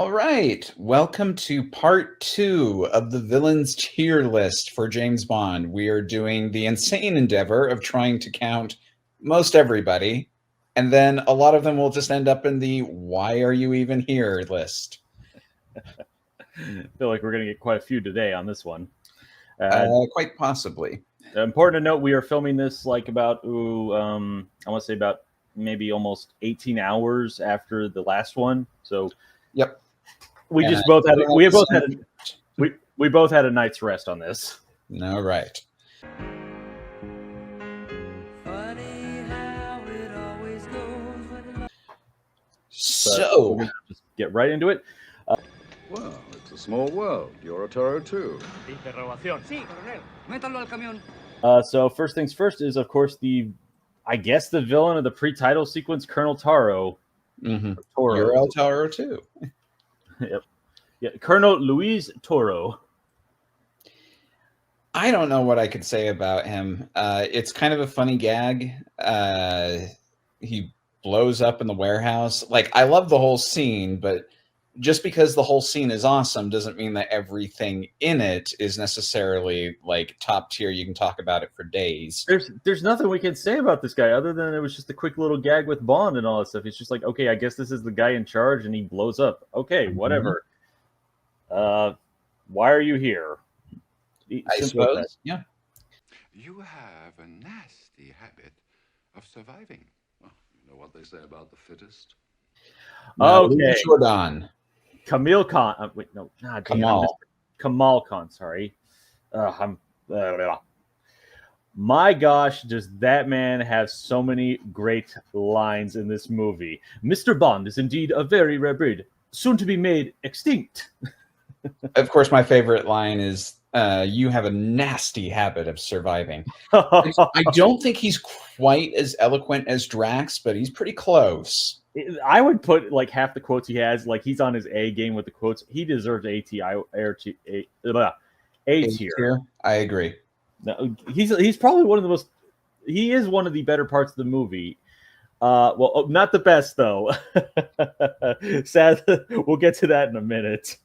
All right. Welcome to part 2 of the villains tier list for James Bond. We are doing the insane endeavor of trying to count most everybody, and then a lot of them will just end up in the why are you even here list. I feel like we're going to get quite a few today on this one. Quite possibly. Important to note, we are filming this like about, I want to say about maybe almost 18 hours after the last one. So, yep. We both had a night's rest on this. All right. So we're gonna just get right into it. Well, it's a small world. You're a Toro too. So first things first is, of course, the villain of the pre-title sequence, Colonel Toro. Mm-hmm. Toro. You're El Toro too. Yep. Yeah, Colonel Luis Toro. I don't know what I could say about him. It's kind of a funny gag. He blows up in the warehouse. Like, I love the whole scene, but just because the whole scene is awesome doesn't mean that everything in it is necessarily like top tier. You can talk about it for days. There's nothing we can say about this guy other than it was just a quick little gag with Bond and all that stuff. It's just like, okay, I guess this is the guy in charge and he blows up. Okay, whatever. Why are you here? I suppose. Yeah. You have a nasty habit of surviving. Well, you know what they say about the fittest. Okay. Jordan. Kamal Khan. Wait, no. Kamal. Kamal Khan, sorry. My gosh, does that man have so many great lines in this movie. Mr. Bond is indeed a very rare breed, soon to be made extinct. Of course, my favorite line is, you have a nasty habit of surviving. I don't think he's quite as eloquent as Drax, but he's pretty close. I would put like half the quotes he has, like he's on his A game with the quotes. He deserves A tier. I agree. No, he's probably one of the most. He is one of the better parts of the movie. Well, not the best though. Sad. We'll get to that in a minute.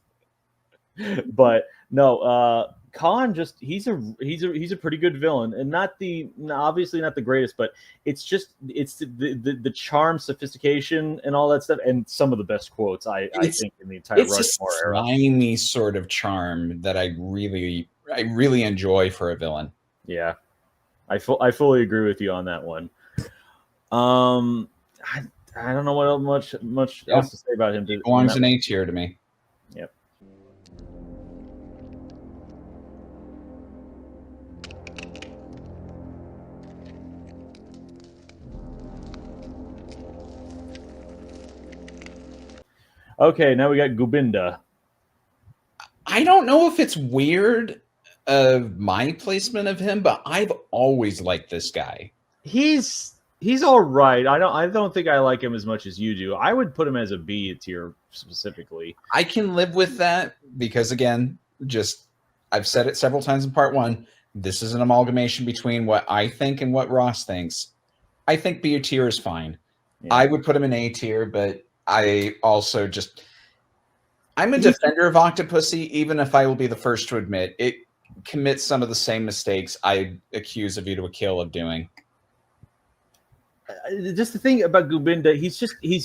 But no, Khan he's a pretty good villain, and obviously not the greatest, but it's the charm, sophistication, and all that stuff, and some of the best quotes I think in the entire Rushmore era. It's a slimy sort of charm that I really enjoy for a villain. Yeah, I fully agree with you on that one. I don't know what much else to say about him. He belongs in A tier to me. Yep. Okay, now we got Gobinda. I don't know if it's weird of my placement of him, but I've always liked this guy. He's all right. I don't think I like him as much as you do. I would put him as a B tier specifically. I can live with that because, again, I've said it several times in part 1. This is an amalgamation between what I think and what Ross thinks. I think B tier is fine. Yeah. I would put him in A tier, but I also I'm a defender of Octopussy, even if I will be the first to admit it commits some of the same mistakes I accuse View to a Kill of doing. Just the thing about Gobinda, he's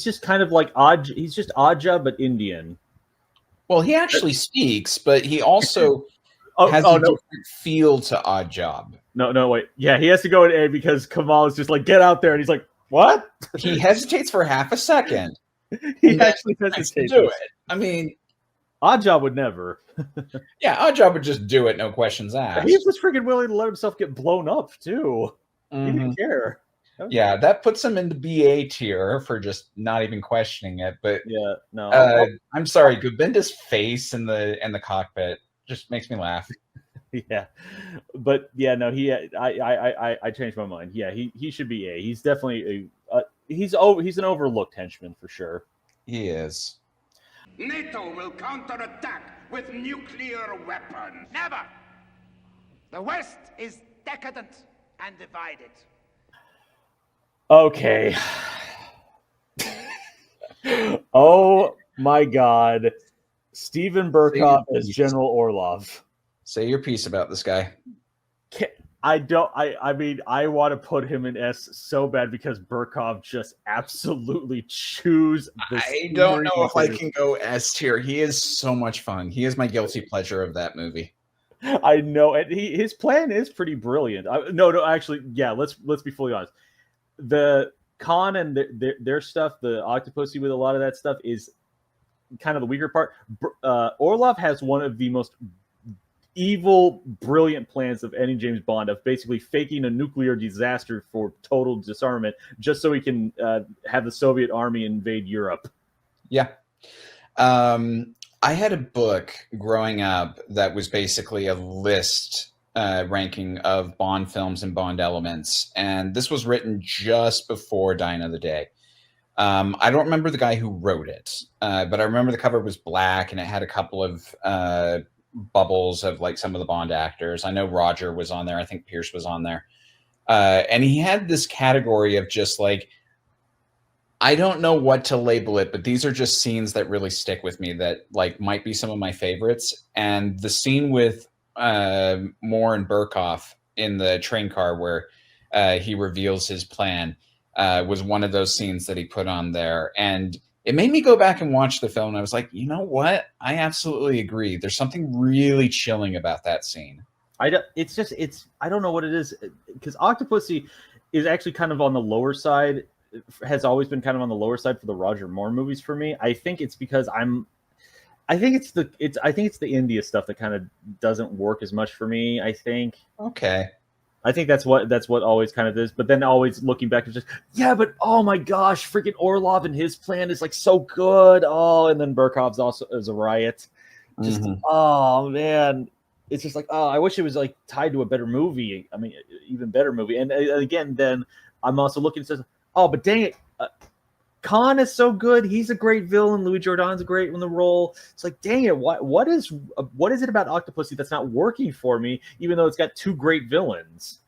just kind of like odd. He's just Oddjob but Indian. Well, he actually speaks, but he also has a different feel to Oddjob. No, wait. Yeah, he has to go in A because Kamal is just like, get out there, and he's like, what? He hesitates for half a second. He actually hesitates to do it. I mean, Oddjob would never. Yeah, Oddjob would just do it, no questions asked. He was freaking willing to let himself get blown up too. Mm-hmm. He didn't care. Yeah, that puts him in the BA tier for just not even questioning it. But yeah, no, I'm sorry. Gobinda's face in the cockpit just makes me laugh. Yeah, but yeah, no, I changed my mind. Yeah, he should be A. He's definitely he's an overlooked henchman for sure. He is. NATO will counterattack with nuclear weapons. Never. The West is decadent and divided. Okay. Oh My God. Stephen Burkoff as General Orlov. Say your piece about this guy. I mean, I want to put him in S so bad because Burkoff just absolutely chews the I don't know if I can go S tier. He is so much fun. He is my guilty pleasure of that movie. I know, and his plan is pretty brilliant. No, actually, yeah. Let's be fully honest. The con and their stuff, the Octopussy with a lot of that stuff is kind of the weaker part. Orlov has one of the most evil, brilliant plans of any James Bond, of basically faking a nuclear disaster for total disarmament just so he can have the Soviet army invade Europe. Yeah. I had a book growing up that was basically a list ranking of Bond films and Bond elements, and this was written just before Die Another Day. I don't remember the guy who wrote it, but I remember the cover was black and it had a couple of bubbles of like some of the Bond actors. I know Roger was on there. I think Pierce was on there. And he had this category of just like, I don't know what to label it, but these are just scenes that really stick with me that like might be some of my favorites. And the scene with Moore and Burkoff in the train car where he reveals his plan was one of those scenes that he put on there. And it made me go back and watch the film, and I was like, you know what? I absolutely agree. There's something really chilling about that scene. I don't know what it is, because Octopussy is actually kind of on the lower side, has always been kind of on the lower side for the Roger Moore movies for me. I think it's because I think it's the India stuff that kind of doesn't work as much for me, I think. Okay. I think that's what always kind of is. But then always looking back, it's just, yeah, but oh my gosh, freaking Orlov and his plan is like so good. Oh, and then Burkoff's also is a riot. Just oh man, it's just like, oh, I wish it was like tied to a better movie. I mean, even better movie. And again, then I'm also looking and says, oh, but dang it, Khan is so good. He's a great villain. Louis Jourdan's a great in the role. It's like, dang it, what is it about Octopussy that's not working for me, even though it's got two great villains?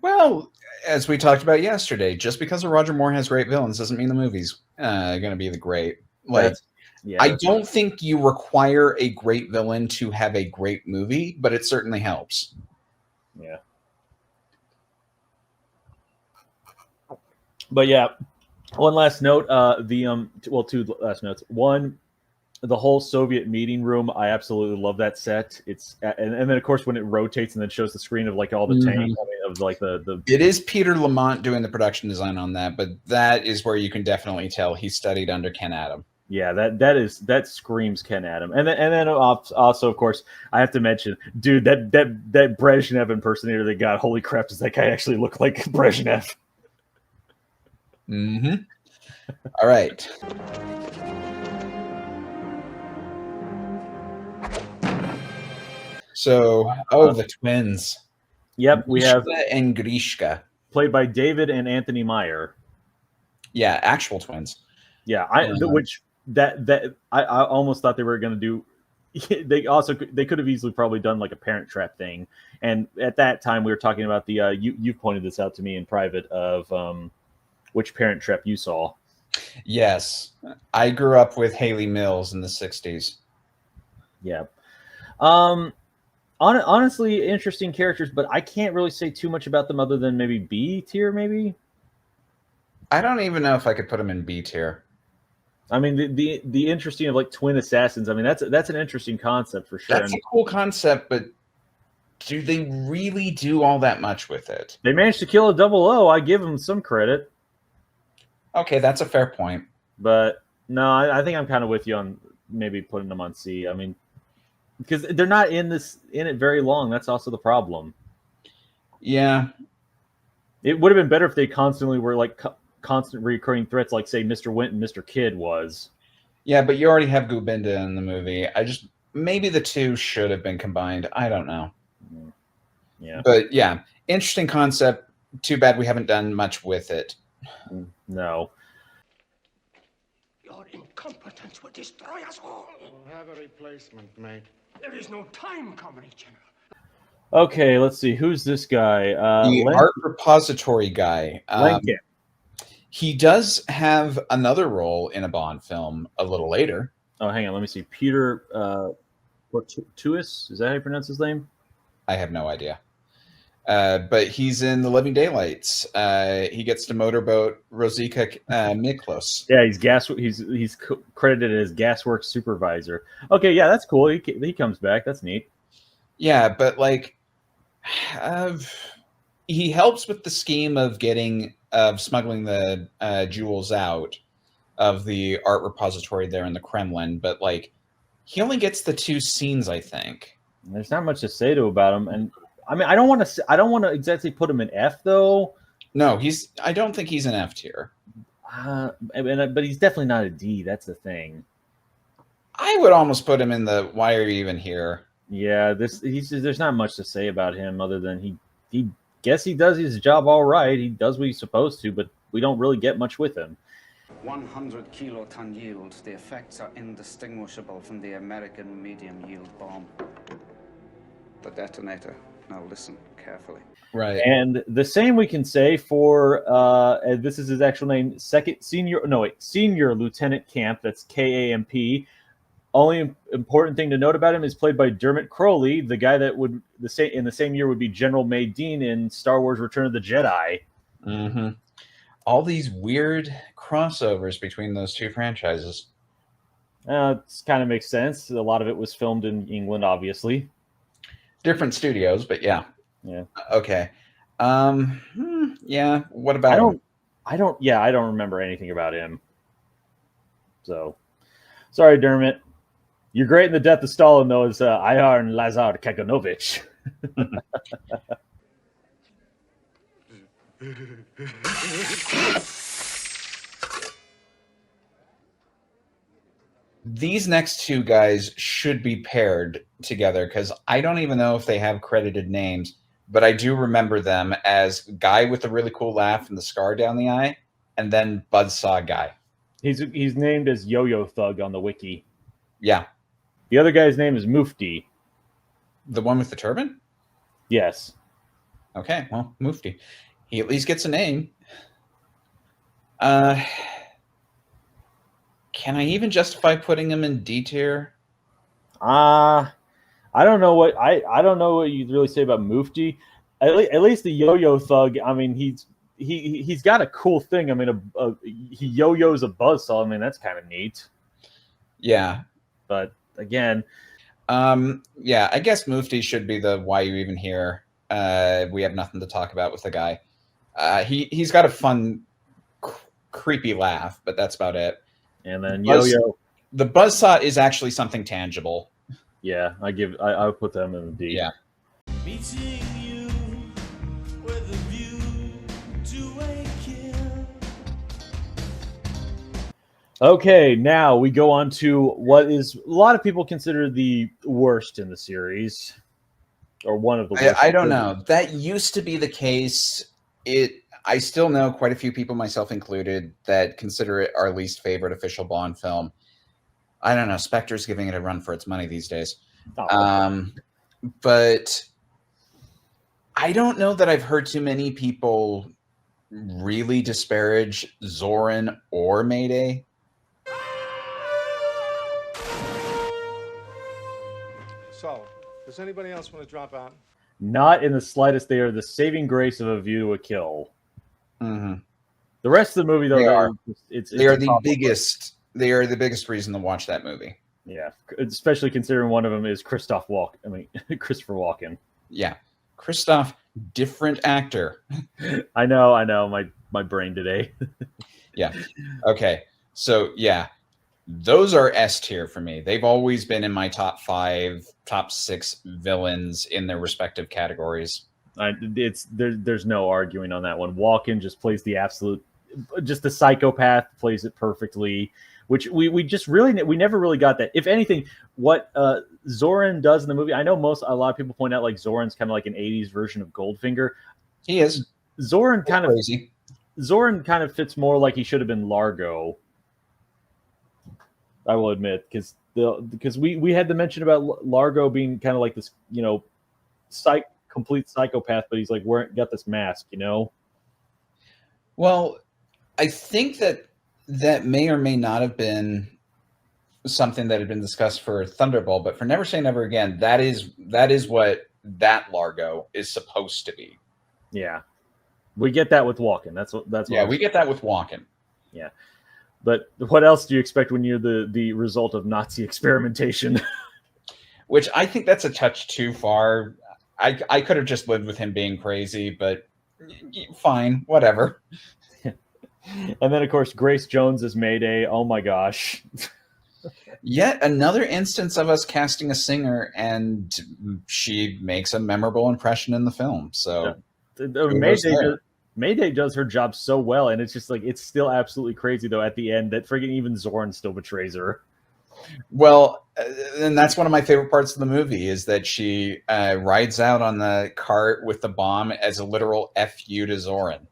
Well, as we talked about yesterday, just because Roger Moore has great villains doesn't mean the movie's going to be the great. Like, I don't think you require a great villain to have a great movie, but it certainly helps. Yeah. But yeah. One last note, two last notes. One, the whole Soviet meeting room, I absolutely love that set. It's and then of course when it rotates and then shows the screen of like all the tanks, of like the. It is Peter Lamont doing the production design on that, but that is where you can definitely tell he studied under Ken Adam. Yeah, that screams Ken Adam, and then also of course I have to mention, dude, that Brezhnev impersonator they got. Holy crap, does that guy actually look like Brezhnev? All right. So, the twins. Yep, we have Mischka and Grischka, played by David and Anthony Meyer. Yeah, actual twins. Yeah, I almost thought they were going to do. They could have easily probably done like a Parent Trap thing, and at that time we were talking about the you pointed this out to me in private of which Parent Trap you saw. Yes, I grew up with Haley Mills in the 60s. Yeah. Honestly, interesting characters, but I can't really say too much about them other than maybe B tier, maybe. I don't even know if I could put them in B tier. I mean, the interesting of like twin assassins. I mean, that's an interesting concept for sure. That's a cool concept, but do they really do all that much with it? They managed to kill a 00. I give them some credit. Okay, that's a fair point. But no, I think I'm kind of with you on maybe putting them on C. I mean, because they're not in it very long. That's also the problem. Yeah. It would have been better if they constantly were like constant recurring threats, like say Mr. Wint and Mr. Kidd was. Yeah, but you already have Gobinda in the movie. Maybe the two should have been combined. I don't know. Yeah. But yeah, interesting concept. Too bad we haven't done much with it. No. Your incompetence will destroy us all. We'll have a replacement, mate. There is no time, Comrade General. Okay, let's see. Who's this guy? The art repository guy. Lincoln. He does have another role in a Bond film a little later. Oh, hang on. Let me see. Peter Portuis? Is that how you pronounce his name? I have no idea. But he's in The Living Daylights. He gets to motorboat Rosika Miklos. Yeah, he's credited as gasworks supervisor. Okay, yeah, that's cool. He comes back. That's neat. Yeah, but like, he helps with the scheme of smuggling the jewels out of the art repository there in the Kremlin. But like, he only gets the 2 scenes, I think. There's not much to say about him, and I mean, I don't want to exactly put him in F though. No, I don't think he's an F tier. But he's definitely not a D. That's the thing. I would almost put him in the why are you even here? Yeah, there's not much to say about him other than he does his job all right. He does what he's supposed to, but we don't really get much with him. 100 kiloton yield. The effects are indistinguishable from the American medium yield bomb. The detonator. Now listen carefully. Right. And the same we can say for this is his actual name, Senior Lieutenant Camp. That's KAMP. Only important thing to note about him is played by Dermot Crowley, the guy that would in the same year would be General May Dean in Star Wars: Return of the Jedi. Mm-hmm. All these weird crossovers between those 2 franchises. It kind of makes sense. A lot of it was filmed in England, obviously. Different studios, but yeah. Yeah. Okay. Yeah. What about him? I don't remember anything about him. So, sorry, Dermot. You're great in The Death of Stalin, though, as Ivan Lazar Kaganovich. These next 2 guys should be paired together because I don't even know if they have credited names, but I do remember them as guy with the really cool laugh and the scar down the eye, and then Buzzsaw guy. He's named as Yo-Yo Thug on the wiki. Yeah. The other guy's name is Mufti. The one with the turban? Yes. Okay, well, Mufti. He at least gets a name. Can I even justify putting him in D tier? I don't know what I don't know what you'd really say about Mufti. At least the Yo-Yo Thug. I mean, he's got a cool thing. I mean, he yo-yos a buzzsaw. I mean, that's kind of neat. Yeah, but again, yeah, I guess Mufti should be the why you even here. We have nothing to talk about with the guy. He's got a fun, creepy laugh, but that's about it. And then Yo-Yo, the buzzsaw is actually something tangible. Yeah, I'll put them in the D. Yeah. Meeting you with a view to a kill. Okay, now we go on to what is a lot of people consider the worst in the series, or one of the worst. I don't know. That used to be the case. I still know quite a few people, myself included, that consider it our least favorite official Bond film. I don't know. Spectre's giving it a run for its money these days. But I don't know that I've heard too many people really disparage Zorin or Mayday. So, does anybody else want to drop out? Not in the slightest. They are the saving grace of A View to a Kill. Mm-hmm. The rest of the movie, though, they are the biggest. They are the biggest reason to watch that movie. Yeah, especially considering one of them is Christopher Walken. Yeah, Christoph, different actor. I know. My brain today. Yeah. Okay. So yeah, those are S tier for me. They've always been in my top 5, top 6 villains in their respective categories. There's no arguing on that one. Walken just plays the psychopath, plays it perfectly, which we never really got that. If anything, what Zorin does in the movie, I know a lot of people point out like Zorin's kind of like an 80s version of Goldfinger. He is. Zorin kind of crazy. Zorin kind of fits more like he should have been Largo. I will admit, because we had to mention about Largo being kind of like this, complete psychopath, but he's like got this mask, Well, I think that may or may not have been something that had been discussed for Thunderbolt, but for Never Say Never Again, that is what that Largo is supposed to be. Yeah, we get that with Walken. That's Yeah, we get that with Walken. Yeah, but what else do you expect when you're the result of Nazi experimentation? Which I think that's a touch too far. I could have just lived with him being crazy, but fine, whatever. And then, of course, Grace Jones is Mayday. Oh my gosh. Yet another instance of us casting a singer, and she makes a memorable impression in the film. So Mayday does her job so well, and it's just like it's still absolutely crazy though at the end that friggin' even Zorin still betrays her. Well, and that's one of my favorite parts of the movie is that she rides out on the cart with the bomb as a literal "F you" to Zorin.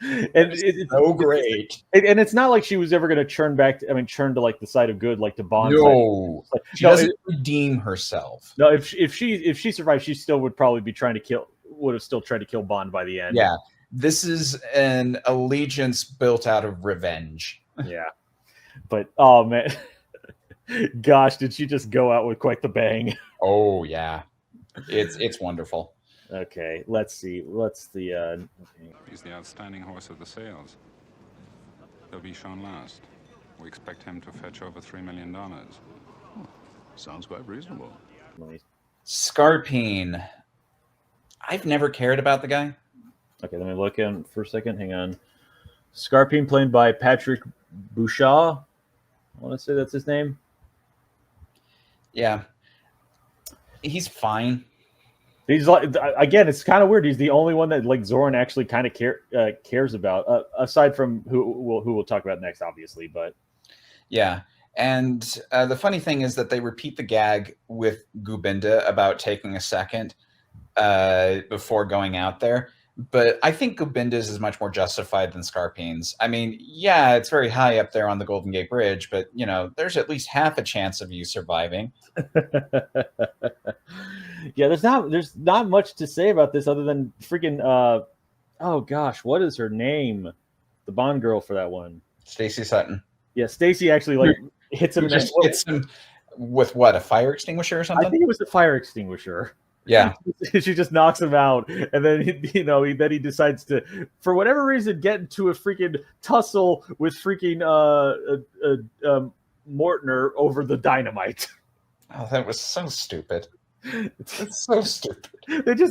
And it's so great. And it's not like she was ever going to turn to like the side of good, like to Bond. No, like, she doesn't redeem herself. No, if she survived, she still would probably be would have still tried to kill Bond by the end. Yeah, this is an allegiance built out of revenge. Yeah, but oh man, gosh, did she just go out with quite the bang? Oh yeah, it's wonderful. Okay, let's see. What's the? Okay. He's the outstanding horse of the sales. He'll be shown last. We expect him to fetch over $3 million. Sounds quite reasonable. Scarpine. I've never cared about the guy. Okay, let me look in for a second. Hang on. Scarpine, played by Patrick Bouchard. I want to say that's his name. Yeah, he's fine. He's like, again, it's kind of weird. He's the only one that like Zorin actually kind of cares about, aside from who we'll talk about next, obviously. But yeah, and the funny thing is that they repeat the gag with Gobinda about taking a second before going out there. But I think Gobinda's is much more justified than Scarpine's. I mean, yeah, it's very high up there on the Golden Gate Bridge, but you know, there's at least half a chance of you surviving. Yeah, there's not much to say about this other than freaking oh gosh, what is her name? The Bond girl for that one. Stacey Sutton. Yeah, Stacey actually like hits him. Hits him with what, a fire extinguisher or something? I think it was a fire extinguisher. Yeah. She just knocks him out, and then he decides to, for whatever reason, get into a freaking tussle with freaking Mortner over the dynamite. Oh, that was so stupid. It's so stupid.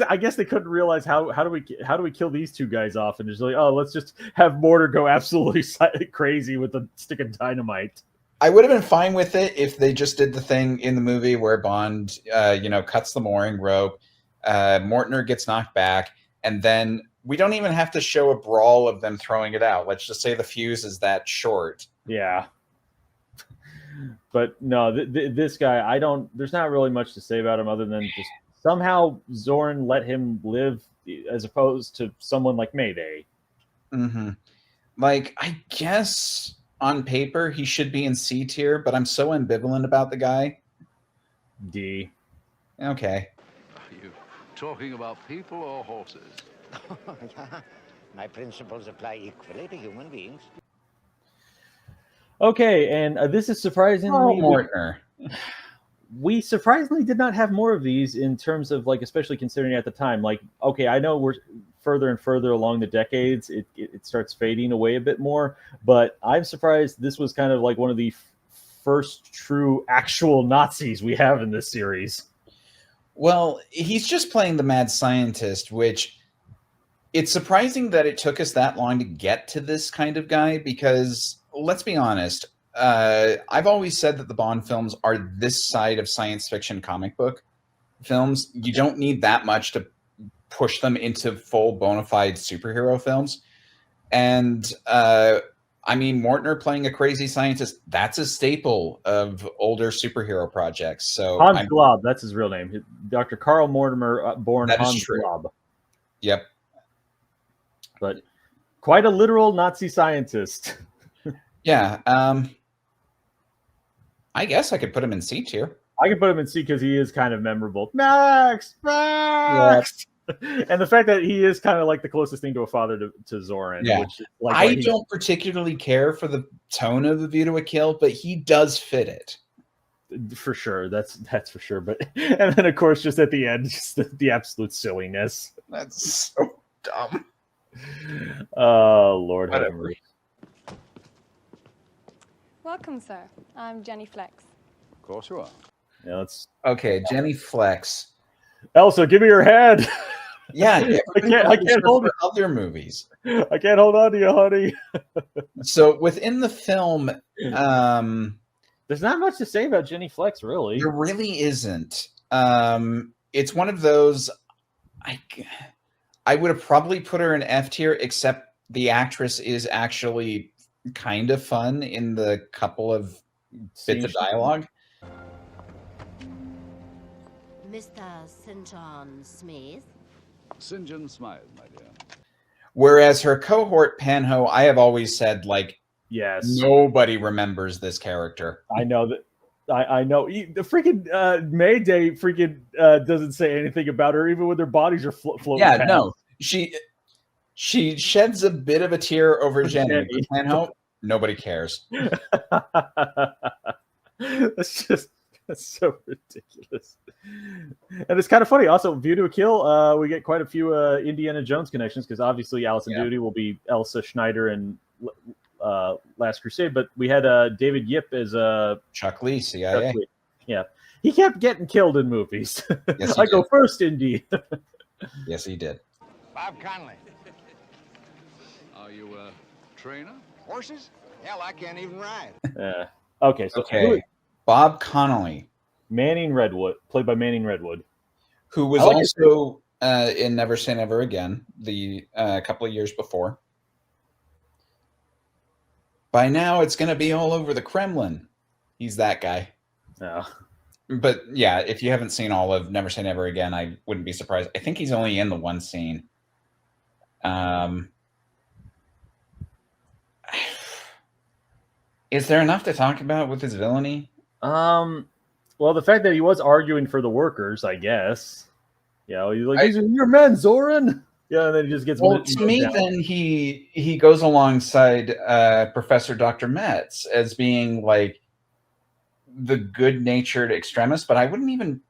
I guess they couldn't realize how do we kill these two guys off, and just like, oh, let's just have Mortar go absolutely crazy with a stick of dynamite. I would have been fine with it if they just did the thing in the movie where Bond, cuts the mooring rope, Mortner gets knocked back, and then we don't even have to show a brawl of them throwing it out. Let's just say the fuse is that short. Yeah. But no, this guy, there's not really much to say about him other than just somehow Zorin let him live as opposed to someone like Mayday. Mm-hmm. Like, I guess on paper he should be in C tier, but I'm so ambivalent about the guy. D. Okay. Are you talking about people or horses? Yeah. My principles apply equally to human beings. Okay, and this is surprisingly Mortner. We surprisingly did not have more of these in terms of like, especially considering at the time, like, okay, I know we're further and further along the decades, it starts fading away a bit more, but I'm surprised this was kind of like one of the first true actual Nazis we have in this series. Well, he's just playing the mad scientist, which it's surprising that it took us that long to get to this kind of guy, because let's be honest, I've always said that the Bond films are this side of science fiction comic book films. You don't need that much to push them into full bona fide superhero films. And I mean, Mortner playing a crazy scientist, that's a staple of older superhero projects. So Hans Glob, that's his real name. Dr. Carl Mortimer, born Hans Glob. Yep. But quite a literal Nazi scientist. Yeah. I guess I could put him in C tier. I can put him in C because he is kind of memorable. Max! And the fact that he is kind of like the closest thing to a father to Zorin. Yeah. Which, like, I don't particularly care for the tone of the View to a Kill, but he does fit it. For sure. That's for sure. But and then of course just at the end, just the absolute silliness. That's so dumb. Oh Lord. Whatever. Welcome, sir. I'm Jenny Flex. Of course you are. Yeah, that's Okay, Jenny Flex. Elsa, give me your hand. Yeah, I can't hold it. Other movies. I can't hold on to you, honey. So within the film, there's not much to say about Jenny Flex, really. there really isn't. It's one of those. I would have probably put her in F tier, except the actress is actually kind of fun in the couple of bits of dialogue. Mr. St. John Smith? St. John Smythe, my dear. Whereas her cohort Panho, I have always said, like, yes, nobody remembers this character. I know that. I know the freaking Mayday freaking doesn't say anything about her, even when their bodies are floating. Yeah, past. no, she sheds a bit of a tear over Jenny. But Panho, nobody cares. That's so ridiculous. And it's kind of funny. Also, View to a Kill, we get quite a few Indiana Jones connections because obviously Allison Duty will be Elsa Schneider and Last Crusade, but we had David Yip as Chuck Lee, CIA. Chuck Lee. Yeah, he kept getting killed in movies. Yes, I go first, Indy. Yes, he did. Bob Conley. Are you a trainer? Horses? Hell, I can't even ride. Okay, so Okay, Bob Connolly, Manning Redwood, played by Manning Redwood, who was also in Never Say Never Again the couple of years before. By now, it's going to be all over the Kremlin. He's that guy. No. But yeah, if you haven't seen all of Never Say Never Again, I wouldn't be surprised. I think he's only in the one scene. Is there enough to talk about with his villainy? Well, the fact that he was arguing for the workers, I guess. You know, he's like, "These are your men, Zorin." Yeah, and then he just gets. Well, to me, then he goes alongside Professor Dr. Metz as being like the good-natured extremist, but I wouldn't even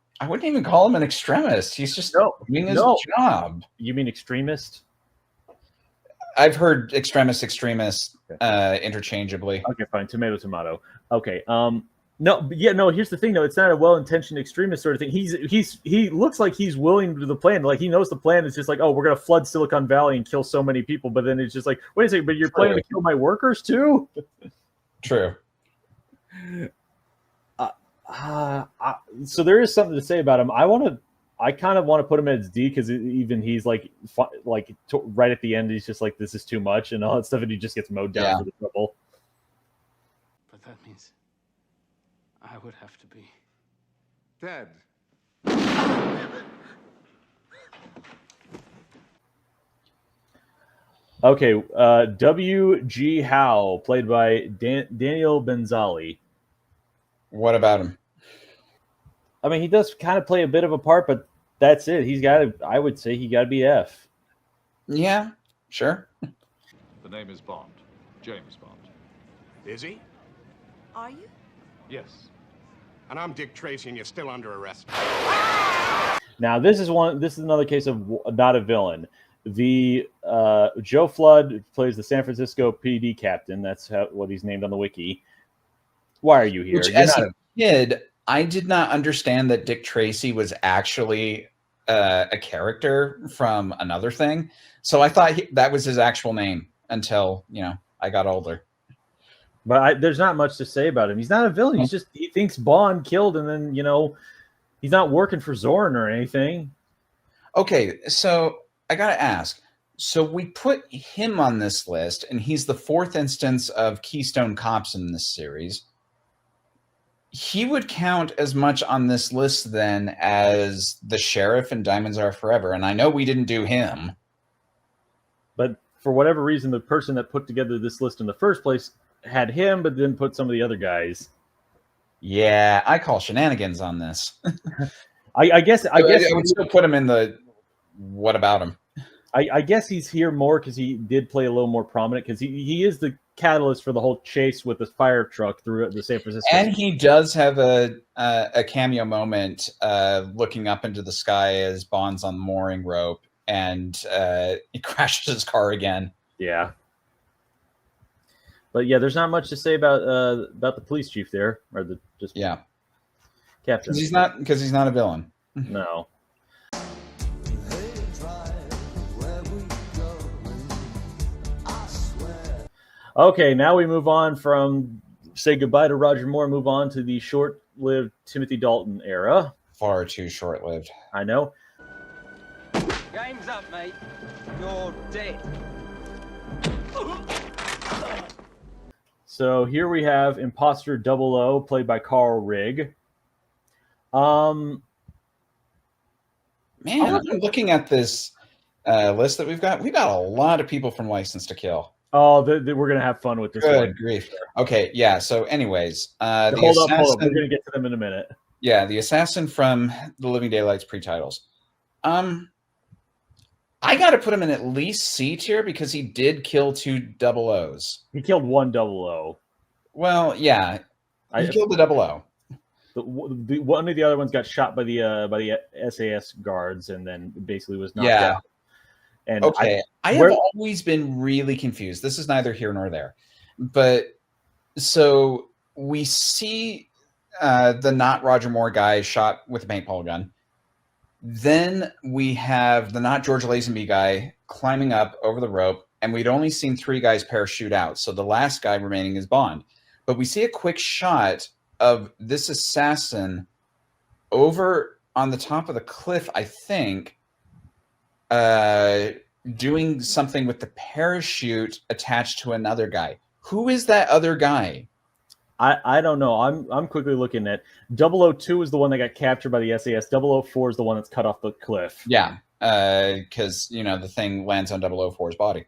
call him an extremist. He's just doing his job. You mean extremist? I've heard extremist interchangeably. Okay, fine. Tomato. Okay. No. Here's the thing, though. It's not a well-intentioned extremist sort of thing. He looks like he's willing to the plan. Like he knows the plan is just like, oh, we're gonna flood Silicon Valley and kill so many people. But then it's just like, wait a second, but you're planning to kill my workers too? True. So there is something to say about him. I kind of want to put him as D because even he's like right at the end, he's just like, this is too much and all that stuff, and he just gets mowed down for the trouble. But that means I would have to be dead. Okay, W.G. Howe, played by Daniel Benzali. What about him? I mean, he does kind of play a bit of a part, but that's it. I would say he got to be F. Yeah, sure. The name is Bond. James Bond. Is he? Are you? Yes. And I'm Dick Tracy, and you're still under arrest. Now, this is another case of not a villain. The Joe Flood plays the San Francisco PD captain. That's what he's named on the wiki. Why are you here? Which, as a kid, I did not understand that Dick Tracy was actually a character from another thing. So I thought that was his actual name until, I got older. But there's not much to say about him. He's not a villain. He thinks Bond killed, and then, he's not working for Zorin or anything. Okay, so I got to ask. So we put him on this list, and he's the fourth instance of Keystone Cops in this series. He would count as much on this list then as the sheriff in Diamonds Are Forever. And I know we didn't do him. But for whatever reason, the person that put together this list in the first place had him, but then put some of the other guys. Yeah, I call shenanigans on this. I guess I would still put him in the what about him? I guess he's here more because he did play a little more prominent because he is the catalyst for the whole chase with the fire truck through the San Francisco. And he does have a cameo moment looking up into the sky as Bond's on the mooring rope, and he crashes his car again. Yeah. But yeah, there's not much to say about the police chief there, or the captain. Because he's not a villain. No. Okay, now we move on from say goodbye to Roger Moore, move on to the short-lived Timothy Dalton era. Far too short-lived. I know. Game's up, mate. You're dead. So here we have Imposter 00, played by Carl Rigg. Man, I'm looking at this list that we've got a lot of people from License to Kill. Oh, we're gonna have fun with this. Good grief. Okay, yeah. So, anyways, hold up. We're gonna get to them in a minute. Yeah, the assassin from The Living Daylights pre-titles. I got to put him in at least C tier because he did kill 2 00s. He killed 1 00. Well, yeah, he killed the 00. One of the other ones got shot by the SAS guards, and then basically was knocked out. And okay, I have always been really confused. This is neither here nor there. But so we see the not Roger Moore guy shot with a paintball gun. Then we have the not George Lazenby guy climbing up over the rope, and we'd only seen 3 guys parachute out. So the last guy remaining is Bond. But we see a quick shot of this assassin over on the top of the cliff, I think, doing something with the parachute attached to another guy. Who is that other guy? I don't know. I'm quickly looking at 002 is the one that got captured by the SAS. 004 is the one that's cut off the cliff. Yeah, because the thing lands on 004's body.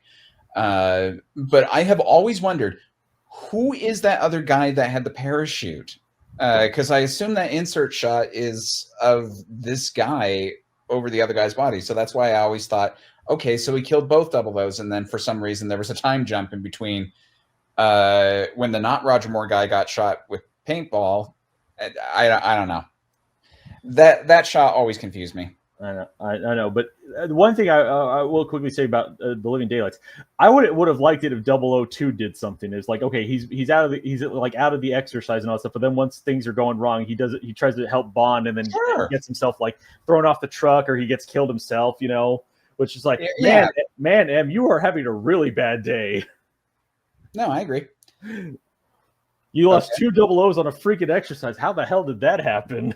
But I have always wondered, who is that other guy that had the parachute? Because I assume that insert shot is of this guy over the other guy's body. So that's why I always thought, okay, so he killed both 00s, and then for some reason there was a time jump in between when the not Roger Moore guy got shot with paintball. I don't know. That shot always confused me. I know. But one thing I will quickly say about The Living Daylights, I would have liked it if 002 did something. It's like, okay, he's out of the exercise and all that stuff. But then once things are going wrong, he tries to help Bond, and then gets himself like thrown off the truck, or he gets killed himself. Which is like, man, Em, you are having a really bad day. No, I agree. You lost 2 00s on a freaking exercise. How the hell did that happen?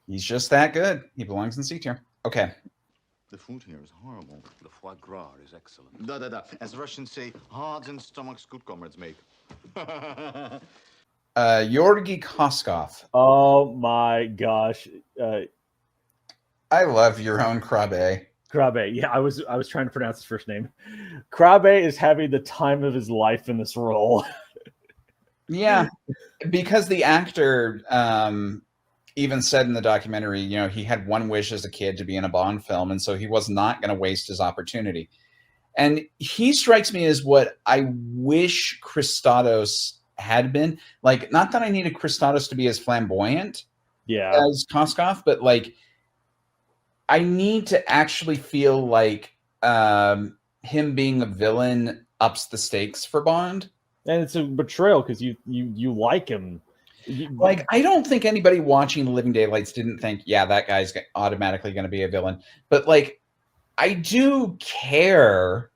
He's just that good. He belongs in C tier. Okay. The food here is horrible. The foie gras is excellent. Da. As Russians say, hearts and stomachs good comrades make. Georgi Koskov. Oh my gosh. I love your own Krabe. Krabe. Yeah, I was trying to pronounce his first name. Krabe is having the time of his life in this role. Yeah, because the actor even said in the documentary, he had one wish as a kid to be in a Bond film, and so he was not going to waste his opportunity. And he strikes me as what I wish Christados had been. Like, not that I needed Christados to be as flamboyant as Koskov, but like, I need to actually feel like him being a villain ups the stakes for Bond. And it's a betrayal because you like him. Like, I don't think anybody watching The Living Daylights didn't think, yeah, that guy's automatically going to be a villain. But like, I do care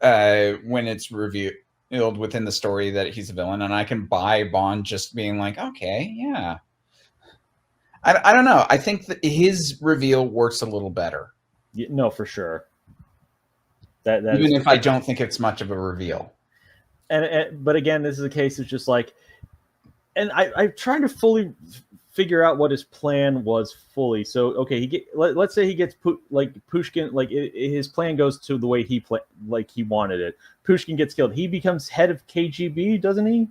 when it's revealed within the story that he's a villain, and I can buy Bond just being like, okay, yeah. I don't know. I think that his reveal works a little better. No, for sure. Even if I don't think it's much of a reveal. But again, this is a case of just like, and I'm trying to fully figure out what his plan was fully. So, okay, let's say he gets Pushkin, like his plan goes to the way he wanted it. Pushkin gets killed. He becomes head of KGB, doesn't he?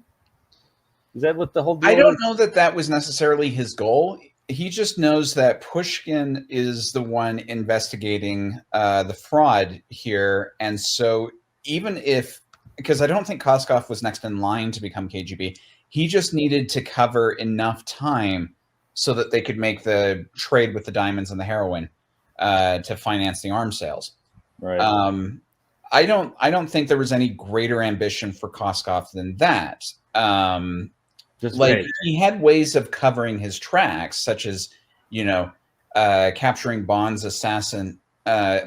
Is that what the whole deal I don't know that was necessarily his goal. he just knows that Pushkin is the one investigating the fraud here, and so even if, because I don't think Koskov was next in line to become KGB, he just needed to cover enough time so that they could make the trade with the diamonds and the heroin to finance the arms sales. Right. I don't think there was any greater ambition for Koskov than that. Just like wait. he had ways of covering his tracks, such as, capturing Bond's assassin,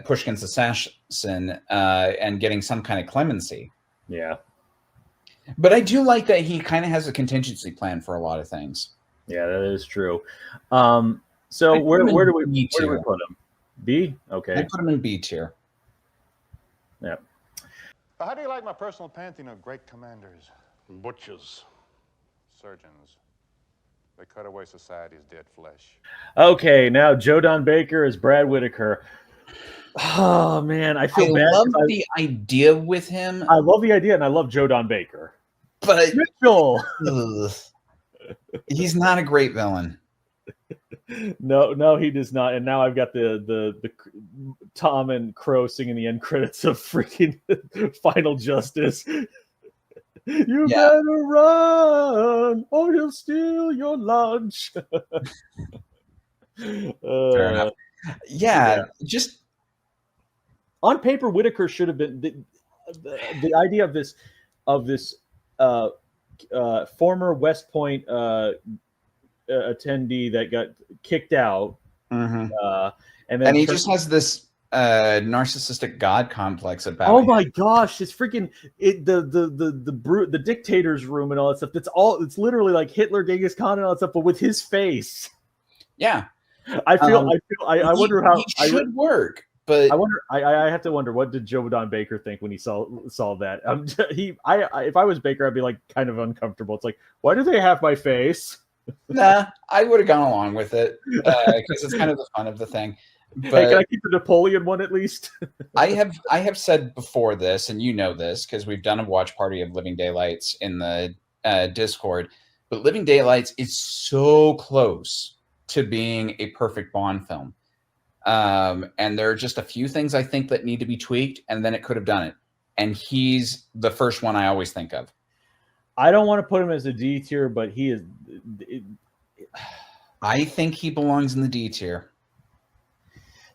Pushkin's assassin, and getting some kind of clemency. Yeah. But I do like that he kind of has a contingency plan for a lot of things. Yeah, that is true. So where do we put him? B? Okay. I put him in B tier. Yeah. How do you like my personal pantheon of great commanders? Butchers. Surgeons. They cut away society's dead flesh. Okay, now Joe Don Baker is Brad Whitaker. Oh man, I feel bad. I love the idea with him. I love the idea, and I love Joe Don Baker. But Mitchell, he's not a great villain. No, he does not. And now I've got the Tom and Crow singing the end credits of freaking Final Justice. You better run, or he'll steal your lunch. Fair enough. Yeah, just on paper, Whitaker should have been the idea of this former West Point attendee that got kicked out, and then he just has this narcissistic god complex about. Oh my gosh, it's freaking the dictator's room and all that stuff. It's literally like Hitler, Genghis Khan, and all that stuff, but with his face. Yeah, I wonder how he should work. But I wonder. I have to wonder, what did Joe Don Baker think when he saw that? If I was Baker, I'd be like kind of uncomfortable. It's like, why do they have my face? Nah, I would have gone along with it because it's kind of the fun of the thing. But hey, can I keep the Napoleon one at least? I have said before this, and you know this because we've done a watch party of Living Daylights in the Discord. But Living Daylights is so close to being a perfect Bond film. And there are just a few things I think that need to be tweaked, and then it could have done it. And he's the first one I always think of. I don't want to put him as a D tier, but he is. I think he belongs in the D tier.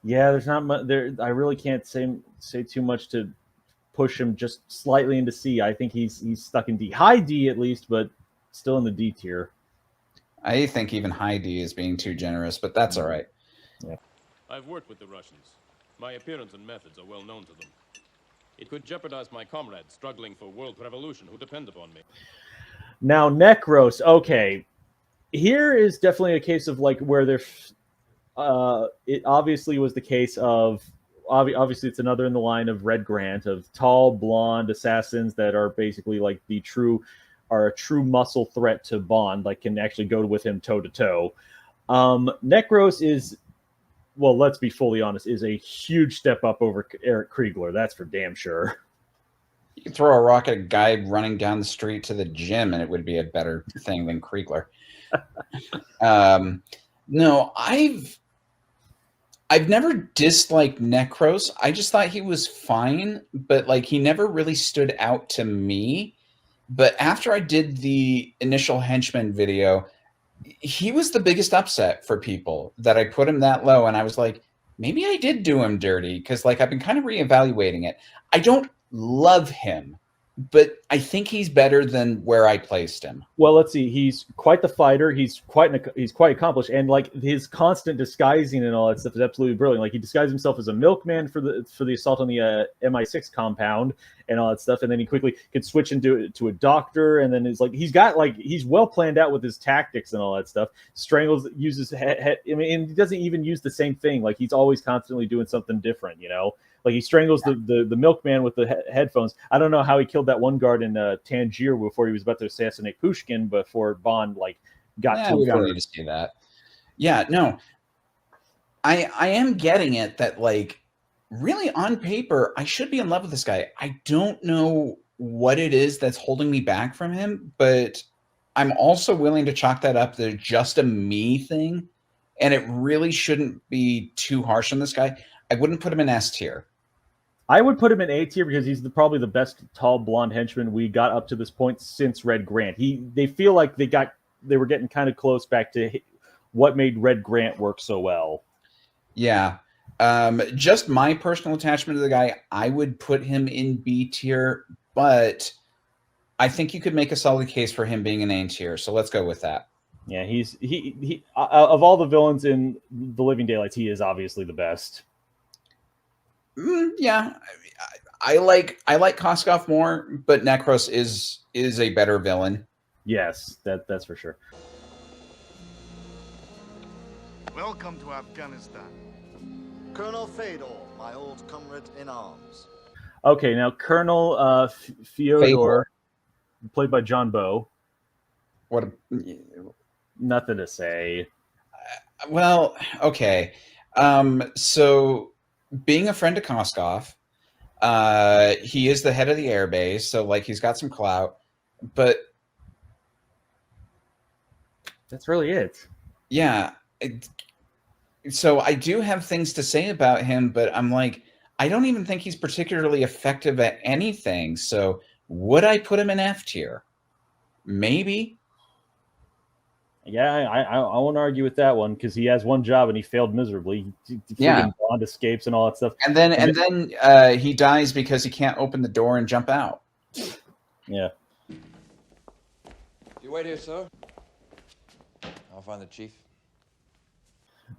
Yeah, there's not much there. I really can't say too much to push him just slightly into C. I think he's stuck in D, high D at least, but still in the D tier. I think even high D is being too generous, but that's all right. Yeah. I've worked with the Russians. My appearance and methods are well known to them. It could jeopardize my comrades struggling for world revolution who depend upon me. Now, Necros. Okay, here is definitely a case of like where there's. It obviously was the case of. Obviously, it's another in the line of Red Grant, of tall, blonde assassins that are basically like a true muscle threat to Bond, like can actually go with him toe to toe. Necros is. Well, let's be fully honest, is a huge step up over Eric Kriegler. That's for damn sure. You could throw a rock at a guy running down the street to the gym, and it would be a better thing than Kriegler. No, I've never disliked Necros. I just thought he was fine, but like he never really stood out to me. But after I did the initial henchman video, he was the biggest upset for people that I put him that low. And I was like, maybe I did do him dirty because like I've been kind of reevaluating it. I don't love him, but I think he's better than where I placed him. Well, let's see. He's quite the fighter. He's quite accomplished, and like his constant disguising and all that stuff is absolutely brilliant. Like he disguised himself as a milkman for the assault on the MI6 compound and all that stuff, and then he quickly could switch into a doctor, and then he's well planned out with his tactics and all that stuff. Uses head. I mean, and he doesn't even use the same thing. Like he's always constantly doing something different, you know. Like he strangles the milkman with the headphones. I don't know how he killed that one guard in Tangier before he was about to assassinate Pushkin before Bond got to him. We don't need to see that. Yeah, no. I am getting it that like really on paper I should be in love with this guy. I don't know what it is that's holding me back from him, but I'm also willing to chalk that up to just a me thing and it really shouldn't be too harsh on this guy. I wouldn't put him in S tier. I would put him in A tier because he's probably the best tall blonde henchman we got up to this point since Red Grant. They feel like they were getting kind of close back to what made Red Grant work so well. Yeah. Just my personal attachment to the guy, I would put him in B tier, but I think you could make a solid case for him being in A tier. So let's go with that. Yeah, he of all the villains in The Living Daylights, he is obviously the best. Yeah, I like Koskov more, but Necros is a better villain. Yes, that's for sure. Welcome to Afghanistan. Colonel Fedor, my old comrade in arms. Okay, now Colonel Fyodor, played by John Bowe. Nothing to say. Well, okay. So being a friend of Koskov, he is the head of the airbase, so like he's got some clout, but that's really it. Yeah. So I do have things to say about him, but I'm like, I don't even think he's particularly effective at anything. So would I put him in F tier? Maybe. Yeah, I won't argue with that one because he has one job and he failed miserably. Yeah, Bond escapes and all that stuff, and then he dies because he can't open the door and jump out. Yeah. You wait here, sir. I'll find the chief.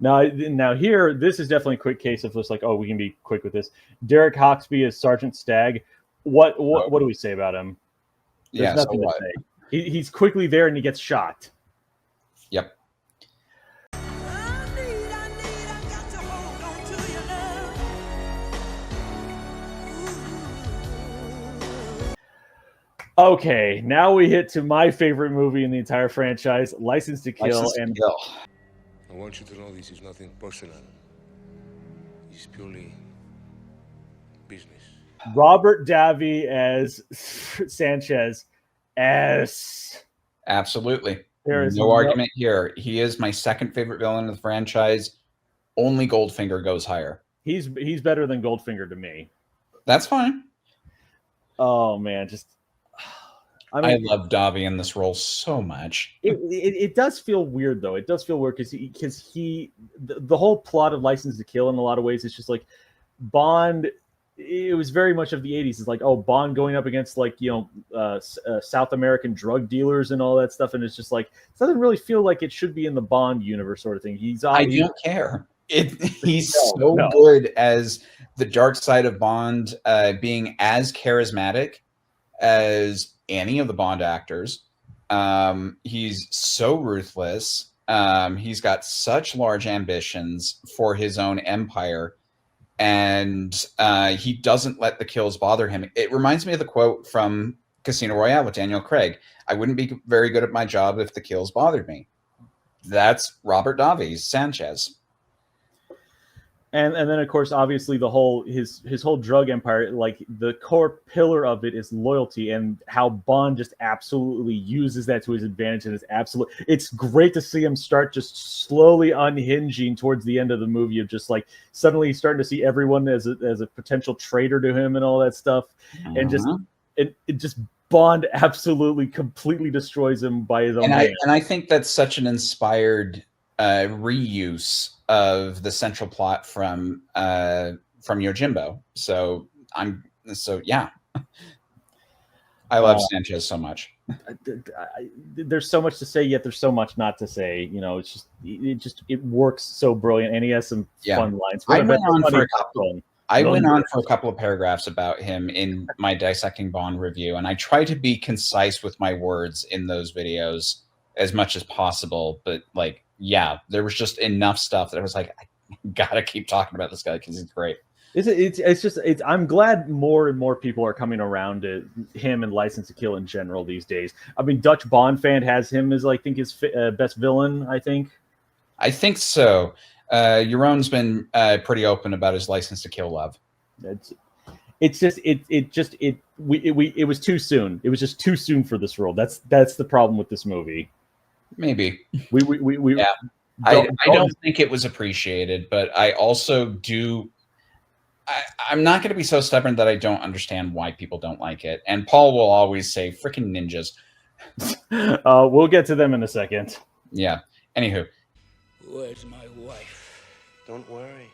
Now here, this is definitely a quick case of just like, oh, we can be quick with this. Derek Hawksby as Sergeant Stagg. What do we say about him? There's nothing to say. He's quickly there and he gets shot. Yep. Okay, now we hit to my favorite movie in the entire franchise, License to Kill. I want you to know this is nothing personal. It's purely business. Robert Davi as Sanchez. S. Absolutely. There is no argument here. He is my second favorite villain of the franchise. Only Goldfinger goes higher. He's better than Goldfinger to me. That's fine. Oh man, I love Davi in this role so much. It does feel weird though. It does feel weird because the whole plot of License to Kill in a lot of ways is just like Bond. It was very much of the 80s. It's like, oh, Bond going up against like, South American drug dealers and all that stuff. And it's just like, it doesn't really feel like it should be in the Bond universe sort of thing. I don't care. He's so good as the dark side of Bond, being as charismatic as any of the Bond actors. He's so ruthless. He's got such large ambitions for his own empire. And he doesn't let the kills bother him. It reminds me of the quote from Casino Royale with Daniel Craig. I wouldn't be very good at my job if the kills bothered me. That's Robert Davi's Sanchez. And then of course, obviously the whole his whole drug empire, like the core pillar of it is loyalty, and how Bond just absolutely uses that to his advantage. And it's great to see him start just slowly unhinging towards the end of the movie, of just like suddenly he's starting to see everyone as a potential traitor to him and all that stuff. And just it just Bond absolutely completely destroys him by his own hand. And I think that's such an inspired reuse of the central plot from Yojimbo. Yeah. I love Sanchez so much. There's so much to say, yet there's so much not to say. It works so brilliant, and he has some fun lines. I went on for a couple of paragraphs about him in my Dissecting Bond review, and I try to be concise with my words in those videos as much as possible. But there was just enough stuff that I was like, I gotta keep talking about this guy because he's great. I'm glad more and more people are coming around to him and License to Kill in general these days. I mean, Dutch Bond fan has him as his best villain. I think so. Jeroen's been pretty open about his License to Kill love. It was too soon. It was just too soon for this role. That's the problem with this movie. Maybe I don't think it was appreciated, but I also do. I'm not going to be so stubborn that I don't understand why people don't like it. And Paul will always say, "Freaking ninjas." We'll get to them in a second. Yeah. Anywho, Where's my wife? Don't worry.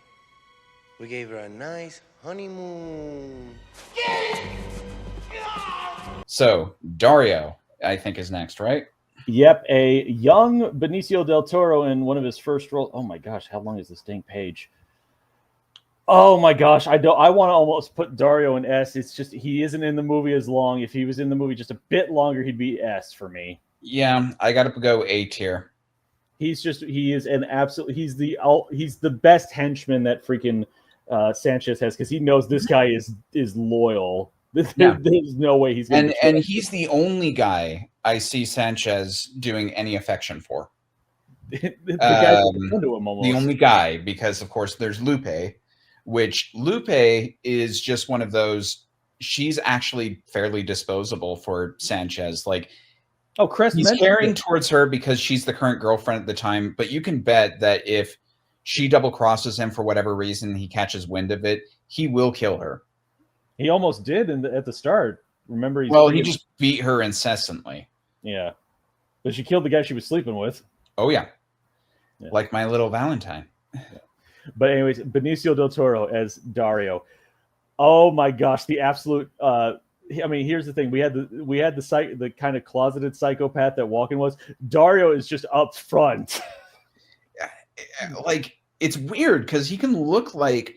We gave her a nice honeymoon. so Dario, I think, is next, right? Yep, a young Benicio del Toro in one of his first roles. Oh my gosh, how long is this dang page? Oh my gosh, I want to almost put Dario in S. It's just he isn't in the movie as long. If he was in the movie just a bit longer, he'd be S for me. Yeah, I got to go A tier. He is an absolute. He's the best henchman that freaking Sanchez has, because he knows this guy is loyal. There's no way he's going and he's the only guy I see Sanchez doing any affection for. the guy into him almost. The only guy, because of course there's Lupe, which Lupe is just one of those. She's actually fairly disposable for Sanchez. Like, oh, Krest, he's caring towards her because she's the current girlfriend at the time. But you can bet that if she double crosses him for whatever reason, he catches wind of it, he will kill her. He almost did at the start. Remember? He just beat her incessantly. Yeah, but she killed the guy she was sleeping with. Oh yeah. Like my little Valentine. Yeah. But anyways, Benicio del Toro as Dario. Oh my gosh, the absolute. I mean, here's the thing: we had the kind of closeted psychopath that Walken was. Dario is just up front. Like, it's weird because he can look like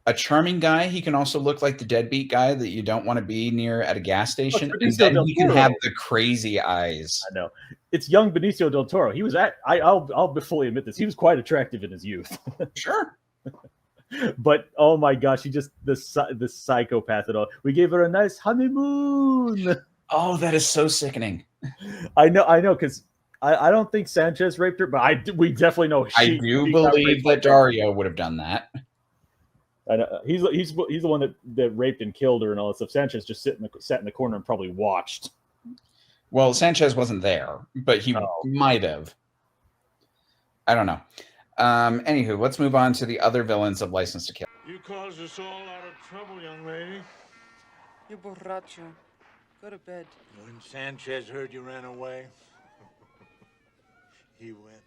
a charming guy. He can also look like the deadbeat guy that you don't want to be near at a gas station. And then he can have the crazy eyes. I know. It's young Benicio del Toro. He was I'll fully admit this. He was quite attractive in his youth. Sure. But oh my gosh, he just the psychopath at all. We gave her a nice honeymoon. Oh, that is so sickening. I know, because I don't think Sanchez raped her, but we definitely know I do believe that Dario would have done that. I know. He's the one that raped and killed her and all that stuff. Sanchez just sat in the corner and probably watched. Well, Sanchez wasn't there, but he might have. I don't know. Anywho, let's move on to the other villains of License to Kill. You caused us all a lot of trouble, young lady. You borracho. Go to bed. When Sanchez heard you ran away, he went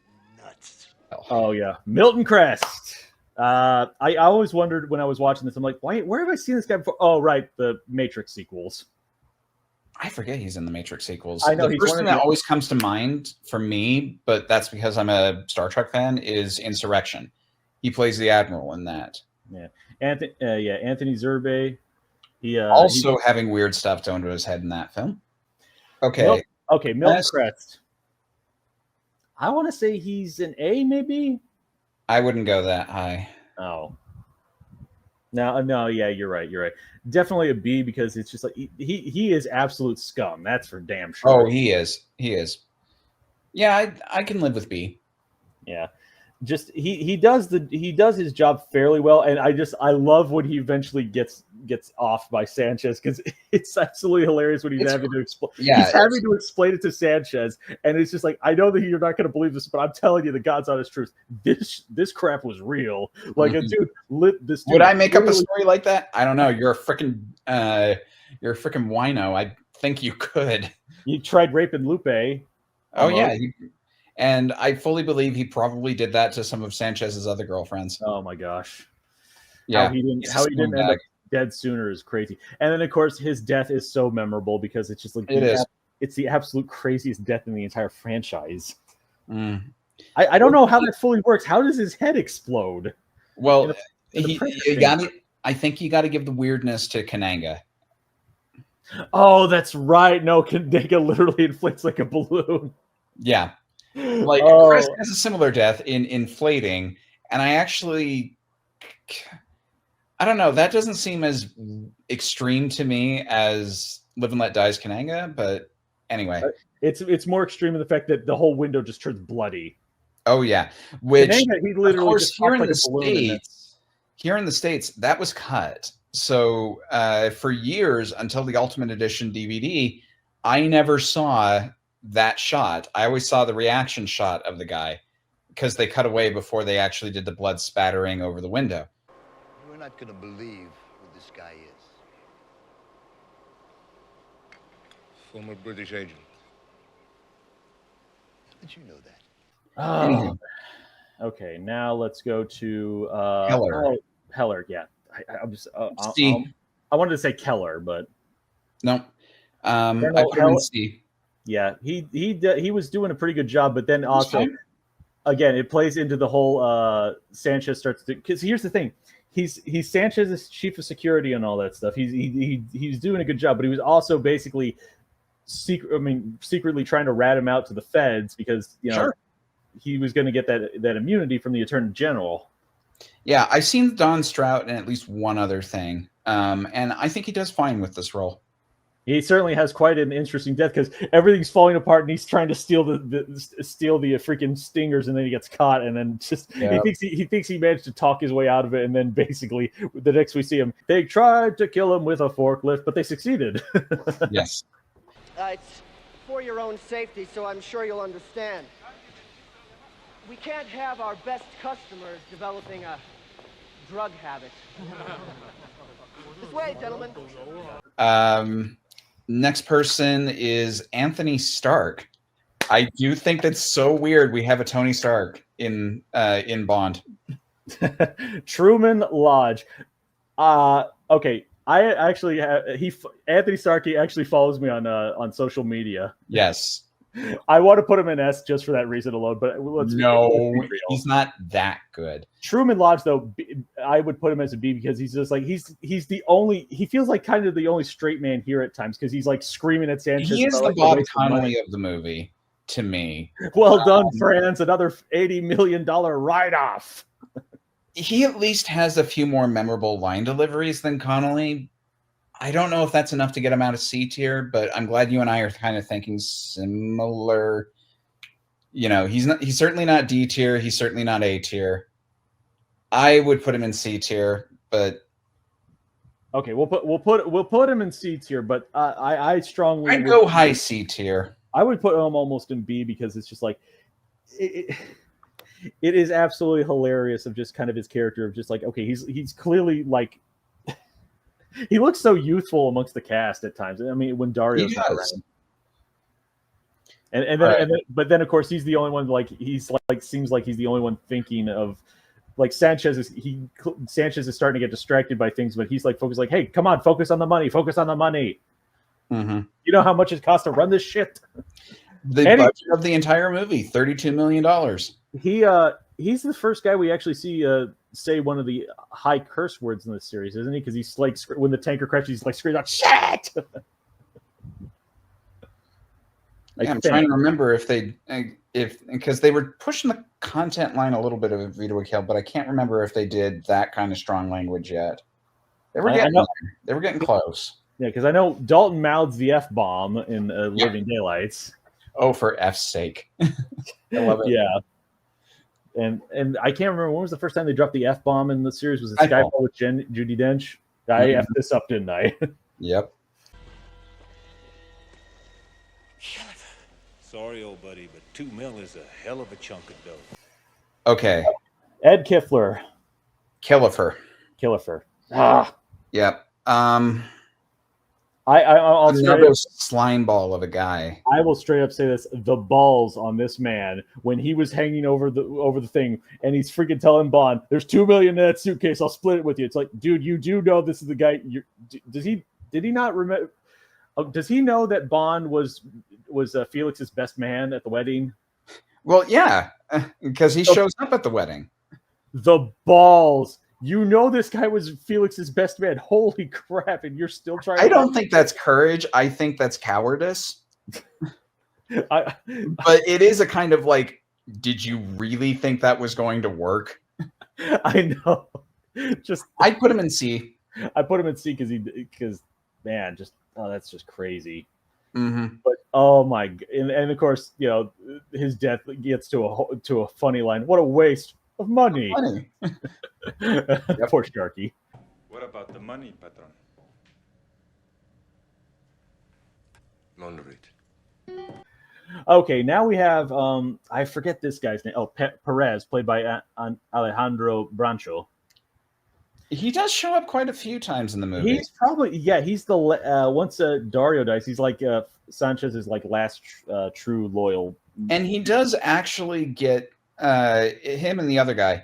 nuts. Oh yeah, Milton Krest. I always wondered when I was watching this, I'm like, where have I seen this guy before? Oh, right, the Matrix sequels. I forget he's in the Matrix sequels. I know, the first thing that always comes to mind for me, but that's because I'm a Star Trek fan, is Insurrection. He plays the Admiral in that. Yeah, Anthony Zerbe. He having weird stuff done to his head in that film. Okay. Milton Krest. I want to say he's an A, maybe. I wouldn't go that high. Oh. No, yeah, you're right. Definitely a B, because it's just like he is absolute scum. That's for damn sure. Oh, he is. Yeah, I can live with B. Yeah. Just he does his job fairly well, and I love when he eventually gets off by Sanchez, because it's absolutely hilarious when he's having to explain. Yeah, he's having to explain it to Sanchez, and it's just like, I know that you're not going to believe this, but I'm telling you the God's honest truth. This crap was real. Like a dude lit this. Would I make up a story like that? I don't know. You're a freaking wino. I think you could. You tried raping Lupe. Oh yeah. And I fully believe he probably did that to some of Sanchez's other girlfriends. Oh my gosh. Yeah. How he didn't end up dead sooner is crazy. And then of course his death is so memorable, because it's just like it's the absolute craziest death in the entire franchise. I don't know how that fully works. How does his head explode? Well, I think you got to give the weirdness to Kananga. Oh, that's right. No, Kananga literally inflates like a balloon. Yeah. Like, Chris has a similar death in inflating, and I don't know, that doesn't seem as extreme to me as Live and Let Die's Kananga, but anyway. It's more extreme in the fact that the whole window just turns bloody. Oh yeah. Which Kananga, he literally, of course, here in the States, that was cut. So for years, until the Ultimate Edition DVD, I never saw that shot. I always saw the reaction shot of the guy, because they cut away before they actually did the blood spattering over the window. You're not going to believe who this guy is. Former British agent. How did you know that? Oh. Okay, now let's go to Heller. Heller, yeah. I'm just. C. I wanted to say Keller, but no. I put him in C. Yeah, he was doing a pretty good job, but then also, again, it plays into the whole Sanchez starts to, because here's the thing, he's Sanchez's chief of security and all that stuff. He's doing a good job, but he was also basically secretly trying to rat him out to the feds because he was going to get that immunity from the Attorney General. Yeah, I've seen Don Strout in at least one other thing, and I think he does fine with this role. He certainly has quite an interesting death because everything's falling apart and he's trying to steal the freaking stingers, and then he gets caught, and then he thinks he managed to talk his way out of it, and then basically the next we see him, they tried to kill him with a forklift, but they succeeded. Yes. It's for your own safety, so I'm sure you'll understand. We can't have our best customers developing a drug habit. This way, gentlemen. Next person is Anthony Stark. I do think that's so weird. We have a Tony Stark in Bond. Truman Lodge. Okay. I actually Anthony Stark. He actually follows me on social media. Yes. I want to put him in S just for that reason alone, but he's not that good. Truman Lodge, though, I would put him as a B because he's just like he's the only, he feels like kind of the only straight man here at times because he's like screaming at Sanchez. He is the Bob Connolly of the movie to me. Well done, Franz. Another $80 million write-off. He at least has a few more memorable line deliveries than Connolly. I don't know if that's enough to get him out of C tier, but I'm glad you and I are kind of thinking similar. You know, he's certainly not D tier. He's certainly not A tier. I would put him in C tier, but okay, we'll put him in C tier. But I strongly I'd go high C tier. I would put him almost in B because it's just like it is absolutely hilarious of just kind of his character of just like, okay, he's clearly like. He looks so youthful amongst the cast at times. I mean, when Dario's not around. But then of course he's the only one seems like he's the only one thinking of like Sanchez is starting to get distracted by things, but he's like focused like, hey, come on, focus on the money. Mm-hmm. You know how much it costs to run this shit? The budget of the entire movie, $32 million. He's the first guy we actually see say one of the high curse words in this series, isn't he? Because he's like, when the tanker crashes, he's like screaming out, shit! I'm trying to remember because they were pushing the content line a little bit of Vito Kill, but I can't remember if they did that kind of strong language yet. They were getting close. Yeah, because I know Dalton mouths the F-bomb in Living Daylights. Oh, for F's sake. I love it. Yeah. And I can't remember when was the first time they dropped the F-bomb in the series. Was it Skyfall with Judi Dench? I F'd this up, didn't I? Yep. Sorry, old buddy, but $2 million is a hell of a chunk of dough. Okay. Ed Kifler. Killifer. Yep. I'll another slime ball of a guy. I will straight up say this: the balls on this man when he was hanging over the thing, and he's freaking telling Bond, "There's $2 million in that suitcase. I'll split it with you." It's like, dude, you do know this is the guy. Did he not remember? Does he know that Bond was Felix's best man at the wedding? Well, yeah, because he shows up at the wedding. The balls. You know this guy was Felix's best man. Holy crap! And you're still trying. I don't think that's courage. I think that's cowardice. But it is a kind of like, did you really think that was going to work? I know. I'd put him in C. I put him in C because man, that's just crazy. Mm-hmm. But oh my, and of course, you know, his death gets to a funny line. What a waste of money. Poor Sharky. What about the money, patron? None of it. Okay, now we have I forget this guy's name. Oh, Perez, played by Alejandro Brancho. He does show up quite a few times in the movie. He's probably he's the once Dario dies, he's like Sanchez's like last true loyal. And he does actually get him and the other guy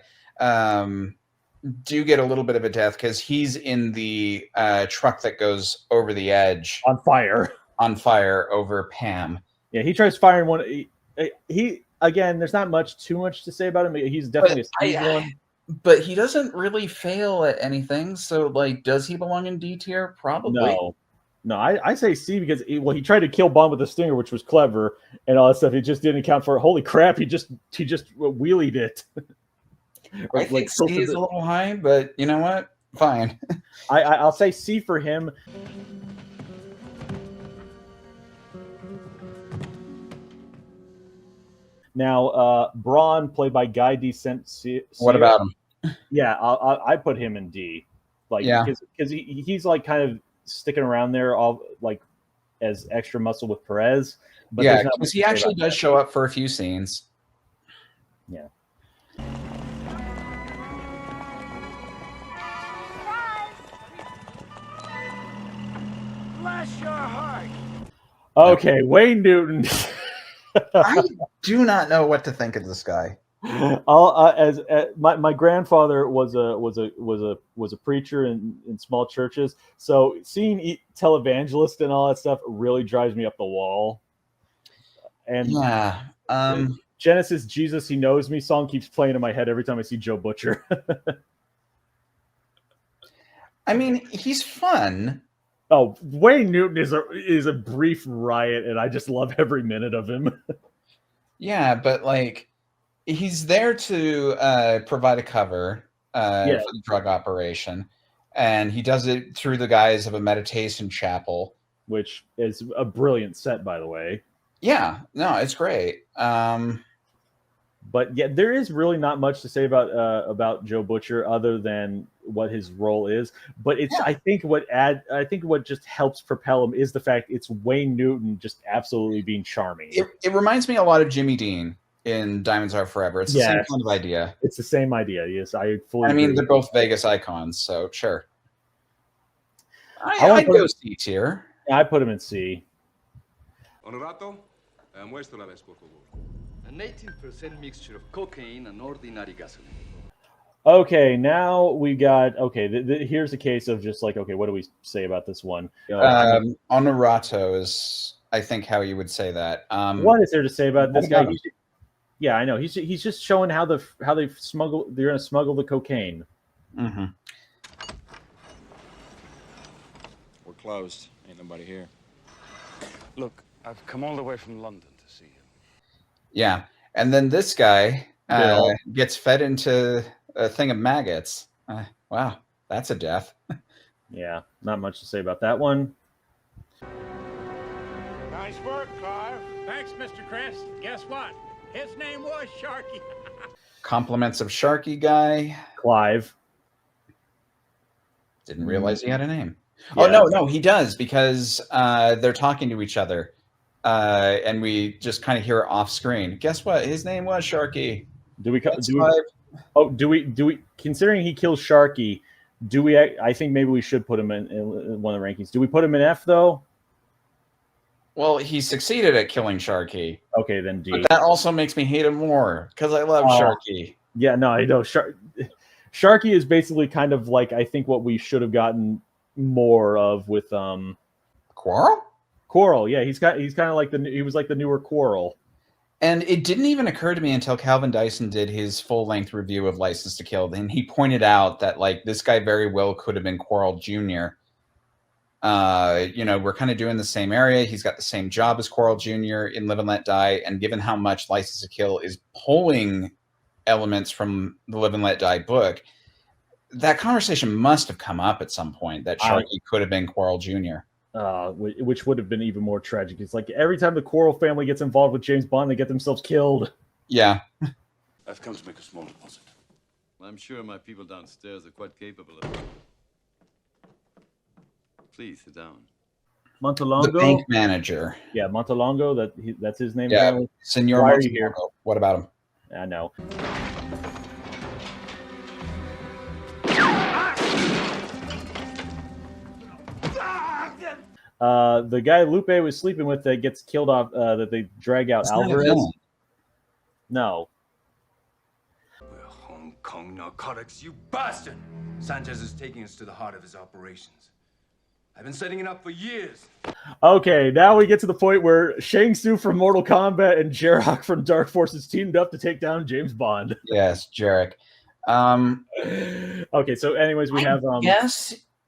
do get a little bit of a death because he's in the truck that goes over the edge on fire over Pam. Yeah, he tries firing one. He again, there's not too much to say about him. He's definitely a speed one. But he doesn't really fail at anything. So, like, does he belong in D tier? Probably. No, I say C because he tried to kill Bond with a stinger, which was clever and all that stuff. He just didn't account for it. Holy crap! He just wheelied it. I think C is a little high, but you know what? Fine. I'll say C for him. Now, Braun, played by Guy D. What about him? Yeah, I put him in D, like because he's like kind of sticking around there, all like as extra muscle with Perez. But yeah, because he actually does show up for a few scenes. Yeah. Bless your heart. Okay, Wayne Newton. I do not know what to think of this guy. My grandfather was a preacher in small churches, so seeing televangelist and all that stuff really drives me up the wall. And yeah, Genesis Jesus He Knows Me song keeps playing in my head every time I see Joe Butcher. I mean, he's fun. Oh, Wayne Newton is a brief riot, and I just love every minute of him. Yeah, but like, he's there to provide a cover for the drug operation, and he does it through the guise of a meditation chapel, which is a brilliant set, by the way. Yeah, no, it's great. But yeah, there is really not much to say about Joe Butcher other than what his role is. But it's I think what just helps propel him is the fact it's Wayne Newton just absolutely being charming. It reminds me a lot of Jimmy Dean in Diamonds Are Forever. It's the same kind of idea. It's the same idea. Yes, I fully. I mean, agree. they're both Vegas icons, so sure. I'd go C tier. I put him in C. Honorato, muéstrala vez, por favor. A 19% mixture of cocaine and ordinary gasoline. Okay, now we got here's a case of just like, okay, what do we say about this one? Honorato is, I think, how you would say that. What is there to say about this guy? Yeah, I know. He's just showing how they're gonna smuggle the cocaine. Mm-hmm. We're closed. Ain't nobody here. Look, I've come all the way from London to see you. Yeah, and then this guy gets fed into a thing of maggots. Wow, that's a death. Yeah, not much to say about that one. Nice work, Clive. Thanks, Mr. Krest. Guess what? His name was Sharky. Compliments of Sharky guy. Clive. Didn't realize he had a name. Yeah. Oh, no, he does, because they're talking to each other. And we just kind of hear it off screen. Guess what? His name was Sharky. Do we considering he kills Sharky, I think maybe we should put him in one of the rankings. Do we put him in F though? Well, he succeeded at killing Sharky. Okay, then D. But that also makes me hate him more because I love Sharky. Yeah, no, I know. Sharky is basically kind of like, I think, what we should have gotten more of with Quarrel. Quarrel, yeah, he's kind of like he was like the newer Quarrel. And it didn't even occur to me until Calvin Dyson did his full-length review of License to Kill, and he pointed out that like this guy very well could have been Quarrel Jr. We're kind of doing the same area. He's got the same job as Quarrel Jr. in Live and Let Die, and given how much License to Kill is pulling elements from the Live and Let Die book, that conversation must have come up at some point that Sharky could have been Quarrel Jr. Which would have been even more tragic. It's like every time the Quarrel family gets involved with James Bond, they get themselves killed. Yeah. I've come to make a small deposit. I'm sure my people downstairs are quite capable of it. Please sit down. Montalongo. The bank manager. Yeah, Montalongo. That's his name. Yeah, apparently. Senor Why are you here? Montalongo. What about him? I know. The guy Lupe was sleeping with that gets killed off, that they drag out, Alvarez. No. Hong Kong narcotics, you bastard! Sanchez is taking us to the heart of his operations. I've been setting it up for years. Okay, now we get to the point where Shang Tsung from Mortal Kombat and Jarok from Dark Forces teamed up to take down James Bond. Yes, Jarek. Okay, so anyways, we have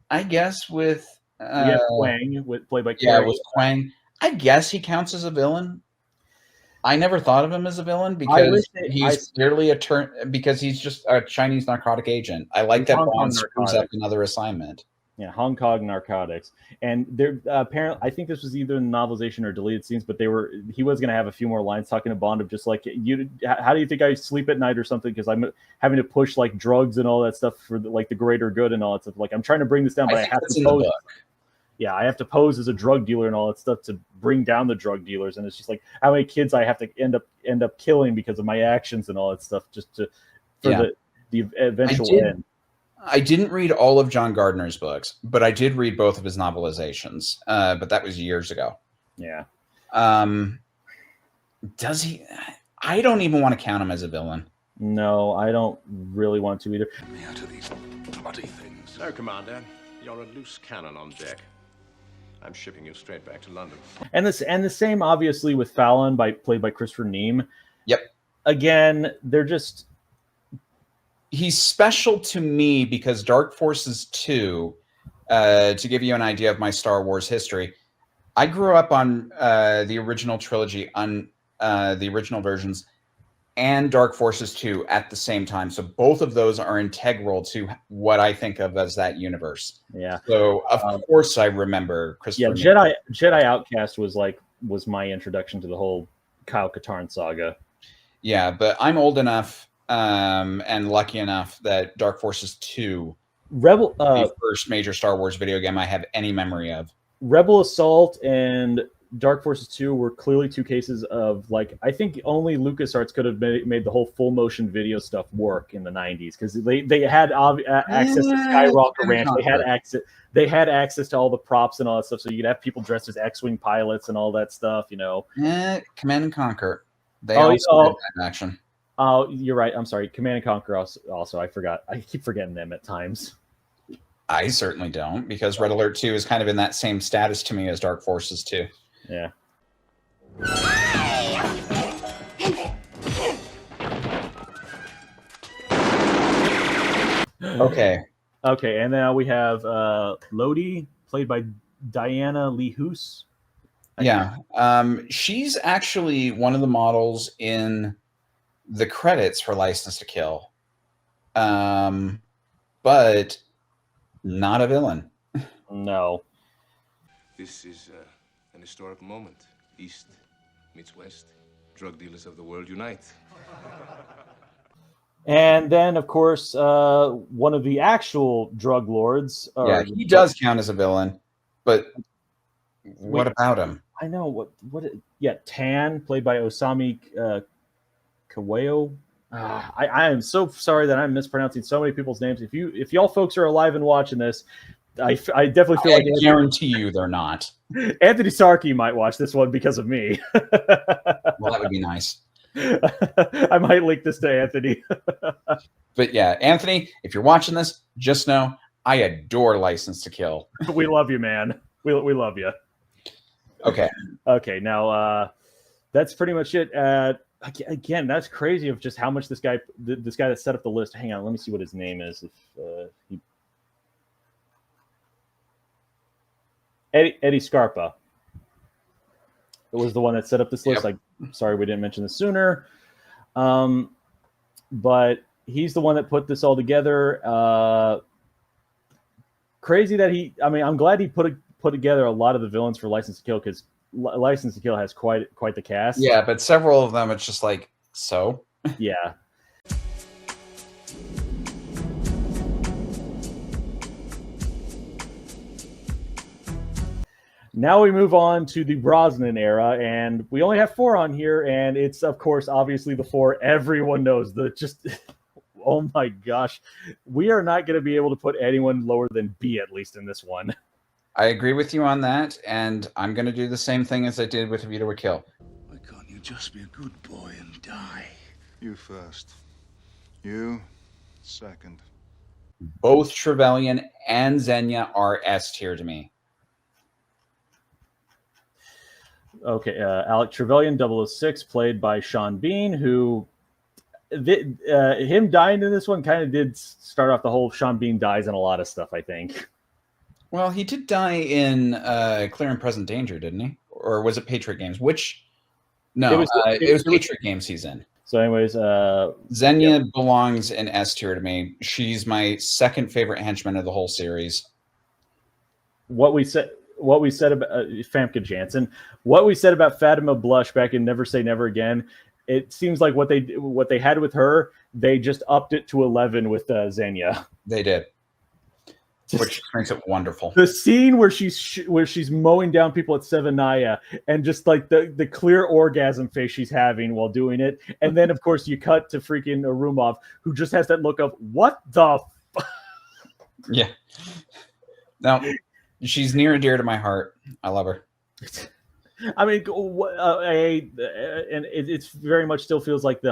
I guess with we have Quang, played by with Carrie. Quang. I guess he counts as a villain. I never thought of him as a villain because he's clearly because he's just a Chinese narcotic agent. I like that Bond screws up another assignment. Yeah, Hong Kong narcotics, and they're apparently. I think this was either in the novelization or deleted scenes, but he was going to have a few more lines talking to Bond of just like, you. How do you think I sleep at night or something? Because I'm having to push like drugs and all that stuff for like the greater good and all that stuff. Like I'm trying to bring this down, but I have to pose. Yeah, I have to pose as a drug dealer and all that stuff to bring down the drug dealers, and it's just like how many kids I have to end up killing because of my actions and all that stuff, just for the eventual end. I didn't read all of John Gardner's books, but I did read both of his novelizations. But that was years ago. Yeah. Does he? I don't even want to count him as a villain. No, I don't really want to either. Me out of these bloody things. No, Commander. You're a loose cannon on deck. I'm shipping you straight back to London. And the same, obviously, with Fallon, played by Christopher Neame. Yep. Again, they're just... He's special to me because Dark Forces 2, to give you an idea of my Star Wars history, I grew up on the original trilogy, on the original versions, and Dark Forces 2 at the same time. So both of those are integral to what I think of as that universe. Yeah. So of course I remember Christopher. Yeah, Jedi Outcast was my introduction to the whole Kyle Katarn saga. Yeah, but I'm old enough and lucky enough that Dark Forces 2, the first major Star Wars video game I have any memory of. Rebel Assault and Dark Forces 2 were clearly two cases of, like, I think only LucasArts could have made the whole full motion video stuff work in the 90s, because they had access to Skywalker Ranch. They had access to all the props and all that stuff, so you could have people dressed as X-Wing pilots and all that stuff, you know. Command and Conquer. They also did that action. Oh, you're right. I'm sorry. Command and Conquer also. I forgot. I keep forgetting them at times. I certainly don't, because Red Alert 2 is kind of in that same status to me as Dark Forces 2. Yeah. Okay, and now we have Lodi, played by Diana Lee Hoos. Yeah, she's actually one of the models in the credits for License to Kill, but not a villain. No. This is an historic moment. East meets West. Drug dealers of the world unite. And then, of course, one of the actual drug lords. Yeah, he does count as a villain, but what about him? I know yeah, Tan, played by Osami Kaweo. I am so sorry that I'm mispronouncing so many people's names. If y'all folks are alive and watching this, I definitely feel like... I guarantee you they're not. Anthony Sarkey might watch this one because of me. Well, that would be nice. I might link this to Anthony. But yeah, Anthony, if you're watching this, just know I adore License to Kill. We love you, man. We love you. Okay. Okay, now that's pretty much it. Again, that's crazy of just how much this guy that set up the list. Hang on, let me see what his name is. Eddie Scarpa. It was the one that set up this list. Yep. I'm sorry we didn't mention this sooner. But he's the one that put this all together. Crazy that I'm glad he put together a lot of the villains for License to Kill, because License to Kill has quite the cast. Yeah, but several of them, it's just like, so? Yeah. Now we move on to the Brosnan era, and we only have 4 on here, and it's, of course, obviously the 4 everyone knows. Oh my gosh. We are not going to be able to put anyone lower than B, at least in this one. I agree with you on that, and I'm going to do the same thing as I did with Vita Would Kill. Why can't you just be a good boy and die? You first. You second. Both Trevelyan and Xenia are S tier to me. Okay, Alec Trevelyan, 006, played by Sean Bean, who him dying in this one kind of did start off the whole Sean Bean dies in a lot of stuff, I think. Well, he did die in Clear and Present Danger, didn't he? Or was it Patriot Games? No, it was Patriot Games he's in. So anyways, Xenia belongs in S tier to me. She's my second favorite henchman of the whole series. What we said about Famke Janssen, what we said about Fatima Blush back in Never Say Never Again, it seems like what they had with her, they just upped it to 11 with Xenia. They did, which makes it wonderful. The scene where she's mowing down people at Sevenaya, and just like the clear orgasm face she's having while doing it, and then of course you cut to freaking Arumov, who just has that look of what the. Yeah. Now, she's near and dear to my heart. I love her. I mean, and it's very much still feels like the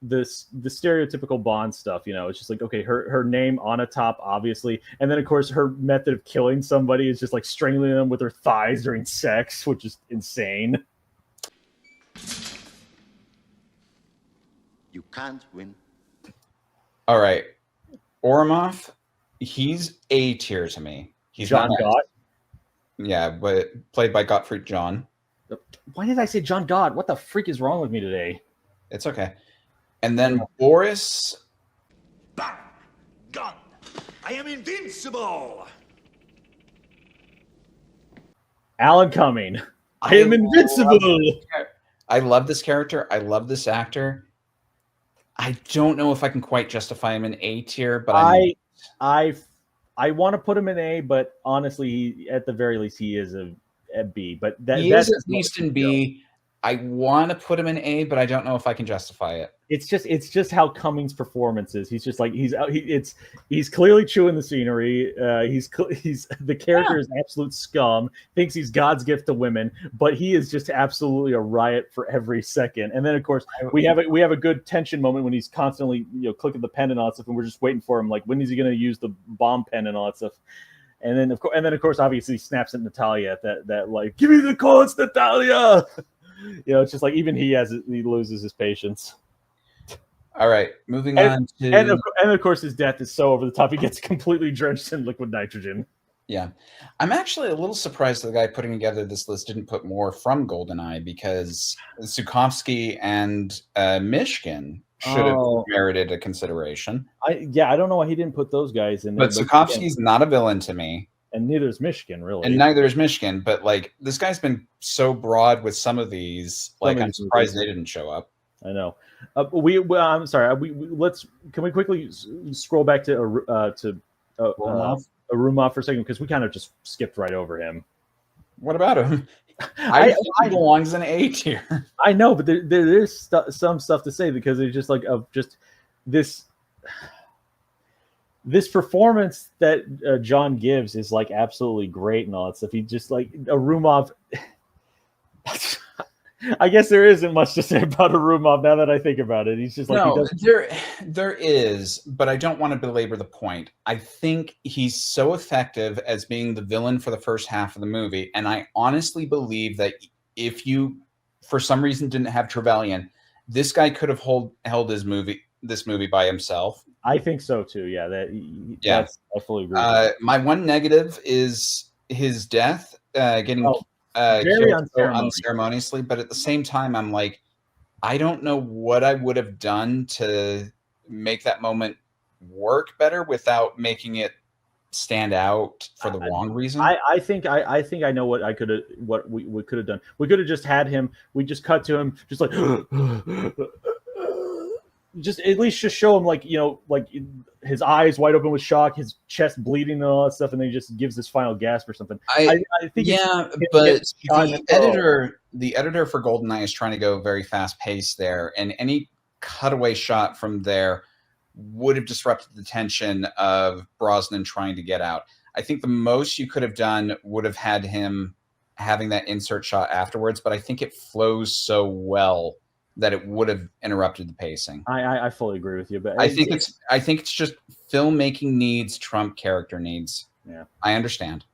stereotypical Bond stuff. You know, it's just like, okay, her name Onatopp, obviously, and then of course her method of killing somebody is just like strangling them with her thighs during sex, which is insane. You can't win. All right, Orlov, he's A tier to me. He's John Gott. Yeah, but played by Gottfried John. Why did I say John Gott? What the freak is wrong with me today? It's okay. And then Boris. Bang! Gun! I am invincible! Alan Cumming. I am invincible! I love this character. I love this actor. I don't know if I can quite justify him in A tier, but I want to put him in A, but honestly, at the very least, he is a B. But he is at least in B. I want to put him in A, but I don't know if I can justify it. It's just how Cummings' performance is. He's just like he's clearly chewing the scenery. He's the character is absolute scum. Thinks he's God's gift to women, but he is just absolutely a riot for every second. And then of course we have a good tension moment when he's constantly clicking the pen and all that stuff, and we're just waiting for him. Like, when is he going to use the bomb pen and all that stuff? And then of course obviously he snaps at Natalia at that like, give me the codes, Natalia. It's just like even he loses his patience. All right, moving on to... And of course, his death is so over the top, he gets completely drenched in liquid nitrogen. Yeah. I'm actually a little surprised the guy putting together this list didn't put more from GoldenEye, because Sukovsky and Mischkin should have merited a consideration. I don't know why he didn't put those guys in there. But Sukovsky's not a villain to me. And neither is Mischkin, really. And neither is Mischkin, but like, this guy's been so broad with some of these, like, I'm surprised they didn't show up. I know. I'm sorry. Can we quickly scroll back to Arumov for a second, because we kind of just skipped right over him. What about him? I think he belongs in A tier. I know, but there is some stuff to say, because it's just like this performance that John gives is like absolutely great and all that stuff. He just like Arumov. I guess there isn't much to say about Arumov now that I think about it. He's just like, there is, but I don't want to belabor the point. I think he's so effective as being the villain for the first half of the movie, and I honestly believe that if you, for some reason, didn't have Trevelyan, this guy could have held this movie by himself. I think so too. Yeah, that's, I fully agree. My one negative is his death, getting very unceremoniously. But at the same time, I'm like, I don't know what I would have done to make that moment work better without making it stand out for the wrong reason. I think I know what we could have done. We could have just had him. We just cut to him, just like. just at least just show him like his eyes wide open with shock, his chest bleeding and all that stuff, and then he just gives this final gasp or something. I think but the editor for GoldenEye is trying to go very fast paced there, and any cutaway shot from there would have disrupted the tension of Brosnan trying to get out. I think the most you could have done would have had him having that insert shot afterwards, but I think it flows so well that it would have interrupted the pacing. I fully agree with you, but I think it's just filmmaking needs trump character needs. Yeah, I understand.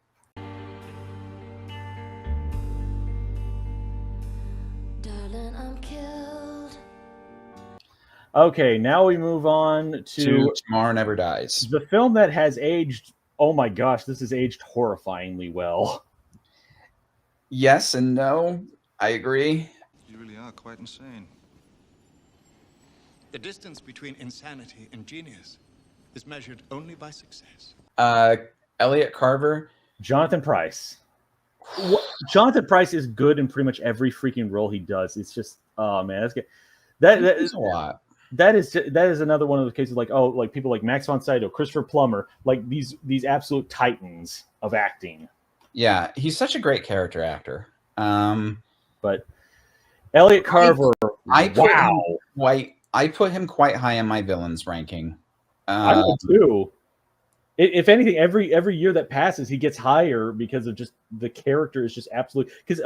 Darling, I'm killed. Okay, now we move on to Tomorrow Never Dies. The film that has aged, oh my gosh, this has aged horrifyingly well. Yes and no. I agree. You really are quite insane. The distance between insanity and genius is measured only by success. Elliot Carver. Jonathan Pryce. Jonathan Pryce is good in pretty much every freaking role he does. It's just, oh man, that's good. That is a lot. That is another one of those cases like people like Max von Sydow, Christopher Plummer, like these absolute titans of acting. Yeah, he's such a great character actor. But Elliot Carver, I put him quite high on my villains ranking. I would too. If anything, every year that passes, he gets higher because of just the character is just absolutely. Because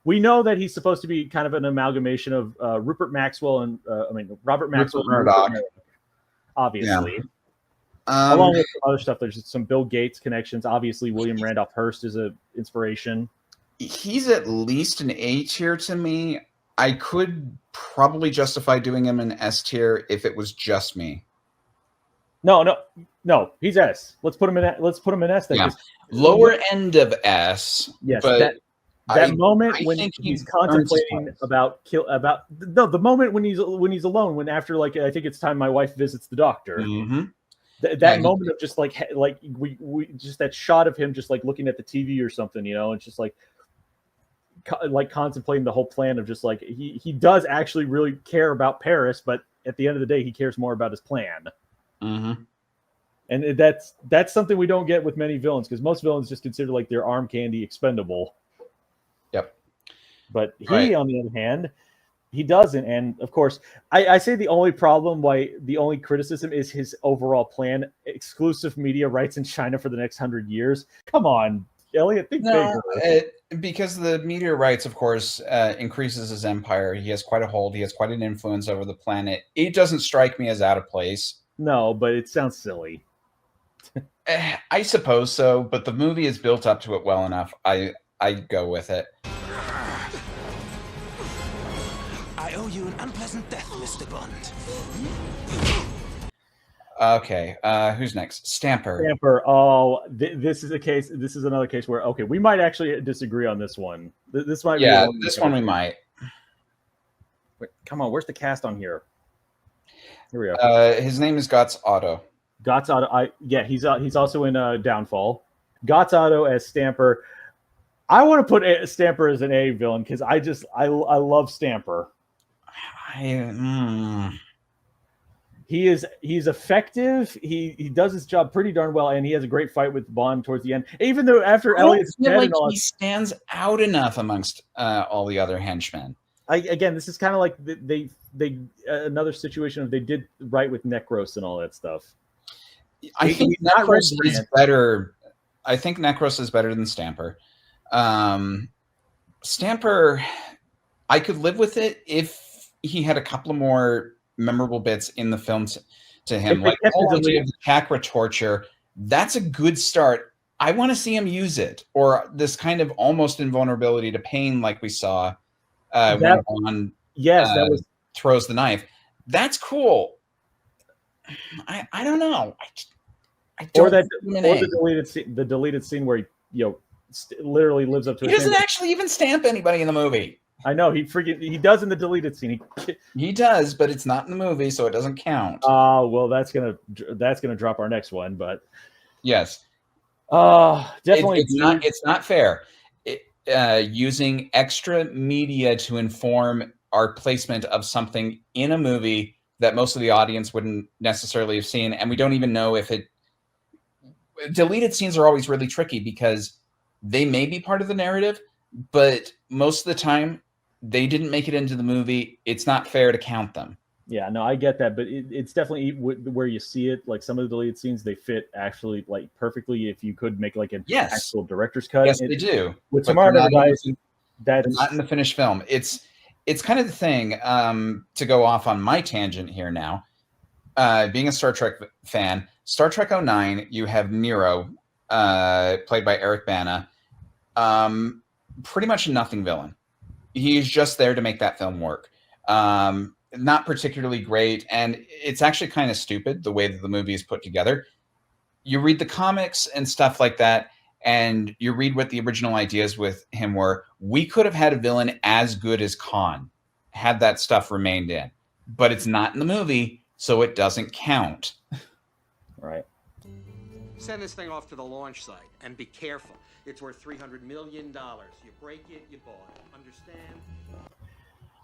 we know that he's supposed to be kind of an amalgamation of Robert Maxwell and Murdoch, obviously. Yeah. Along with some other stuff, there's some Bill Gates connections. Obviously, William Randolph Hearst is an inspiration. He's at least an A tier to me. I could probably justify doing him an S tier if it was just me. No, he's S. Let's put him in S. Then. Yeah. Lower end of S. Yes, but that moment when he's contemplating the moment when he's alone, when after I think it's time my wife visits the doctor. Mm-hmm. That moment of just we just that shot of him just looking at the TV or something, it's just contemplating the whole plan of just he does actually really care about Paris, but at the end of the day, he cares more about his plan. Mm-hmm. And that's something we don't get with many villains, because most villains just consider their arm candy expendable. Yep. But he, on the other hand, he doesn't. And of course, I say the only criticism is his overall plan. Exclusive media rights in China for the next 100 years. Come on, Elliot, think bigger. Because the media rights, of course, increases his empire. He has quite a hold. He has quite an influence over the planet. It doesn't strike me as out of place. No, but it sounds silly. I suppose so, but the movie is built up to it well enough. I go with it. I owe you an unpleasant death, Mr. Bond. Okay, who's next? Stamper. Oh, this is a case. This is another case where we might actually disagree on this one. This might. Yeah, this one we might. Wait, come on, where's the cast on here? Here we go. His name is Gotts Otto. Gotts Otto. He's also in Downfall. Gotts Otto as Stamper. I want to put Stamper as an A villain because I love Stamper. He's effective. He does his job pretty darn well, and he has a great fight with Bond towards the end. Even though after Elliot's dead, he stands out enough amongst all the other henchmen. Again, this is kind of like they another situation of they did right with Necros and all that stuff. I think Necros is better. I think Necros is better than Stamper. Stamper, I could live with it if he had a couple of more memorable bits in the film to him, like the whole idea of the chakra torture. That's a good start. I want to see him use it, or this kind of almost invulnerability to pain, like we saw when Bond throws the knife. That's cool. I don't know. I don't. Or the deleted scene where he literally lives up to. He doesn't actually even stamp anybody in the movie. I know he does in the deleted scene. He does, but it's not in the movie, so it doesn't count. Well, that's gonna drop our next one, but yes, definitely it's not fair. Using extra media to inform our placement of something in a movie that most of the audience wouldn't necessarily have seen, and we don't even know if it. Deleted scenes are always really tricky because they may be part of the narrative, but most of the time they didn't make it into the movie. It's not fair to count them. Yeah, no, I get that, but it's definitely where you see it. Like some of the deleted scenes, they fit actually like perfectly. If you could make like an actual director's cut, Yes, they do. With But Tomorrow they're Never not Dies, that's not in the finished film. It's kind of the thing. To go off on my tangent here now, being a Star Trek fan, Star Trek 09, you have Nero, played by Eric Bana, pretty much a nothing villain. He's just there to make that film work. Not particularly great, and it's actually kind of stupid the way that the movie is put together. You read the comics and stuff like that, and you read what the original ideas with him were. We could have had a villain as good as Khan had that stuff remained in, but it's not in the movie, so it doesn't count. Right. Send this thing off to the launch site and be careful. It's worth $300 million. You break it, you bought it. Understand?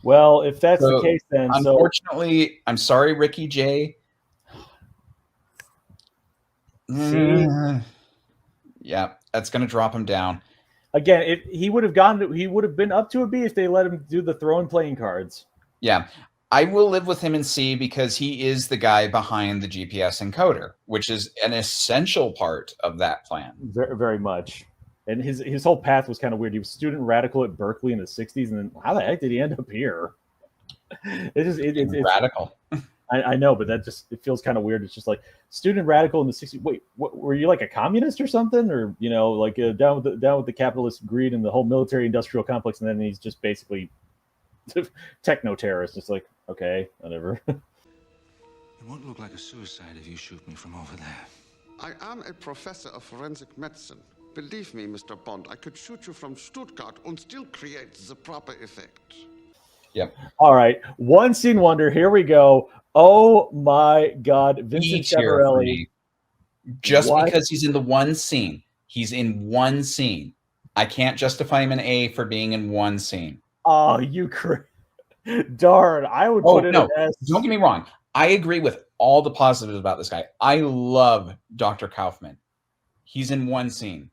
Well, if that's the case, then unfortunately, I'm sorry, Ricky J. Yeah, that's going to drop him down. Again, if he would have been up to a B if they let him do the throwing playing cards. Yeah, I will live with him in C because he is the guy behind the GPS encoder, which is an essential part of that plan. Very, very much. And his whole path was kind of weird. He was student radical at Berkeley in the 60s, and then how the heck did he end up here? It's radical. I know, but that just, it feels kind of weird. It's just like student radical in the 60s. Wait, what, were you like a communist or something? Or, you know, like down with the capitalist greed and the whole military industrial complex, and then he's just basically techno-terrorist. It's like, okay, whatever. It won't look like a suicide if you shoot me from over there. I am a professor of forensic medicine. Believe me, Mr. Bond, I could shoot you from Stuttgart and still create the proper effect. Yep. All right. One scene wonder. Here we go. Oh my God. Vincent Schiaparelli. Just because he's in the one scene. He's in one scene. I can't justify him an A for being in one scene. Oh, darn. I would put it an S. Don't get me wrong. I agree with all the positives about this guy. I love Dr. Kaufman. He's in one scene.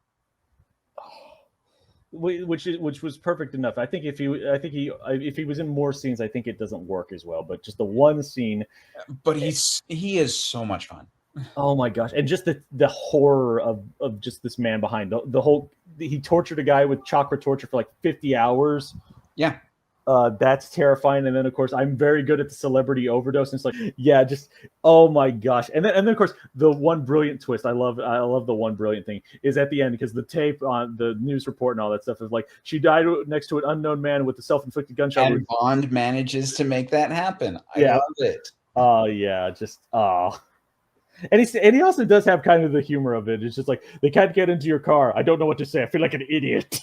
Which was perfect enough. I think if he was in more scenes, I think it doesn't work as well. But just the one scene. But he is so much fun. Oh my gosh! And just the horror of just this man behind the whole. He tortured a guy with chakra torture for like 50 hours. Yeah. That's terrifying. And then of course I'm very good at the celebrity overdose. And it's like, yeah, just oh my gosh. And then of course the one brilliant twist. I love the one brilliant thing is at the end, because the tape on the news report and all that stuff is like she died next to an unknown man with a self-inflicted gunshot. And Bond manages to make that happen. I love it. Oh yeah, just And he also does have kind of the humor of it. It's just like, they can't get into your car. I don't know what to say. I feel like an idiot.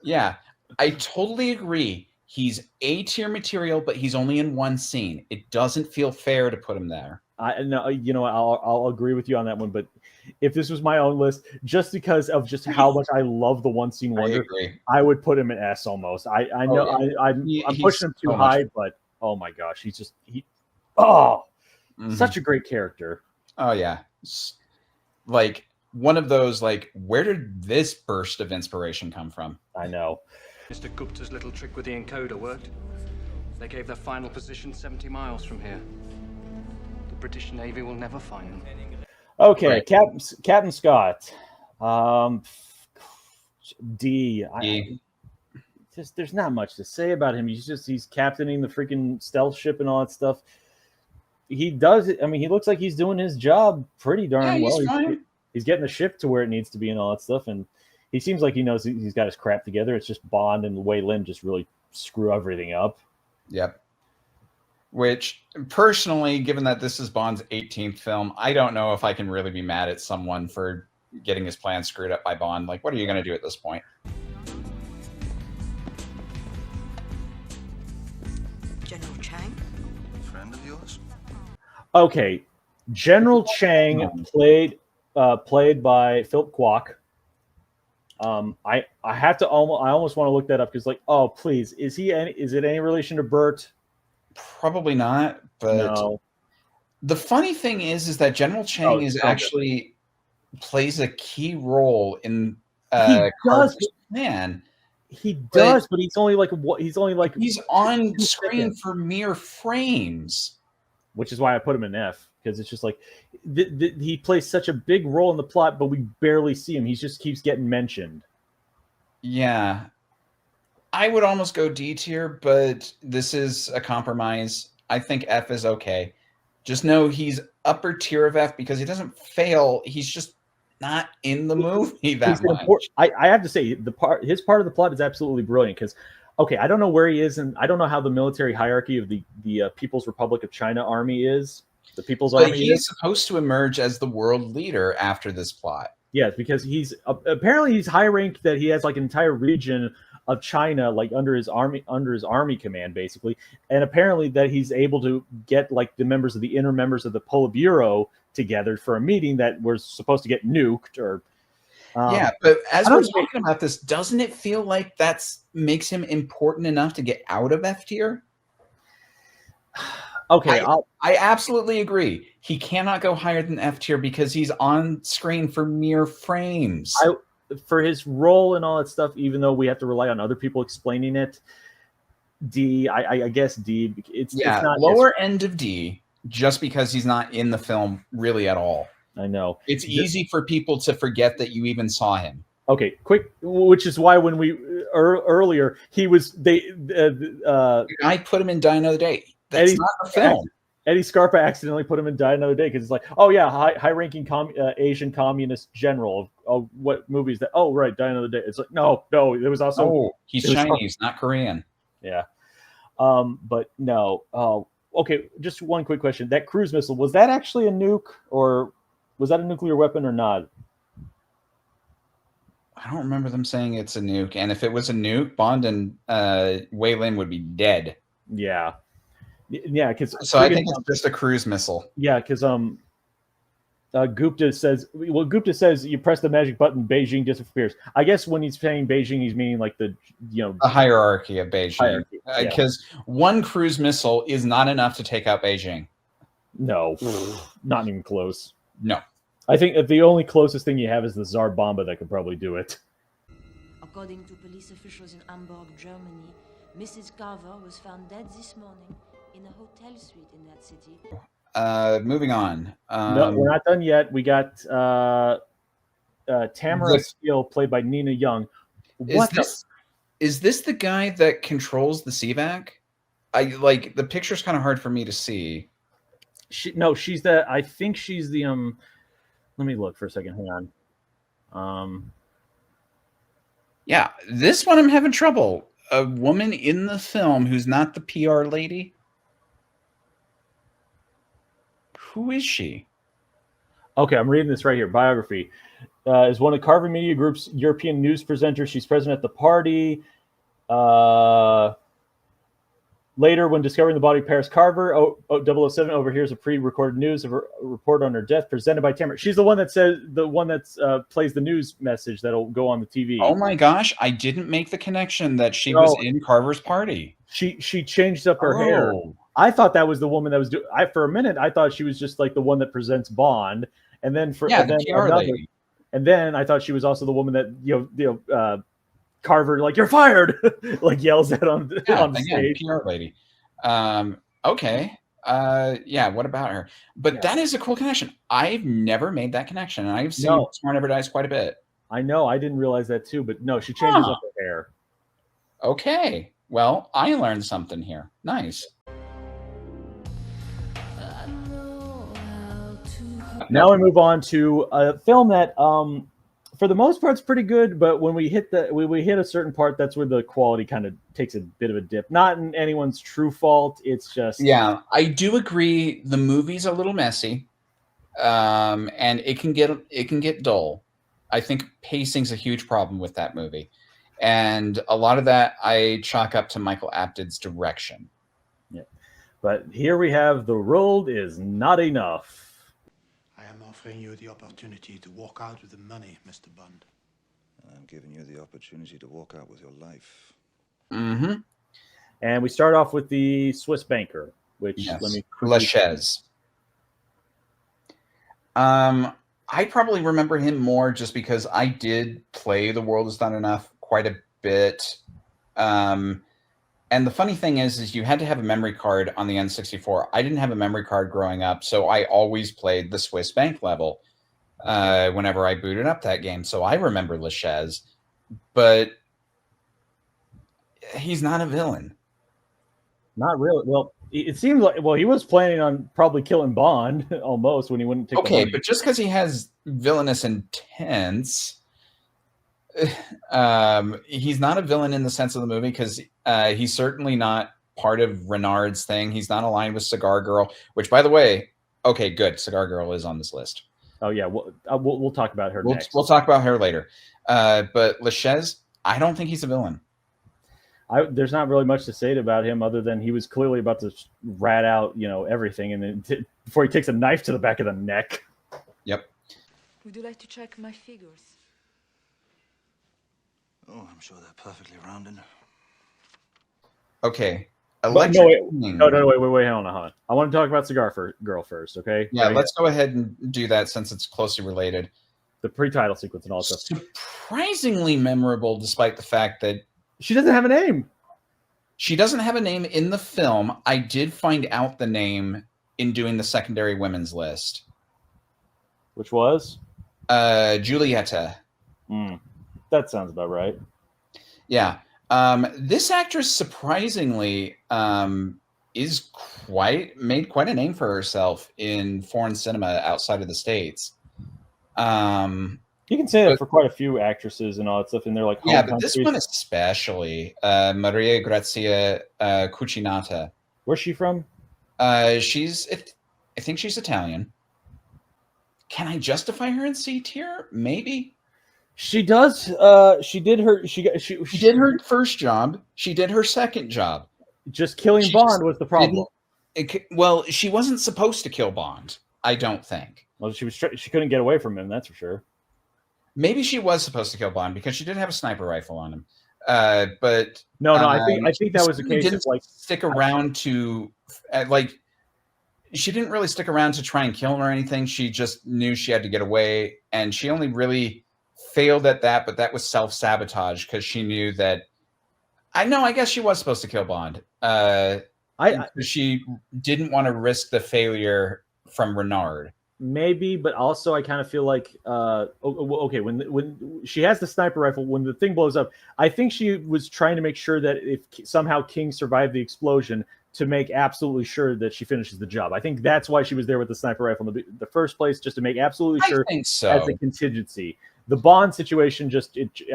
Yeah, I totally agree. He's A-tier material, but he's only in one scene. It doesn't feel fair to put him there. I'll agree with you on that one. But if this was my own list, just because of just how much I love the one scene wonder, I would put him in S almost. I know I'm pushing him too high, but oh my gosh, he's just such a great character. Oh yeah, like one of those like, where did this burst of inspiration come from? I know. Mr. Gupta's little trick with the encoder worked. They gave their final position 70 miles from here. The British Navy will never find them. Okay, right. Captain Scott. D. There's not much to say about him. He's captaining the freaking stealth ship and all that stuff. He does it. I mean, he looks like he's doing his job pretty darn well. He's getting the ship to where it needs to be and all that stuff. And he seems like he knows he's got his crap together. It's just Bond and Wei Lim just really screw everything up. Yep. Which, personally, given that this is Bond's 18th film, I don't know if I can really be mad at someone for getting his plan screwed up by Bond. Like, what are you going to do at this point? General Chang? Friend of yours? Okay. General Chang played by Philip Kwok. I almost want to look that up because, like, oh please, is it any relation to Bert? Probably not, but no. The funny thing is that General Chang is actually plays a key role in Carver's plan. He does, but he's only like he's on screen for mere frames, which is why I put him in F, because it's just like he plays such a big role in the plot, but we barely see him. He just keeps getting mentioned. Yeah, I would almost go D tier, but this is a compromise. I think F is okay. Just know he's upper tier of F because he doesn't fail. He's just not in the movie that much. I have to say his part of the plot is absolutely brilliant because, okay, I don't know where he is, and I don't know how the military hierarchy of the People's Republic of China Army is. The People's Army. He's supposed to emerge as the world leader after this plot. Yes, because he's apparently high ranked that he has like an entire region of China like under his army command basically, and apparently that he's able to get like the inner members of the Politburo together for a meeting that we're supposed to get nuked or yeah, but as we're talking about this, doesn't it feel like that's makes him important enough to get out of F tier? Okay, I absolutely agree. He cannot go higher than F tier because he's on screen for mere frames. For his role and all that stuff, even though we have to rely on other people explaining it, D. I guess D. It's not lower end of D, just because he's not in the film really at all. I know it's easy for people to forget that you even saw him. Okay, quick. Which is why when we earlier he was I put him in Die Another Day. That's not the film. Eddie Scarpa accidentally put him in Die Another Day because it's like, oh yeah, high-ranking Asian communist general of what movies that? Oh right, Die Another Day. It's like no, there was also he's Chinese, not Korean. Yeah, but no. Okay, just one quick question: that cruise missile, was that actually a nuke, or was that a nuclear weapon or not? I don't remember them saying it's a nuke, and if it was a nuke, Bond and Wei Lin would be dead. Yeah. Yeah, because I think it's just a cruise missile. Yeah, because Gupta says you press the magic button, Beijing disappears. I guess when he's saying Beijing, he's meaning like the hierarchy of Beijing. Because one cruise missile is not enough to take out Beijing. No, not even close. No, I think that the only closest thing you have is the Tsar Bomba that could probably do it. According to police officials in Hamburg, Germany, Mrs. Carver was found dead this morning in a hotel suite in that city. Moving on. No, we're not done yet. We got Tamara Steele, played by Nina Young. Is this the guy that controls the CVAC? The picture's kind of hard for me to see. She's the. I think she's the. Let me look for a second. Hang on. Yeah, this one I'm having trouble. A woman in the film who's not the PR lady. Who is she? Okay, I'm reading this right here. Biography. Is one of Carver Media Group's European news presenters. She's present at the party. Later, when discovering the body of Paris Carver, 007 overhears a pre-recorded news of a report on her death presented by Tamara. She's the one that plays the news message that'll go on the TV. Oh my gosh, I didn't make the connection that she was in Carver's party. She changed up her hair. I thought that was the woman that was doing. For a minute, I thought she was just like the one that presents Bond, and then and then I thought she was also the woman that Carver like you're fired, like yells at on stage. PR lady. Okay. What about her? But that is a cool connection. I've never made that connection, and I've seen Tomorrow Never Dies quite a bit. I know. I didn't realize that too, but no, she changes up her hair. Okay. Well, I learned something here. Nice. Now we move on to a film that, for the most part, is pretty good. But when we hit a certain part, that's where the quality kind of takes a bit of a dip. Not in anyone's true fault. It's just I do agree. The movie's a little messy, and it can get dull. I think pacing's a huge problem with that movie, and a lot of that I chalk up to Michael Apted's direction. Yeah, but here we have The World Is Not Enough. I am offering you the opportunity to walk out with the money, Mr. Bond. I'm giving you the opportunity to walk out with your life. Mm-hmm. And we start off with the Swiss banker, which let me Lachaise. I probably remember him more just because I did play The World Is Not Enough quite a bit. And the funny thing is you had to have a memory card on the N64. I didn't have a memory card growing up, so I always played the Swiss bank level whenever I booted up that game. So I remember Lachaise, but he's not a villain. Not really. Well, it seems like he was planning on probably killing Bond almost when he wouldn't take. Okay, but just because he has villainous intents, he's not a villain in the sense of the movie because he's certainly not part of Renard's thing. He's not aligned with Cigar Girl, which, by the way, okay, good. Cigar Girl is on this list. Oh yeah, we'll talk about her next. We'll talk about her later. But Lachaise, I don't think he's a villain. There's not really much to say about him other than he was clearly about to rat out, everything, and then before he takes a knife to the back of the neck. Yep. Would you like to check my figures? Oh, I'm sure they're perfectly rounded. Okay. No, wait, hold on. I want to talk about Cigar Girl first, okay? Yeah, let's go ahead and do that since it's closely related. The pre-title sequence and all that stuff. Surprisingly memorable, despite the fact that she doesn't have a name. She doesn't have a name in the film. I did find out the name in doing the secondary women's list. Which was? Giulietta. That sounds about right. Yeah. This actress surprisingly is made quite a name for herself in foreign cinema outside of the States. You can say that for quite a few actresses and all that stuff in their yeah, but this one especially, Maria Grazia Cucinata. Where's she from? I think she's Italian. Can I justify her in C tier? Maybe. She does. She did her first job. She did her second job. Just killing Bond was the problem. Well, she wasn't supposed to kill Bond. I don't think. Well, she couldn't get away from him. That's for sure. Maybe she was supposed to kill Bond because she did have a sniper rifle on him. But no, I think that was the case. Didn't stick around to she didn't really stick around to try and kill him or anything. She just knew she had to get away, and she only really failed at that. But that was self-sabotage because she knew that. I guess she was supposed to kill Bond. She didn't want to risk the failure from Renard. Maybe, but also I kind of feel like okay, when she has the sniper rifle, when the thing blows up, I think she was trying to make sure that if somehow King survived the explosion, to make absolutely sure that she finishes the job. I think that's why she was there with the sniper rifle in the first place, just to make absolutely sure. I think so. As a contingency. The Bond situation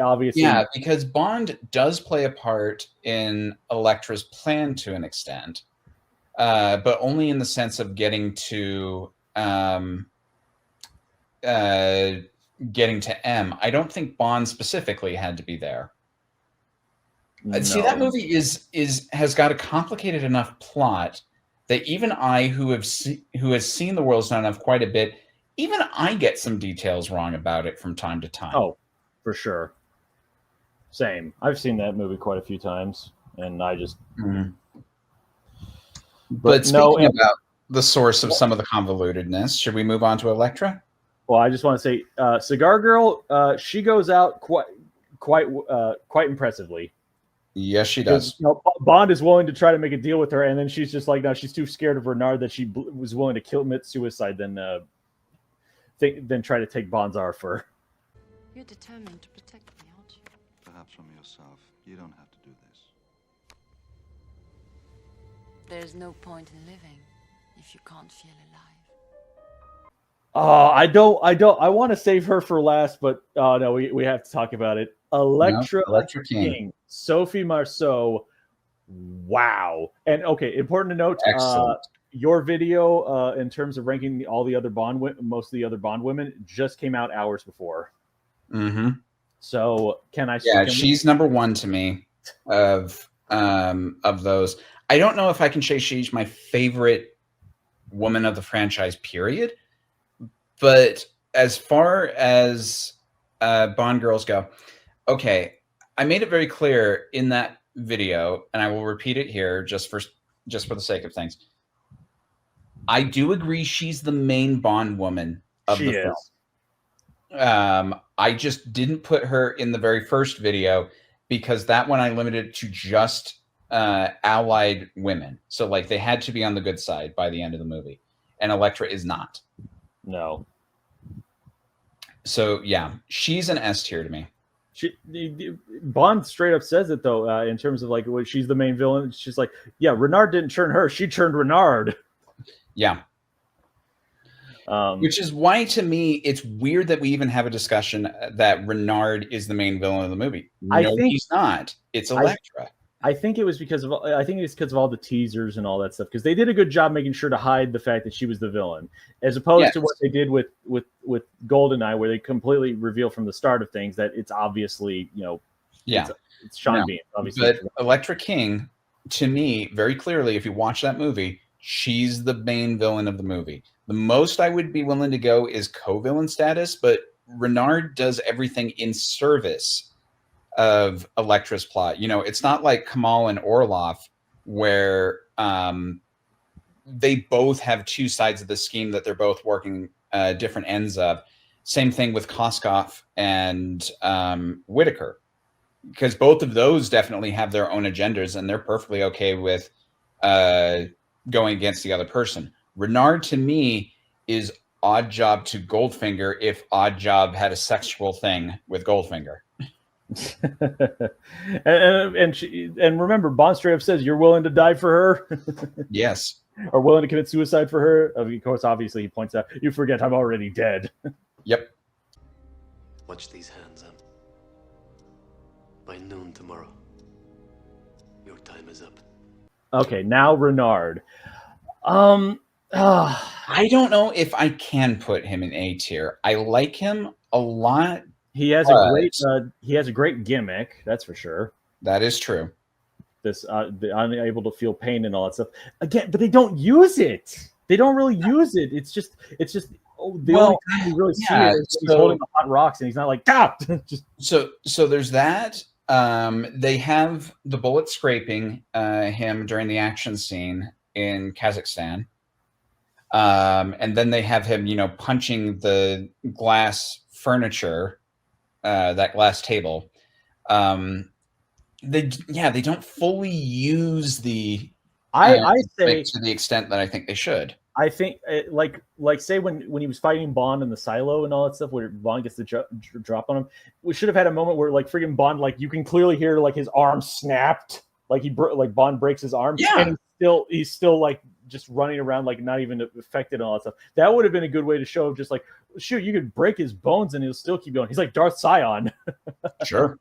obviously. Yeah, because Bond does play a part in Elektra's plan to an extent, but only in the sense of getting to M. I don't think Bond specifically had to be there. No. See, that movie has got a complicated enough plot that even I, who has seen The World's Not Enough quite a bit, even I get some details wrong about it from time to time. Oh, for sure. Same. I've seen that movie quite a few times, and I just. Mm-hmm. But speaking about the source of some of the convolutedness, should we move on to Elektra? Well, I just want to say, Cigar Girl, she goes out quite impressively. Yes, she does. Bond is willing to try to make a deal with her, and then she's just like, no, she's too scared of Renard that she was willing to commit suicide than try to take Bond's offer. You're determined to protect me, aren't you? Perhaps from yourself. You don't have to do this. There's no point in living if you can't feel alive. Oh, I want to save her for last, but no, we have to talk about it. Elektra King, Sophie Marceau. Wow. And okay, important to note, your video in terms of ranking most of the other Bond women just came out hours before. Mm-hmm. So she's number one to me of those. I don't know if I can say she's my favorite woman of the franchise, period. But as far as Bond girls go, okay, I made it very clear in that video, and I will repeat it here just for the sake of things. I do agree she's the main Bond woman of She the is. film. I just didn't put her in the very first video because that one I limited to just allied women. So like they had to be on the good side by the end of the movie. And Elektra is not. No. So yeah, she's an S tier to me. Bond straight up says it though, in terms of like when she's the main villain. She's like, yeah, Renard didn't turn her, she turned Renard. Yeah. Which is why, to me, it's weird that we even have a discussion that Renard is the main villain of the movie. No, he's not. It's Elektra. I think it was because of all the teasers and all that stuff, because they did a good job making sure to hide the fact that she was the villain, as opposed to what they did with GoldenEye, where they completely reveal from the start of things that it's obviously, it's Sean Bean, obviously. But Elektra King, to me, very clearly, if you watch that movie, she's the main villain of the movie. The most I would be willing to go is co-villain status, but Renard does everything in service of Elektra's plot. It's not like Kamal and Orlov, where they both have two sides of the scheme that they're both working different ends of. Same thing with Koskov and Whitaker, because both of those definitely have their own agendas, and they're perfectly okay with going against the other person. Renard, to me, is Odd Job to Goldfinger if Odd Job had a sexual thing with Goldfinger. and remember, Bond straight up says, you're willing to die for her? Yes. Or willing to commit suicide for her? Of course, obviously, he points out, you forget I'm already dead. Yep. Watch these hands, huh? By noon tomorrow, your time is up. Okay, now Renard. I don't know if I can put him in A tier. I like him a lot. He has a great gimmick, that's for sure. That is true. This the unable to feel pain and all that stuff. Again, but they don't use it. They don't really use it. It's just the only time we really see it is he's holding the hot rocks and he's not like, ah! So there's that. They have the bullet scraping him during the action scene in Kazakhstan. And then they have him, punching the glass furniture, that glass table. They don't fully use the I say to the extent that I think they should. I think like say when he was fighting Bond in the silo and all that stuff, where Bond gets the drop on him, we should have had a moment where like friggin' Bond, like you can clearly hear like his arm snapped, like Bond breaks his arm, and he's still like just running around like not even affected and all that stuff. That would have been a good way to show just like, shoot, you could break his bones and he'll still keep going. He's like Darth Sion. Sure.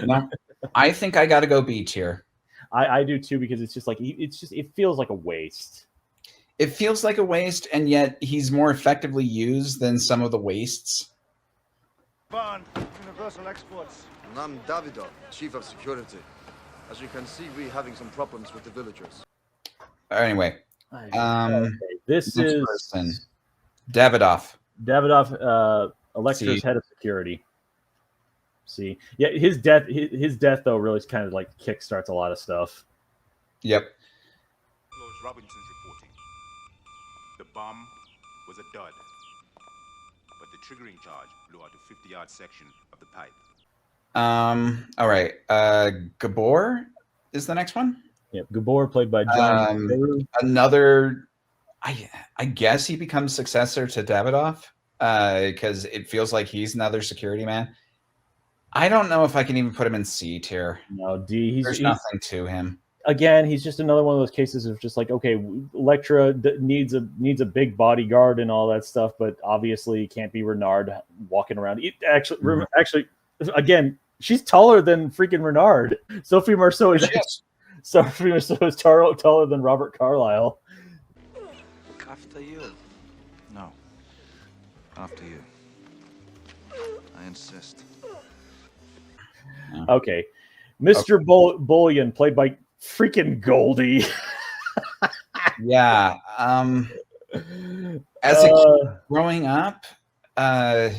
No, I think I got to go B tier. I do too, because it's just like it feels like a waste. It feels like a waste, and yet he's more effectively used than some of the wastes. Bond, Universal Exports. And I'm Davido, Chief of Security. As you can see, we're having some problems with the villagers. Anyway, this is person. Davidoff. Elektra's head of security. See, yeah, his death though really kind of like kickstarts a lot of stuff. Yep. Robinson's reporting. The bomb was a dud, but the triggering charge blew out a 50-yard section of the pipe. All right. Gabor is the next one. Yep, Gabor, played by John. Another, I guess he becomes successor to Davidoff, because it feels like he's another security man. I don't know if I can even put him in C tier. No, D. There's nothing to him. Again, he's just another one of those cases of just like, okay, Elektra needs a big bodyguard and all that stuff, but obviously it can't be Renard walking around. Actually, again, she's taller than freaking Renard. Sophie Marceau is taller than Robert Carlyle. After you. No. After you. I insist. Okay. Mr. Bullion, played by freaking Goldie. Yeah. As a kid growing up, I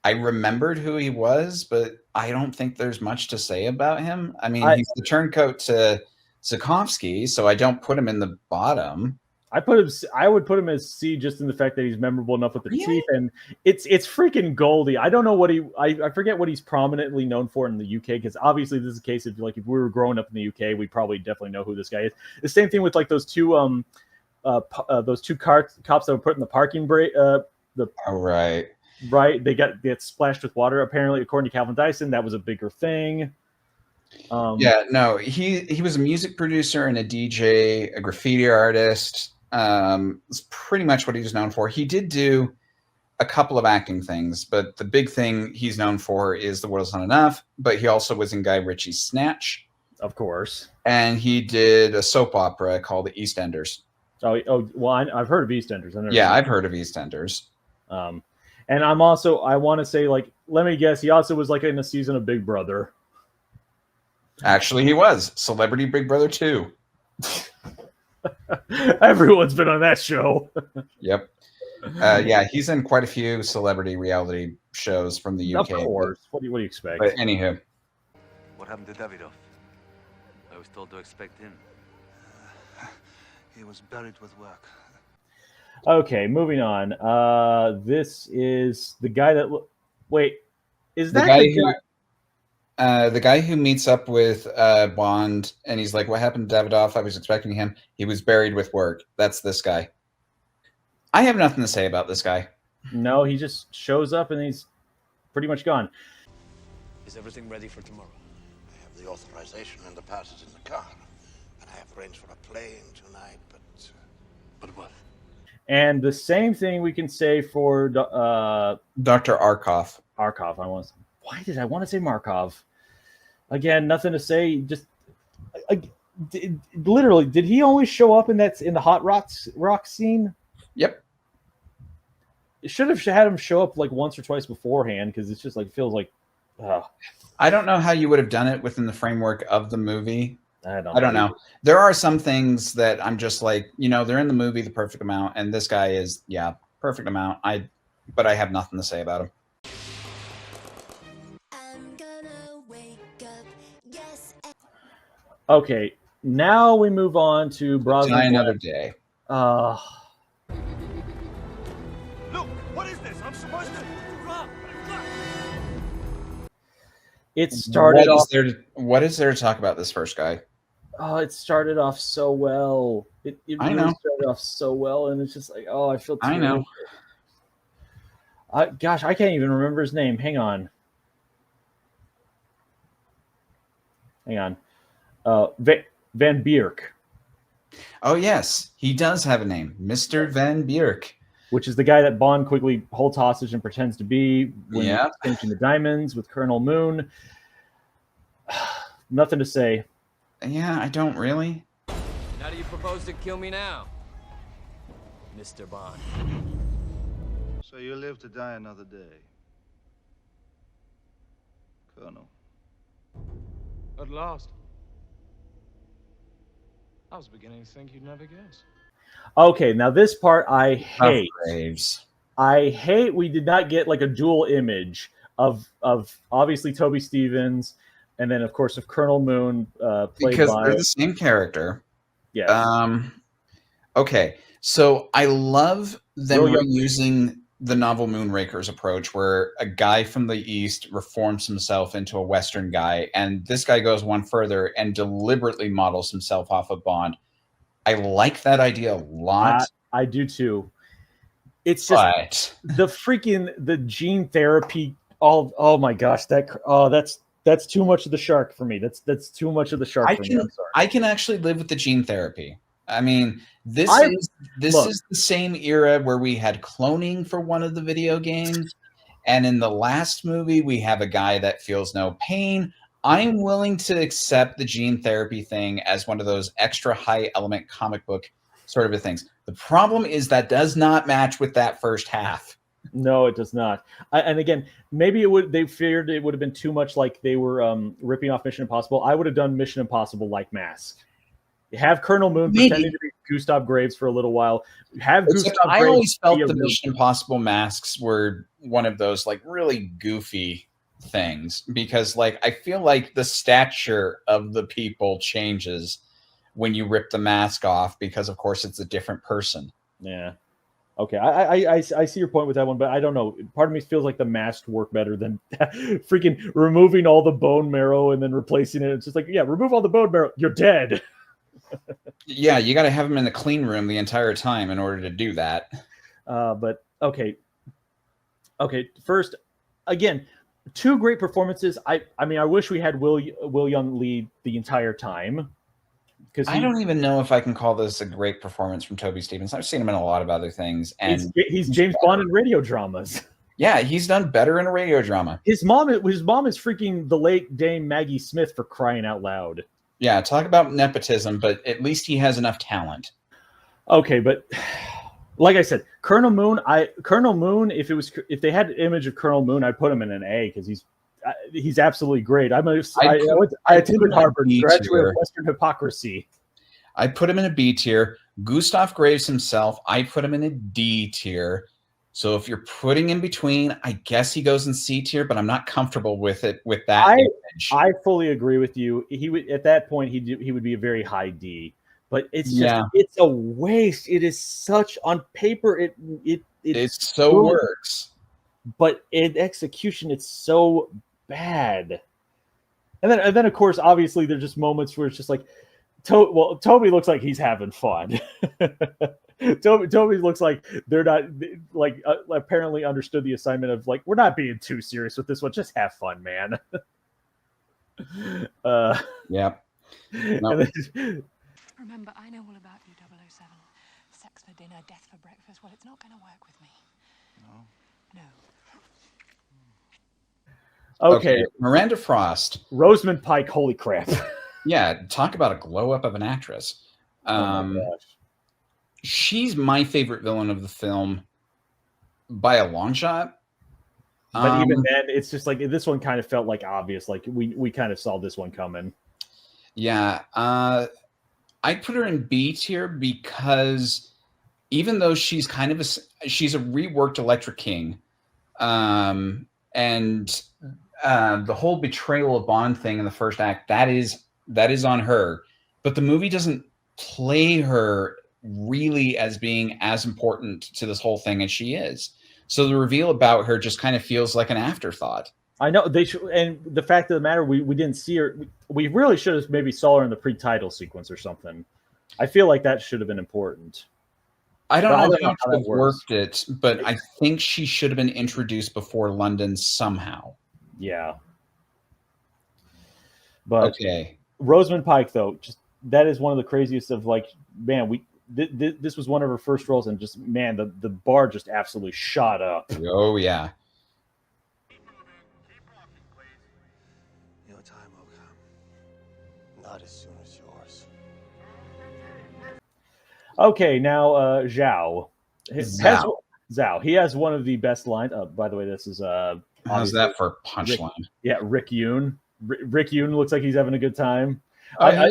remembered who he was, but I don't think there's much to say about him. I mean, he's the turncoat to Zukovsky, so I don't put him in the bottom. I would put him as C just in the fact that he's memorable enough with the teeth, and it's freaking Goldie. I don't know what I forget what he's prominently known for in the UK, because obviously this is a case of like if we were growing up in the UK, we probably definitely know who this guy is. The same thing with like those two cops that were put in the parking brake. Right, they get splashed with water. Apparently, according to Calvin Dyson, that was a bigger thing. He was a music producer and a DJ, a graffiti artist. It's pretty much what he was known for. He did do a couple of acting things, but the big thing he's known for is The World's Not Enough. But he also was in Guy Ritchie's Snatch, of course, and he did a soap opera called The EastEnders. Well, I've heard of EastEnders. I've heard of EastEnders. And I want to say, like, let me guess, he also was like in a season of Big Brother. Actually, he was Celebrity Big Brother 2. Everyone's been on that show. Yep. He's in quite a few celebrity reality shows from the UK. Of course. What do you expect? But anywho. What happened to Davidov? I was told to expect him. He was buried with work. Okay, moving on. This is the guy that... Wait, is that the guy who meets up with Bond, and he's like, what happened to Davidoff? I was expecting him. He was buried with work. That's this guy. I have nothing to say about this guy. No, he just shows up and he's pretty much gone. Is everything ready for tomorrow? I have the authorization and the passes in the car. And I have arranged for a plane tonight, but what? And the same thing we can say for Dr. Arkov. Why did I want to say Markov? Again, nothing to say. Just literally, did he only show up in the hot rock scene? Yep. It should have had him show up like once or twice beforehand, because it's just like feels like. I don't know how you would have done it within the framework of the movie. I don't know. There are some things that I'm just like, they're in the movie the perfect amount, and this guy is, perfect amount. But I have nothing to say about him. Okay, now we move on to Brosnan. Die Another Day. Look, what is this? I'm supposed to run. It started off. What is there to talk about this first guy? Oh, it started off so well. It really started off so well, and it's just like, I feel. I know. Gosh, I can't even remember his name. Hang on. Van Bierk. Oh yes, he does have a name, Mr. Van Bierk, which is the guy that Bond quickly holds hostage and pretends to be when he's exchanging the diamonds with Colonel Moon. Nothing to say. Yeah, I don't really. How do you propose to kill me now, Mr. Bond? So you live to die another day, Colonel. At last. I was beginning to think you'd never guess. Okay, now this part I hate. I hate we did not get like a dual image of obviously Toby Stevens, and then of course of Colonel Moon, played because by... they're the same character. Yeah. Okay, so I love them reusing the novel Moonraker's approach, where a guy from the East reforms himself into a Western guy, and this guy goes one further and deliberately models himself off of Bond. I like that idea a lot. I do too. It's just the gene therapy. Oh my gosh, that's too much of the shark for me. That's too much of the shark for me. I'm sorry. I can actually live with the gene therapy. I mean, this is the same era where we had cloning for one of the video games, and in the last movie we have a guy that feels no pain. I'm willing to accept the gene therapy thing as one of those extra high element comic book sort of things. The problem is that does not match with that first half. No, it does not. And again, maybe they feared it would have been too much like they were ripping off Mission Impossible. I would have done Mission Impossible like Mask. Have Colonel Moon pretending to be Gustav Graves for a little while. I always felt the Mission Impossible masks were one of those like really goofy things, because like I feel like the stature of the people changes when you rip the mask off, because of course it's a different person. Yeah. Okay, I see your point with that one, but I don't know. Part of me feels like the mask work better than freaking removing all the bone marrow and then replacing it. It's just like, yeah, remove all the bone marrow, you're dead. Yeah, you got to have him in the clean room the entire time in order to do that. But okay. First, again, 2 great performances. I mean, I wish we had Will Young lead the entire time. Because I don't even know if I can call this a great performance from Toby Stephens. I've seen him in a lot of other things, and he's James Bond in radio dramas. Yeah, he's done better in a radio drama. His mom is freaking the late Dame Maggie Smith, for crying out loud. Yeah, talk about nepotism, but at least he has enough talent. Okay, but like I said, Colonel Moon. If they had an image of Colonel Moon, I'd put him in an A because he's absolutely great. I attended Harvard, graduate of Western hypocrisy. I put him in a B tier. Gustav Graves himself, I put him in a D tier. So if you're putting in between, I guess he goes in C tier, but I'm not comfortable with it with that image. I fully agree with you. He would, at that point, he would be a very high D. But it's just it's a waste. It is such, on paper it so good, works, but in execution it's so bad. And then of course, obviously, there's just moments where it's just like, Toby looks like he's having fun. Toby looks like they're not apparently understood the assignment of like, we're not being too serious with this one. Just have fun, man. Yeah. No. Remember, I know all about you, 007. Sex for dinner, death for breakfast. Well, it's not going to work with me. No. Okay. Miranda Frost. Rosamund Pike, holy crap. Yeah, talk about a glow up of an actress. Oh my gosh. She's my favorite villain of the film by a long shot. But even then, it's just like, this one kind of felt like obvious. Like we kind of saw this one coming. Yeah. I put her in B tier because even though she's kind of she's a reworked Electra King, and the whole betrayal of Bond thing in the first act, that is on her, but the movie doesn't play her really as being as important to this whole thing as she is. So the reveal about her just kind of feels like an afterthought. I know they should, and the fact of the matter, we didn't see her. We really should have maybe saw her in the pre-title sequence or something. I feel like that should have been important. I don't know how to have worked it, but I think she should have been introduced before London somehow. Yeah. But okay, Rosamund Pike, though, just that is one of the craziest of, like, man, this was one of her first roles, and just, man, the bar just absolutely shot up. Oh yeah. Not as soon as yours. Okay, now Zhao. Zhao. He has one of the best lines. By the way, this is how's that for a punchline? Rick Yoon. Rick Yoon looks like he's having a good time. I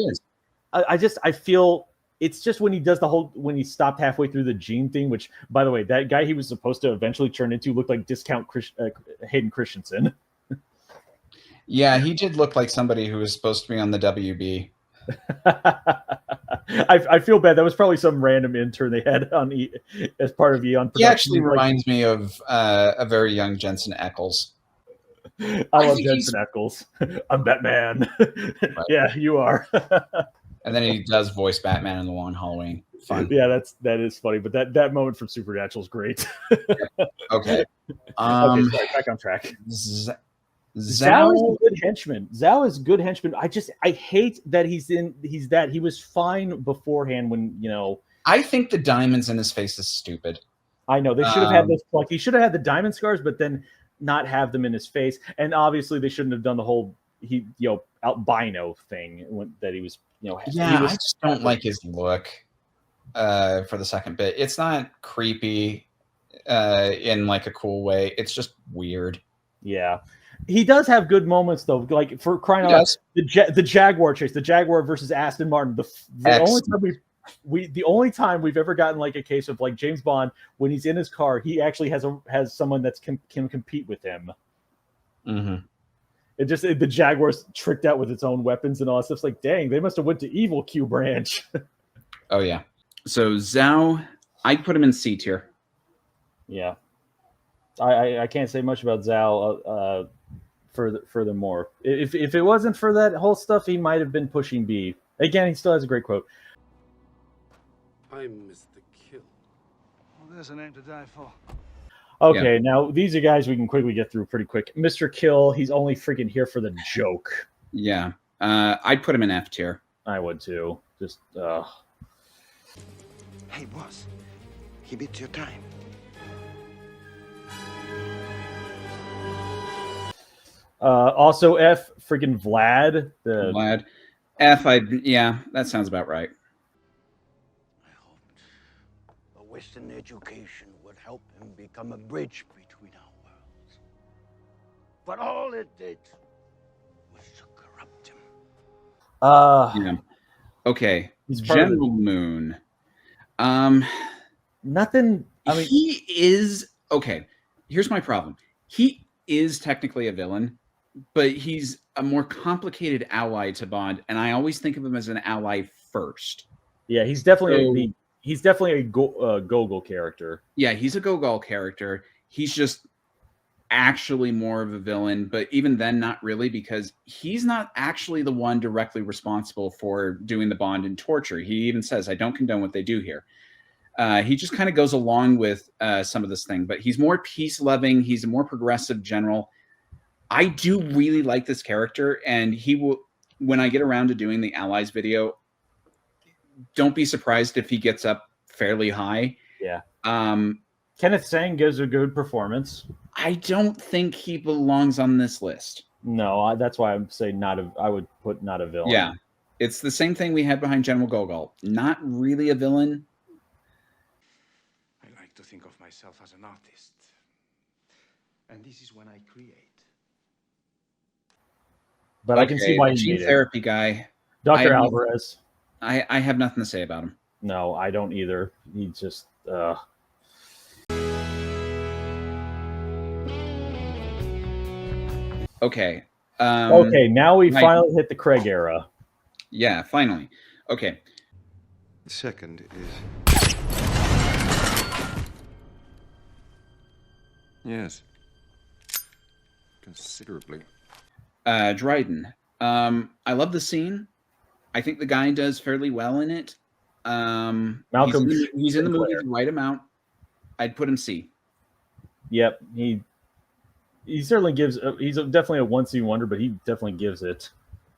feel it's just when he does when he stopped halfway through the gene thing, which, by the way, that guy he was supposed to eventually turn into looked like discount Hayden Christensen. Yeah, he did look like somebody who was supposed to be on the WB. I feel bad. That was probably some random intern they had on as part of Eon production. He actually reminds me of a very young Jensen Ackles. I love Jensen Ackles. I'm Batman. Right. Yeah, you are. And then he does voice Batman in The Long Halloween. Fun. Yeah, that is funny. But that moment from Supernatural is great. Okay. Okay, sorry, back on track. Zhao is a good henchman. Zhao is a good henchman. I hate that he was fine beforehand when, you know. I think the diamonds in his face is stupid. I know they should have had those, like, he should have had the diamond scars, but then not have them in his face. And obviously they shouldn't have done the whole albino thing that he was, Yeah, I just don't like his look for the second bit. It's not creepy in like a cool way. It's just weird. Yeah. He does have good moments, though. Like, for crying out loud, the Jaguar chase, the Jaguar versus Aston Martin. The only time we've ever gotten like a case of like James Bond when he's in his car, he actually has someone that can compete with him. Mm-hmm. The Jaguar's tricked out with its own weapons and all that stuff. It's like, dang, they must have went to evil Q branch. Oh yeah. So Zhao, I'd put him in C tier. Yeah. I can't say much about Zhao furthermore. If it wasn't for that whole stuff, he might have been pushing B. Again, he still has a great quote. I miss the kill. Well, there's a name to die for. Okay, Now these are guys we can quickly get through pretty quick. Mr. Kill, he's only freaking here for the joke. Yeah. I'd put him in F tier. I would too. Just, Hey, boss. He beat your time. Also F, freaking Vlad. Vlad. F, yeah, that sounds about right. A Western education would help him become a bridge between our worlds. But all it did was to corrupt him. Yeah. Okay. He's part of General Moon. Nothing. I mean, he is okay. Here's my problem. He is technically a villain, but he's a more complicated ally to Bond, and I always think of him as an ally first. Yeah, he's definitely a Gogol character. Yeah, he's a Gogol character. He's just actually more of a villain, but even then, not really, because he's not actually the one directly responsible for doing the Bond and torture. He even says, "I don't condone what they do here." He just kind of goes along with some of this thing, but he's more peace-loving. He's a more progressive general. I do really like this character, and he will, when I get around to doing the Allies video, don't be surprised if he gets up fairly high. Yeah. Kenneth Tsang gives a good performance. I don't think he belongs on this list. No, that's why I'm saying I would put not a villain. Yeah. It's the same thing we had behind General Gogol. Not really a villain. I like to think of myself as an artist. And this is when I create. But I can see why you gene need therapy guy. Dr. Alvarez. I have nothing to say about him. No, I don't either. He just Okay. Okay, now we finally hit the Craig era. Yeah, finally. Okay. The second is... Yes. Considerably. Dryden. I love the scene. I think the guy does fairly well in it. Malcolm, he's in the movie the right amount. I'd put him C. Yep, he certainly gives. He's definitely a one-scene wonder, but he definitely gives it.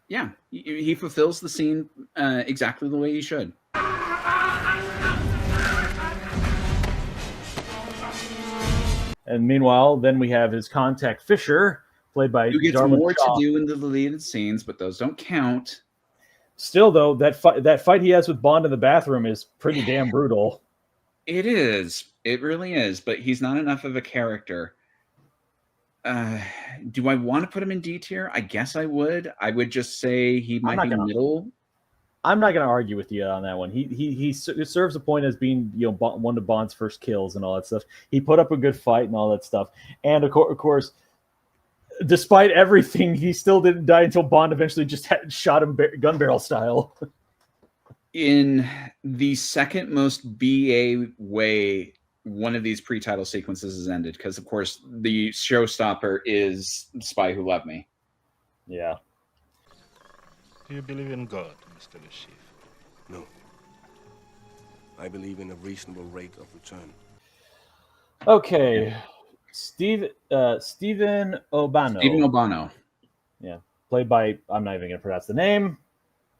Yeah, he fulfills the scene exactly the way he should. And meanwhile, then we have his contact Fisher, played by Who gets Darwin more Shaw. to do in the deleted scenes, but those don't count. Still, though, that fight he has with Bond in the bathroom is pretty damn brutal. It is. It really is. But he's not enough of a character. Do I want to put him in D tier? I guess I would. I would just say he might be middle. I'm not going to argue with you on that one. He serves a point as being one of Bond's first kills and all that stuff. He put up a good fight and all that stuff. And of course, despite everything, he still didn't die until Bond eventually just shot him gun barrel style. In the second most BA way, one of these pre-title sequences is ended because, of course, the showstopper is Spy Who Loved Me. Yeah. Do you believe in God, Mr. Le Chief? No. I believe in a reasonable rate of return. Okay. Stephen Obano. Stephen Obano. Yeah. Played by, I'm not even going to pronounce the name,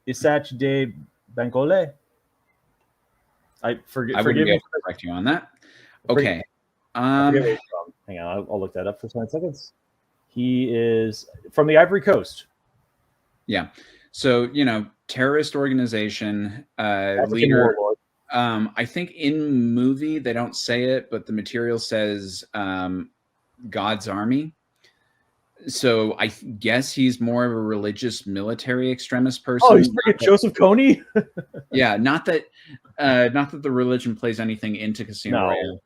Isach de Bancole. Forgive be me. able to correct you on that. Okay. Hang on, I'll look that up for 10 seconds. He is from the Ivory Coast. Yeah. So, terrorist organization, leader. I think in movie they don't say it, but the material says God's Army. So I guess he's more of a religious military extremist person. Oh, he's freaking Joseph Kony? Yeah, not that the religion plays anything into Casino Royale.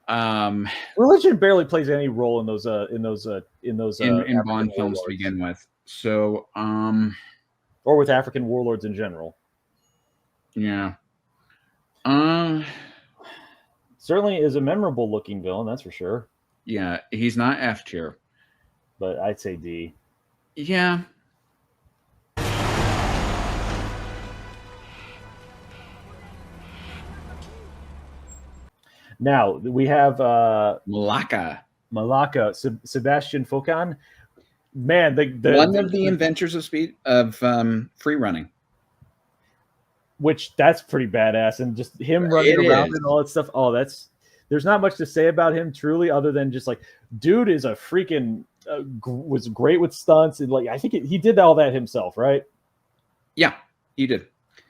Religion barely plays any role in those in African Bond films to warlords. begin with. So, or with African warlords in general. Yeah. Certainly is a memorable looking villain, that's for sure. Yeah, he's not F tier, but I'd say D. Yeah. Now we have Malaka, Sebastian Foucan. Man, one of the inventors of free running. Which that's pretty badass, and just him running around and all that stuff. Oh, there's not much to say about him truly, other than just like, dude is a freaking was great with stunts, and like I think he did all that himself, right? Yeah, he did.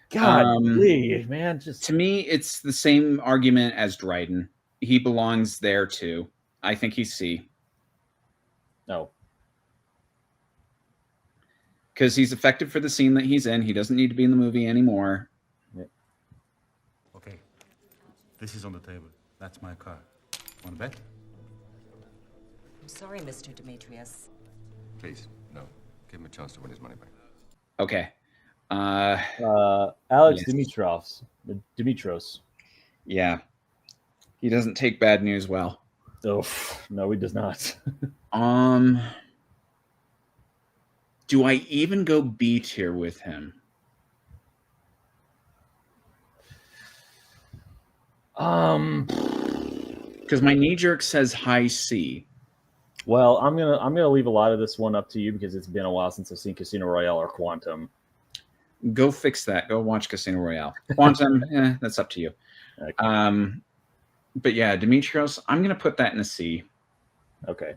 God, man, just to me, it's the same argument as Dryden. He belongs there too. I think he's C. No. Because he's effective for the scene that he's in. He doesn't need to be in the movie anymore. Okay. This is on the table. That's my car. Want to bet? I'm sorry, Mr. Demetrius. Please, no. Give him a chance to win his money back. Okay. Alex Dimitros. Yeah. He doesn't take bad news well. Oh, no, he does not. Do I even go B tier with him? Because my knee jerk says high C. Well, I'm gonna leave a lot of this one up to you because it's been a while since I've seen Casino Royale or Quantum. Go fix that. Go watch Casino Royale. Quantum, that's up to you. Okay. But yeah, Demetrios, I'm gonna put that in a C. Okay.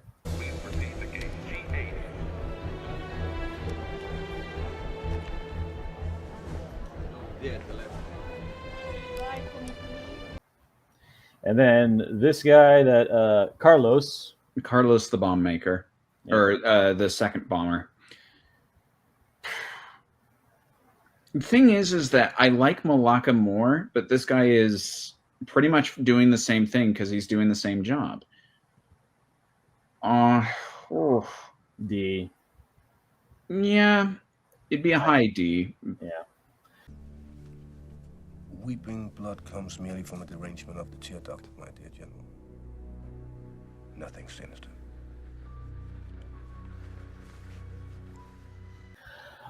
And then this guy that Carlos the bomb maker, or the second bomber. The thing is that I like Malaka more, but this guy is pretty much doing the same thing because he's doing the same job. D. Yeah, it'd be a high D. Yeah. Weeping blood comes merely from a derangement of the tear duct, my dear General. Nothing sinister.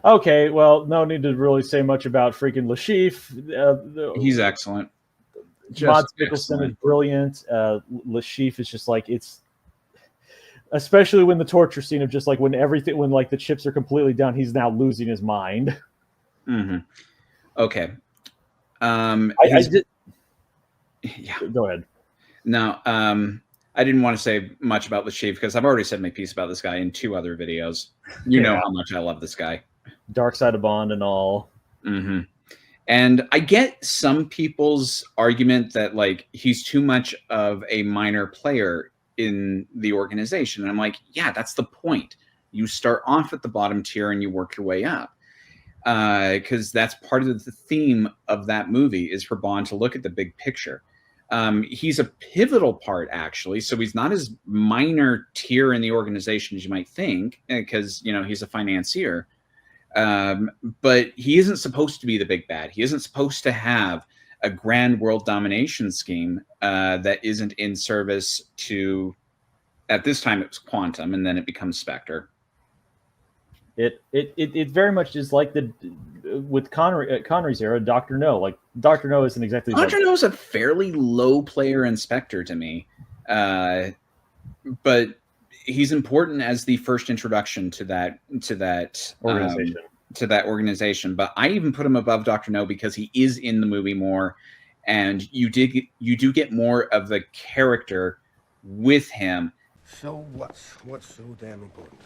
Okay, well, no need to really say much about freaking Lashif. He's excellent. Mads Mikkelsen is brilliant. Lashif is just like, it's especially when the torture scene of just like when like the chips are completely down, he's now losing his mind. Mm-hmm. Okay. Yeah. Go ahead. No, I didn't want to say much about Lashif because I've already said my piece about this guy in 2 other videos. You know how much I love this guy. Dark Side of Bond and all. Mm-hmm. And I get some people's argument that like he's too much of a minor player in the organization. And I'm like, yeah, that's the point. You start off at the bottom tier and you work your way up. Because that's part of the theme of that movie is for Bond to look at the big picture. He's a pivotal part, actually, so he's not as minor tier in the organization as you might think, because he's a financier. But he isn't supposed to be the big bad. He isn't supposed to have a grand world domination scheme that isn't in service to. At this time, it was Quantum, and then it becomes Spectre. It very much is like with Connery's era, Dr. No. Like Dr. No isn't exactly. Dr. No is a fairly low player in Spectre to me, but he's important as the first introduction to that organization. But I even put him above Dr. No because he is in the movie more, and you do get more of the character with him. So what's so damn important?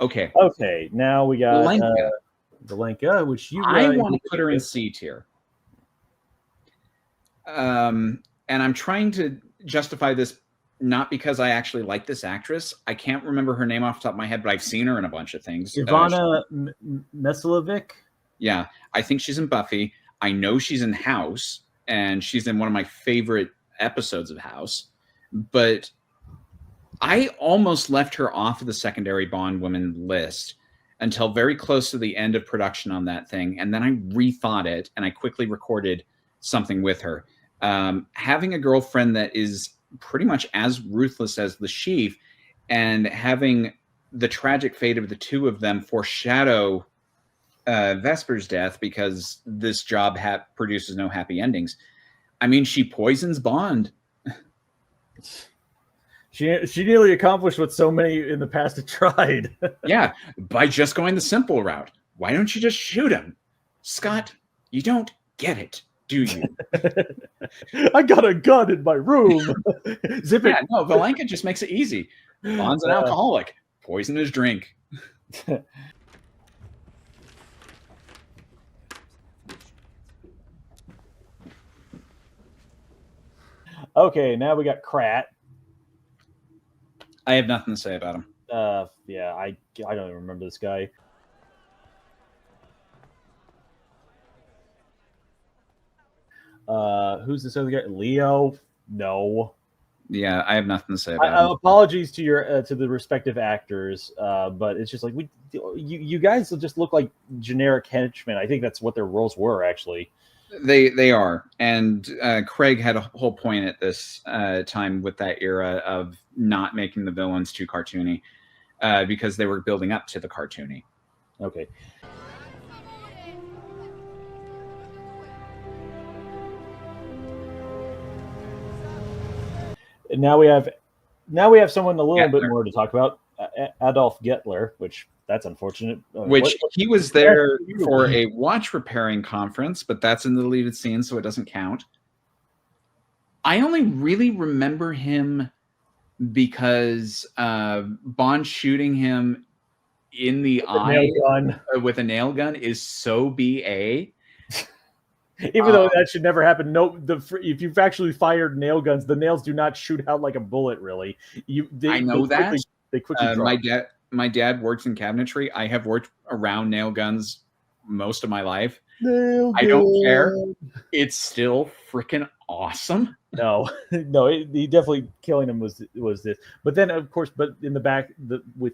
Okay. Okay. Now we got Valenka, which I want to put her in C tier. And I'm trying to justify this not because I actually like this actress. I can't remember her name off the top of my head, but I've seen her in a bunch of things. Ivana Meslovic. Yeah, I think she's in Buffy. I know she's in House, and she's in one of my favorite episodes of House, but I almost left her off of the secondary Bond woman list until very close to the end of production on that thing, and then I rethought it, and I quickly recorded something with her. Having a girlfriend that is pretty much as ruthless as the Sheaf, and having the tragic fate of the two of them foreshadow Vesper's death because this job produces no happy endings. I mean, she poisons Bond. She nearly accomplished what so many in the past have tried. Yeah, by just going the simple route. Why don't you just shoot him? Scott, you don't get it, do you? I got a gun in my room. Zip it. Yeah, no, Valenka just makes it easy. Bond's an alcoholic. Poison his drink. Okay, now we got Krat. I have nothing to say about him. Yeah, I don't even remember this guy. Who's this other guy? Leo? No. Yeah, I have nothing to say about him. Apologies to your to the respective actors, but it's just like you guys just look like generic henchmen. I think that's what their roles were actually. They are, and Craig had a whole point at this time with that era of not making the villains too cartoony, because they were building up to the cartoony. Okay. And now we have someone a little bit more to talk about, Adolf Gettler, which that's unfortunate. He was there for a watch repairing conference, but that's in the deleted scene, so it doesn't count. I only really remember him because Bond shooting him in the eye with a nail gun is so BA. Even though that should never happen. No, if you've actually fired nail guns, the nails do not shoot out like a bullet. Really, I know that. They quickly drop. My dad works in cabinetry. I have worked around nail guns most of my life. I don't care. It's still freaking awesome. No, he definitely killing him was this. But then, of course, in the back, with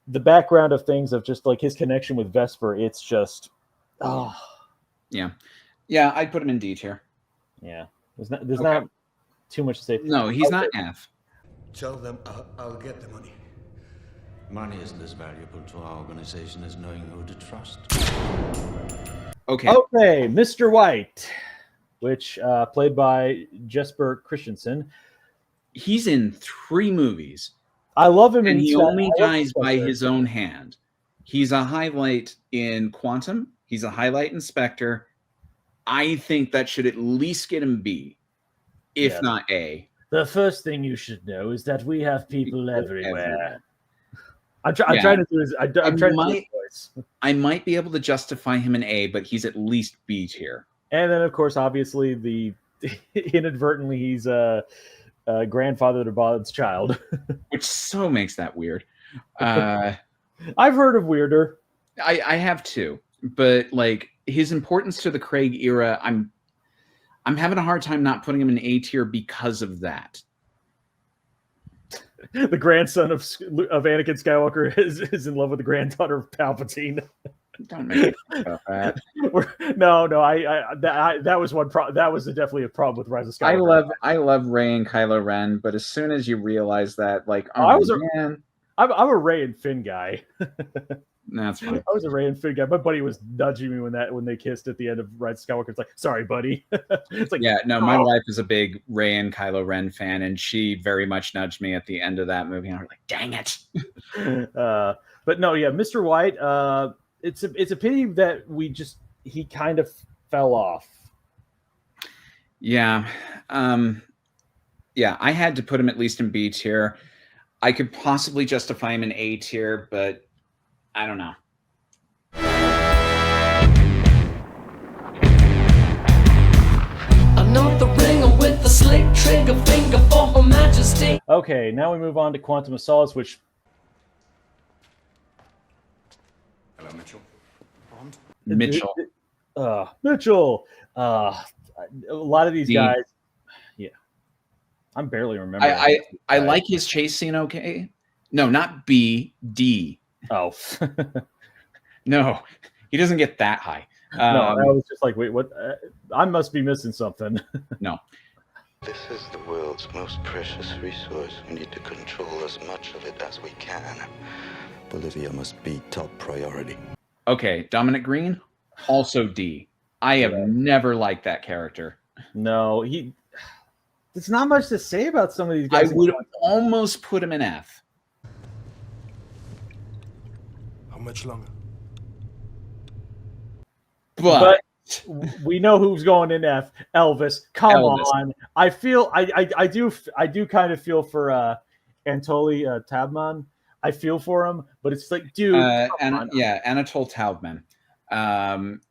the background of things of just like his connection with Vesper, it's just Yeah, I'd put him in D tier. Yeah, there's not too much to say. No, he's not F. Tell them I'll get the money. Money isn't as valuable to our organization as knowing who to trust. Okay, Mr. White, which played by Jesper Christensen. He's in 3 movies. I love him, and he only dies by his own hand. He's a highlight in Quantum. He's a highlight in Spectre. I think that should at least get him B, if not A. The first thing you should know is that we have people everywhere. I'm trying to do his. I'm trying to do his voice. I might be able to justify him in A, but he's at least B tier. And then, of course, obviously, inadvertently he's a grandfather to Bond's child, which so makes that weird. I've heard of weirder. I have too, but like his importance to the Craig era, I'm having a hard time not putting him in A tier because of that. The grandson of Anakin Skywalker is in love with the granddaughter of Palpatine. Don't make it about that. No, that was one. That was definitely a problem with Rise of Skywalker. I love Rey and Kylo Ren, but as soon as you realize that, like, I'm a Rey and Finn guy. That's fine. I was a Rey and Finn guy. My buddy was nudging me when they kissed at the end of Rise of Skywalker. It's like, sorry, buddy. It's like, yeah, no, my wife is a big Rey and Kylo Ren fan, and she very much nudged me at the end of that movie. And I was like, dang it. But no, yeah, Mr. White. It's a pity that he kind of fell off. Yeah, I had to put him at least in B tier. I could possibly justify him in A tier, but I don't know. I'm not the ringer with the slick trigger finger for Her Majesty. Okay, now we move on to Quantum of Solace, which. Hello, Mitchell. Mitchell. Mitchell. A lot of these guys. Yeah, I'm barely remembering. I like his chase scene. Okay, no, not B, D. Oh, no, he doesn't get that high. No, I was just like, wait, what? I must be missing something. No. This is the world's most precious resource. We need to control as much of it as we can. Bolivia must be top priority. Okay, Dominic Green, also D. I have never liked that character. No, there's not much to say about some of these guys. I would almost put him in F. How much longer? But we know who's going in F. Elvis. Come on. I feel I do kind of feel for Anatoly Tabman. I feel for him, but it's like, dude. Anatol Taubman.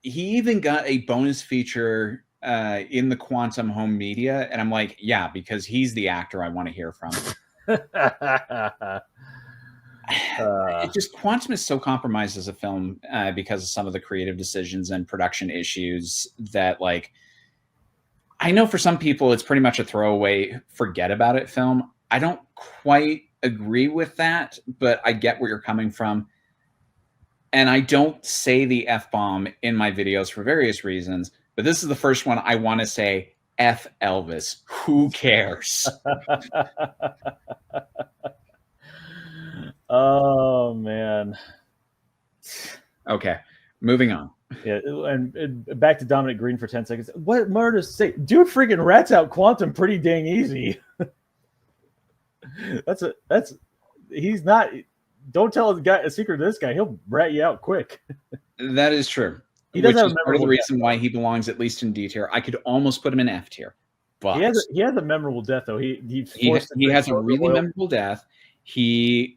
He even got a bonus feature in the Quantum Home Media, and I'm like, yeah, because he's the actor I want to hear from. Quantum is so compromised as a film because of some of the creative decisions and production issues that, like, I know for some people it's pretty much a throwaway, forget about it film. I don't quite agree with that, but I get where you're coming from. And I don't say the F-bomb in my videos for various reasons, but this is the first one I want to say F Elvis. Who cares? Oh, man. Okay, moving on. Yeah, and back to Dominic Green for 10 seconds. What more to say? Dude freaking rats out Quantum pretty dang easy. He's not. Don't tell a secret to this guy. He'll rat you out quick. That is true. He does have part of the reason why he belongs at least in D tier. I could almost put him in F tier. But he has a memorable death though. He has a really memorable death. He's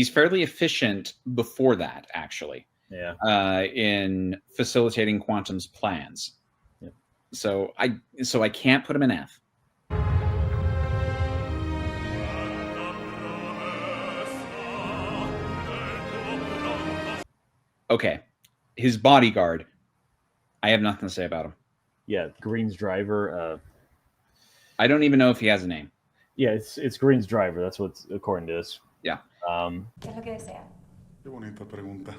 fairly efficient before that, actually. Yeah. In facilitating Quantum's plans. Yeah. So I can't put him in F. Okay, his bodyguard. I have nothing to say about him. Yeah, Green's driver. I don't even know if he has a name. Yeah, it's Green's driver. That's what's according to this. Yeah. ¿Qué es lo que desea? Qué bonita pregunta.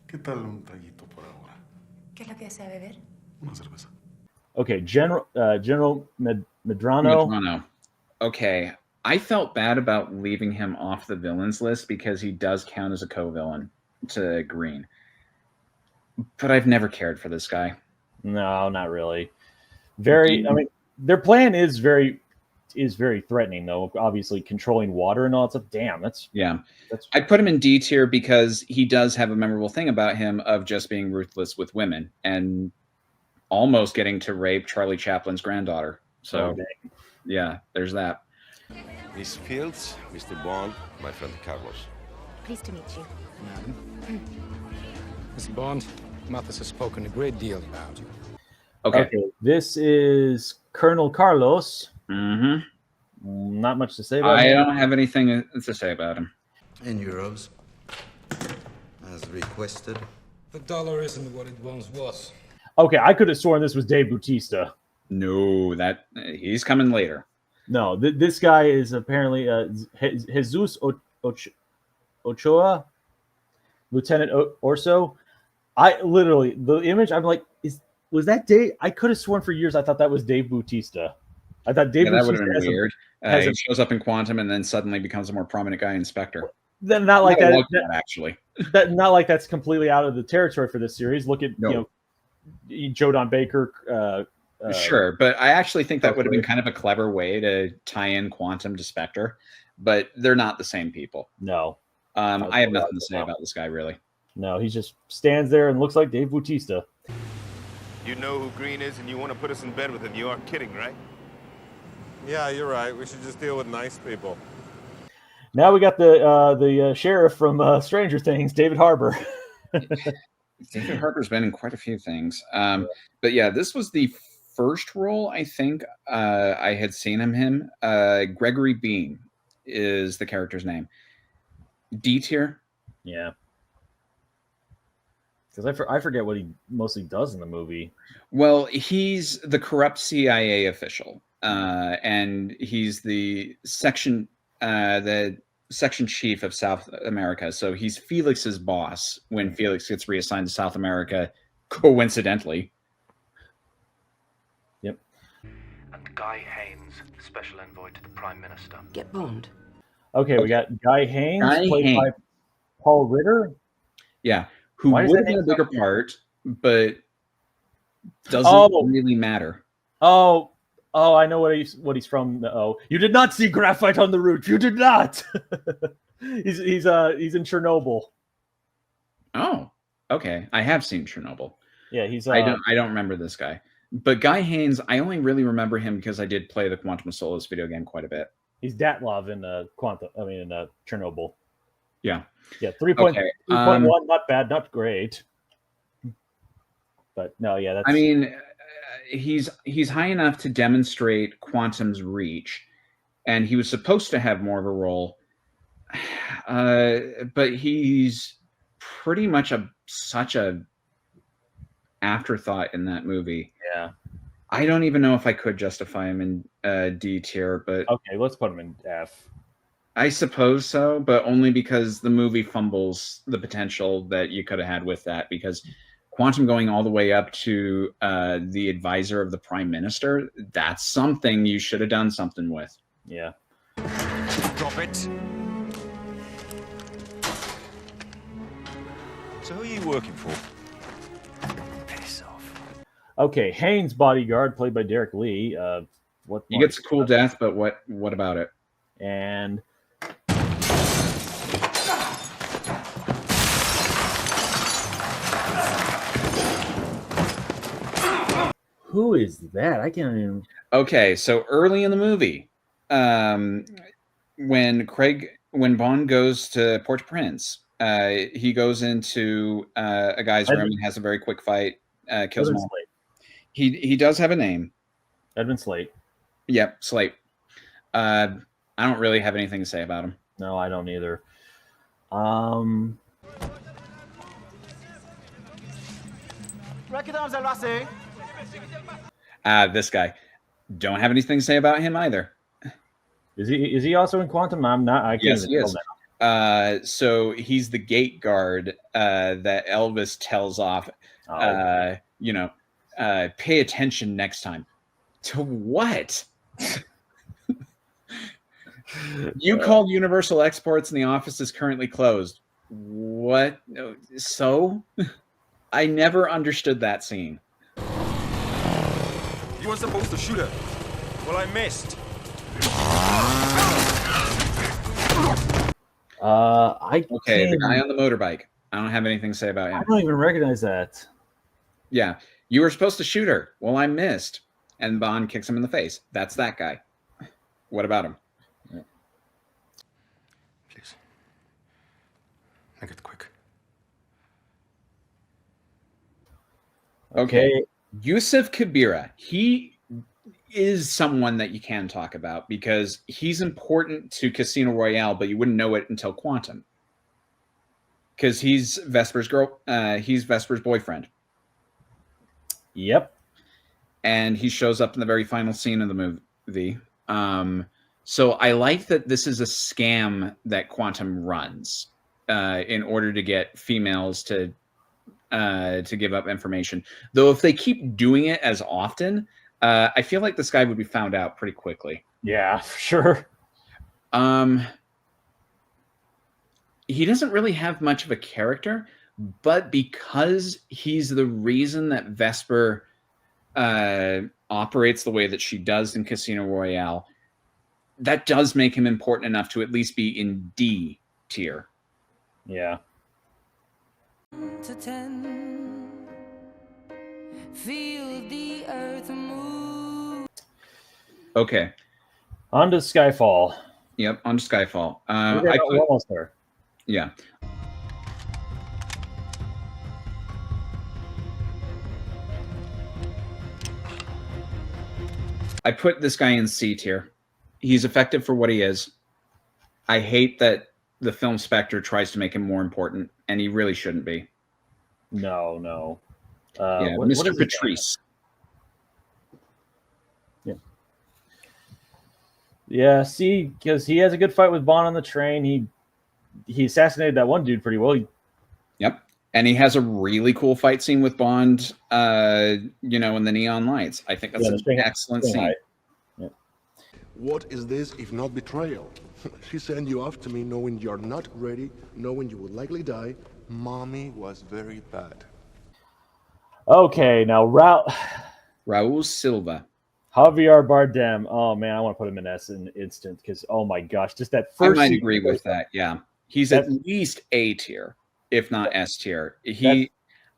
¿Qué tal un traguito por ahora? ¿Qué es lo que desea beber? Una cerveza. Okay, General Medrano. Okay, I felt bad about leaving him off the villains list because he does count as a co-villain to Green. But I've never cared for this guy. No, not really. I mean, their plan is very threatening, though. Obviously, controlling water and all that stuff. Damn, I put him in D tier because he does have a memorable thing about him of just being ruthless with women and almost getting to rape Charlie Chaplin's granddaughter. So, yeah, there's that. Miss Fields, Mr. Bond, my friend Carlos. Pleased to meet you. Madam. Mr. Bond, Mathis has spoken a great deal about you. Okay. This is Colonel Carlos. Mm-hmm. Not much to say about him. I don't have anything to say about him. In euros, as requested. The dollar isn't what it once was. Okay, I could have sworn this was Dave Bautista. No, he's coming later. No, this guy is apparently Jesus Ochoa, Lieutenant Orso. I literally, the image, I'm like, was that Dave? I could have sworn for years I thought that was Dave Bautista. I thought Dave Bautista that would have been weird. He shows up in Quantum and then suddenly becomes a more prominent guy in Spectre. Then not like that, actually. Not like that's completely out of the territory for this series. Look at Joe Don Baker. Sure, but I actually think that would have been kind of a clever way to tie in Quantum to Spectre, but they're not the same people. No. I have nothing to say about this guy, really. No, he just stands there and looks like Dave Bautista. You know who Green is and you want to put us in bed with him. You aren't kidding, right? Yeah, you're right. We should just deal with nice people. Now we got the sheriff from Stranger Things, David Harbour. David Harbour's been in quite a few things. But yeah, this was the first role I think I had seen him in. Gregory Bean is the character's name. D tier. Yeah. Because I forget what he mostly does in the movie. Well, he's the corrupt CIA official, and he's the section chief of South America. So he's Felix's boss when Felix gets reassigned to South America, coincidentally. Yep. And Guy Haines, special envoy to the Prime Minister. Get Bond. Okay, we got Guy Haines, played by Paul Ritter. Yeah, who would have been a bigger part, but doesn't really matter. Oh, I know what he's from. Oh, you did not see graphite on the roof. You did not. he's in Chernobyl. Oh, okay. I have seen Chernobyl. Yeah, he's. I don't remember this guy, but Guy Haines. I only really remember him because I did play the Quantum of Solace video game quite a bit. He's Datlov in Chernobyl. Yeah. Yeah, 3.1, not bad, not great. But no, yeah, that's. I mean, he's high enough to demonstrate Quantum's reach, and he was supposed to have more of a role, but he's pretty much such a afterthought in that movie. Yeah. I don't even know if I could justify him in D tier, but okay, let's put him in F. I suppose so, but only because the movie fumbles the potential that you could have had with that. Because Quantum going all the way up to the advisor of the Prime Minister, that's something you should have done something with. Yeah. Drop it. So who are you working for? Piss off. Okay, Haines' bodyguard, played by Derek Lee. He gets a cool death, but what about it? And who is that? I can't even. Okay, so early in the movie, when Bond goes to Port-au-Prince, he goes into a guy's room and has a very quick fight, kills him all. He does have a name. Edmund Slate. Yep, Slate. I don't really have anything to say about him. No, I don't either. This guy. Don't have anything to say about him either. Is he also in Quantum? I'm not. I can't Yes, even he tell is. now. So he's the gate guard that Elvis tells off. Pay attention next time. To what? You called Universal Exports and the office is currently closed. What? So? I never understood that scene. You weren't supposed to shoot her. Well, I missed. The guy on the motorbike. I don't have anything to say about him. I don't even recognize that. Yeah. You were supposed to shoot her. Well, I missed. And Bond kicks him in the face. That's that guy. What about him? Please. Make it quick. Okay. Yusuf Kabira. He is someone that you can talk about because he's important to Casino Royale, but you wouldn't know it until Quantum. Because he's Vesper's girl. He's Vesper's boyfriend. Yep. And he shows up in the very final scene of the movie. So I like that this is a scam that Quantum runs in order to get females to give up information. Though if they keep doing it as often, I feel like this guy would be found out pretty quickly. Yeah, for sure. He doesn't really have much of a character, but because he's the reason that Vesper operates the way that she does in Casino Royale, that does make him important enough to at least be in D tier. Yeah. To 10, feel the earth move. Okay. On to Skyfall. Yep, on to Skyfall. We're almost there. Yeah. I put this guy in C tier. He's effective for what he is. I hate that the film Spectre tries to make him more important, and he really shouldn't be. No. Mr. Patrice. Yeah, see, because he has a good fight with Bond on the train. He assassinated that one dude pretty well. Yep. And he has a really cool fight scene with Bond, in the neon lights. I think that's an excellent scene. Yeah. What is this if not betrayal? She sent you off to me knowing you're not ready, knowing you would likely die. Mommy was very bad. Okay, now Raul Silva. Javier Bardem. Oh man, I want to put him in S in instant because oh my gosh, just that first. I might agree with that. Yeah, he's at least A tier, if not S tier.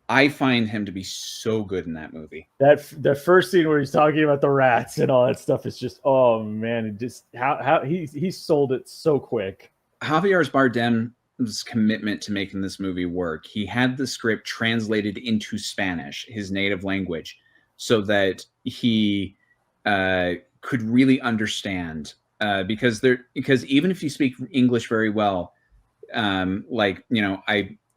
I find him to be so good in that movie. The first scene where he's talking about the rats and all that stuff is just oh man, it just how he sold it so quick. Javier Bardem's commitment to making this movie work. He had the script translated into Spanish, his native language, so that he could really understand because even if you speak English very well, I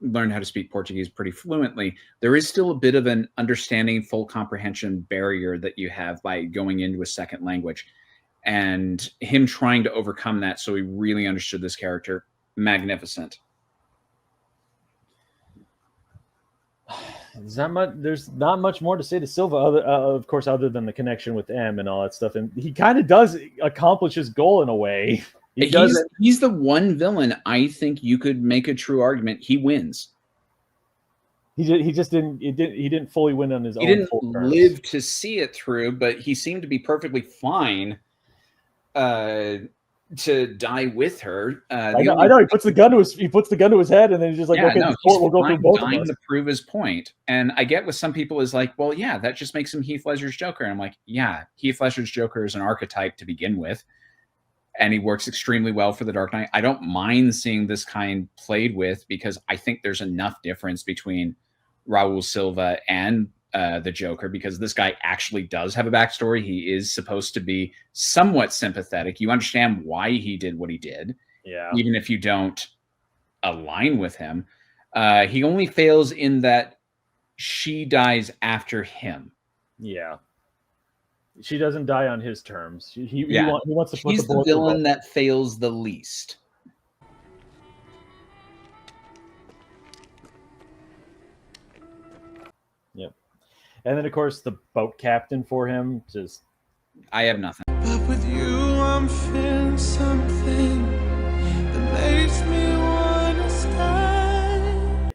learned how to speak Portuguese pretty fluently, there is still a bit of an understanding, full comprehension barrier that you have by going into a second language, and him trying to overcome that so he really understood this character, magnificent. There's not much more to say to Silva, of course, other than the connection with M and all that stuff. And he kind of does accomplish his goal in a way. He's the one villain I think you could make a true argument he wins. He just didn't fully win on his own. He didn't live to see it through, but he seemed to be perfectly fine to die with her. I know. He puts the gun to his head, and then he's just like, we'll go through both of us. To prove his point. And I get with some people is like, well, yeah, that just makes him Heath Ledger's Joker. And I'm like, yeah, Heath Ledger's Joker is an archetype to begin with, and he works extremely well for The Dark Knight. I don't mind seeing this kind played with because I think there's enough difference between Raul Silva and the Joker, because this guy actually does have a backstory. He is supposed to be somewhat sympathetic. You understand why he did what he did, even if you don't align with him. He only fails in that she dies after him. Yeah, she doesn't die on his terms. He wants to. He's the villain that fails the least. Yep. And then, of course, the boat captain for him. I have nothing. But with you, I'm feeling something that makes me want to stay.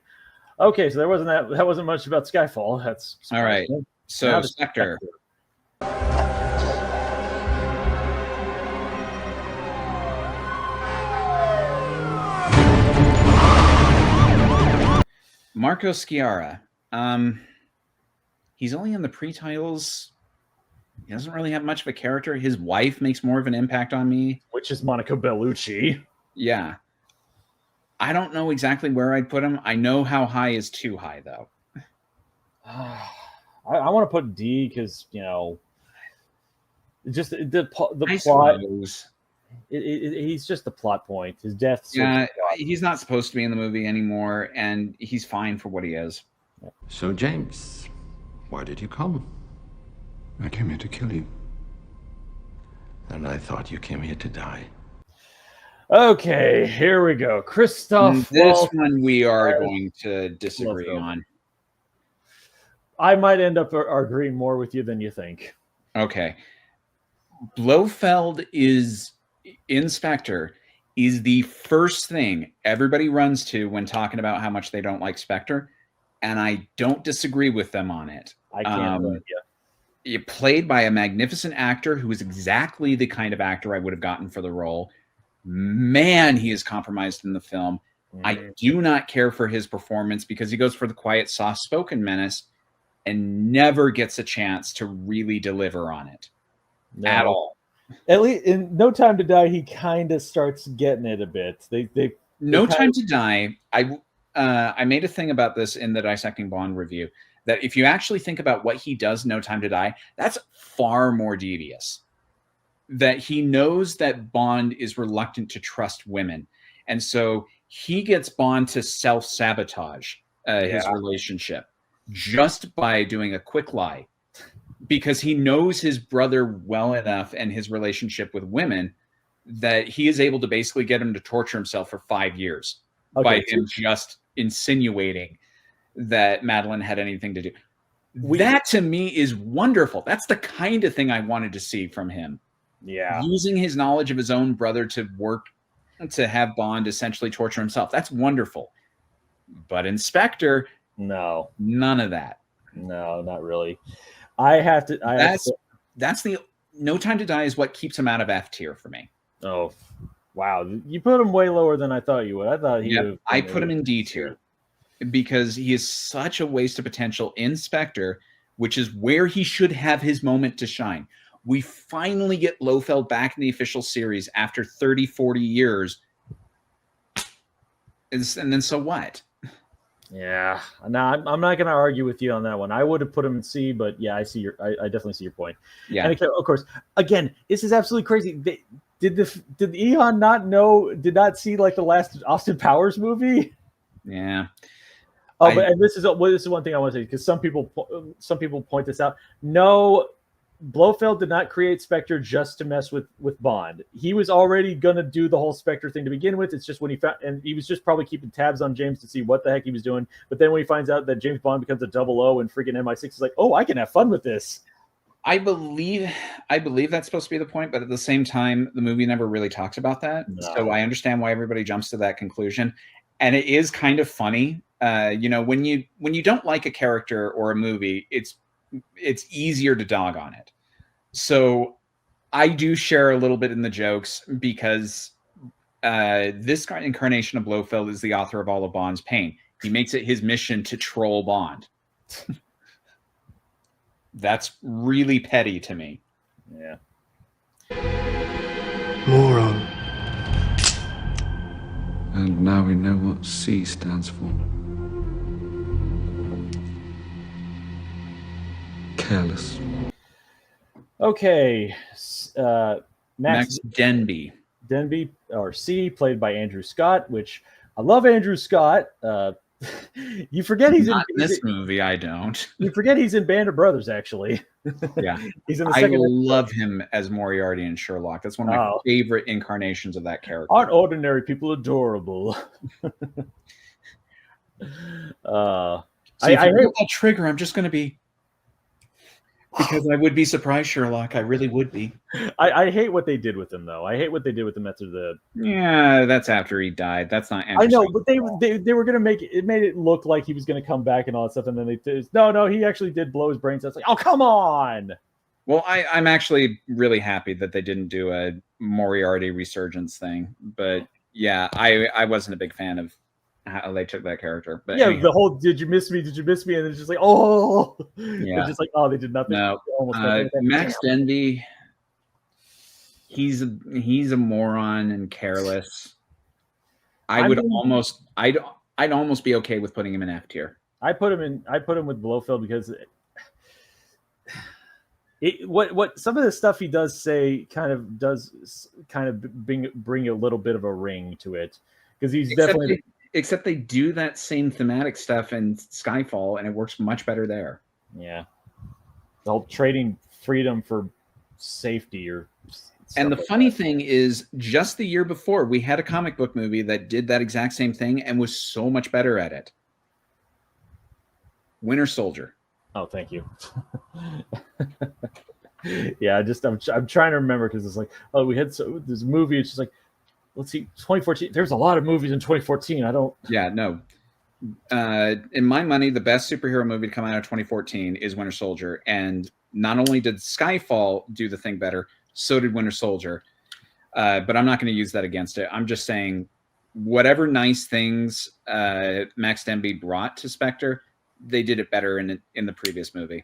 Okay, so that wasn't much about Skyfall. That's all right. So Spectre. Marco Sciarra. He's only in the pre-titles. He doesn't really have much of a character. His wife makes more of an impact on me. Which is Monica Bellucci. Yeah. I don't know exactly where I'd put him. I know how high is too high, though. I want to put D because, just the plot. He's just the plot point. His death. Yeah, he's not supposed to be in the movie anymore, and he's fine for what he is. So, James, why did you come? I came here to kill you. And I thought you came here to die. Okay, here we go. Christoph. This one we are going to disagree on. I might end up agreeing more with you than you think. Okay. Blofeld is Spectre is the first thing everybody runs to when talking about how much they don't like Spectre, and I don't disagree with them on it. I can't blame you. You're played by a magnificent actor who is exactly the kind of actor I would have gotten for the role. Man, he is compromised in the film. I do not care for his performance because he goes for the quiet, soft-spoken menace and never gets a chance to really deliver on it at all. At least in No Time to Die, he kind of starts getting it a bit. No Time to Die. I made a thing about this in the Dissecting Bond review, that if you actually think about what he does in No Time to Die, that's far more devious. That he knows that Bond is reluctant to trust women. And so he gets Bond to self-sabotage his relationship just by doing a quick lie, because he knows his brother well enough and his relationship with women that he is able to basically get him to torture himself for 5 years by him just insinuating that Madeline had anything to do. That to me is wonderful. That's the kind of thing I wanted to see from him. Yeah. Using his knowledge of his own brother to work to have Bond essentially torture himself. That's wonderful. But in Spectre, no, none of that. No, not really. That's the No Time to Die is what keeps him out of F tier for me. Oh, wow. You put him way lower than I thought you would. I thought he would. I put him in D tier because he is such a waste of potential in Spectre, which is where he should have his moment to shine. We finally get Blofeld back in the official series after 30, 40 years. And then so what? Yeah, no, I'm not going to argue with you on that one. I would have put him in C, but yeah, I definitely see your point. Yeah, and of course, again, this is absolutely crazy. Did Eon did not see like the last Austin Powers movie? Yeah. Oh, but this is one thing I want to say, because some people point this out. No, Blofeld did not create Spectre just to mess with Bond. He was already gonna do the whole Spectre thing to begin with. It's just when he found, and he was just probably keeping tabs on James to see what the heck he was doing. But then when he finds out that James Bond becomes a 00 and freaking MI6 is like, oh, I can have fun with this. I believe that's supposed to be the point, but at the same time, the movie never really talks about that. No. So I understand why everybody jumps to that conclusion, and it is kind of funny. When you don't like a character or a movie, it's easier to dog on it. So I do share a little bit in the jokes because this incarnation of Blofeld is the author of all of Bond's pain. He makes it his mission to troll Bond. That's really petty to me. Yeah. Moron. And now we know what C stands for. Careless. Okay. Max Denby. Denby, or C, played by Andrew Scott, which I love Andrew Scott. You forget he's not in this movie. I don't. You forget he's in Band of Brothers, actually. Yeah, he's in the second. I love him as Moriarty in Sherlock. That's one of my favorite incarnations of that character. Aren't ordinary people adorable? I hate that trigger. I'm just going to be. Because I would be surprised, Sherlock. I really would be. I hate what they did with him, though. I hate what they did with him after the. Yeah, that's after he died. That's not. I know, but they were gonna make it. It made it look like he was gonna come back and all that stuff, and then they did. No, he actually did blow his brains out. It's like, oh, come on. Well, I'm actually really happy that they didn't do a Moriarty resurgence thing, but yeah, I wasn't a big fan of how they took that character. But yeah, anyhow. The whole "did you miss me? Did you miss me?" and it's just like, oh, yeah, it's just like, oh, they did nothing. No, Max Denby, he's a moron and careless. I'd almost be okay with putting him in F tier. I put him with Blofeld because what some of the stuff he does say kind of bring a little bit of a ring to it, because he's definitely. Except they do that same thematic stuff in Skyfall, and it works much better there. Yeah, the whole trading freedom for safety or. And the funny thing is, just the year before, we had a comic book movie that did that exact same thing and was so much better at it. Winter Soldier. Oh, thank you. Yeah, I'm trying to remember, because it's like, oh, we had this movie. It's just like. Let's see, 2014. There's a lot of movies in 2014. I don't. Yeah, no. In my money, the best superhero movie to come out of 2014 is Winter Soldier. And not only did Skyfall do the thing better, so did Winter Soldier. But I'm not going to use that against it. I'm just saying, whatever nice things Max Denby brought to Spectre, they did it better in the previous movie.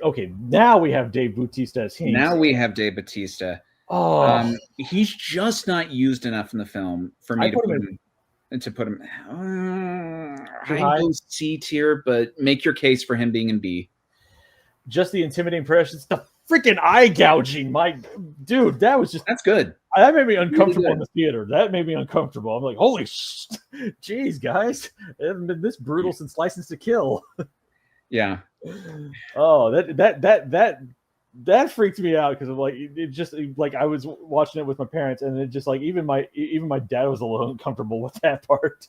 Okay, now we have Dave Bautista as Hinks. Now we have Dave Bautista. Oh, he's just not used enough in the film for me to put him to put him high C tier, but make your case for him being in B. Just the intimidating pressures, the freaking eye gouging, my dude, that's good. That made me uncomfortable in the theater. That made me uncomfortable. I'm like, holy jeez, guys, it hasn't been this brutal since License to Kill. Yeah. Oh, that freaked me out because of like it just like I was watching it with my parents, and it just like even my dad was a little uncomfortable with that part.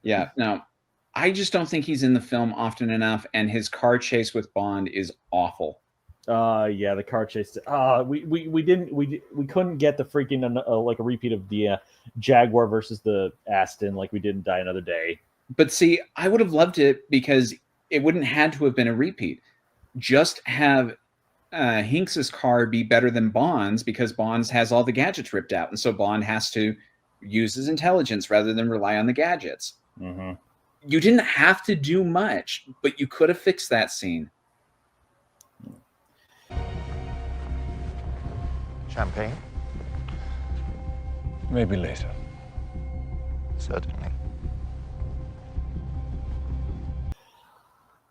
Yeah, no, I just don't think he's in the film often enough, and his car chase with Bond is awful. Yeah, the car chase. We couldn't get the freaking like a repeat of the Jaguar versus the Aston like we did in Die Another Day. But see, I would have loved it because it wouldn't had to have been a repeat. Just have Hinks's car be better than Bond's because Bond's has all the gadgets ripped out, and so Bond has to use his intelligence rather than rely on the gadgets. Mm-hmm. You didn't have to do much, but you could have fixed that scene. Champagne? Maybe later. Certainly.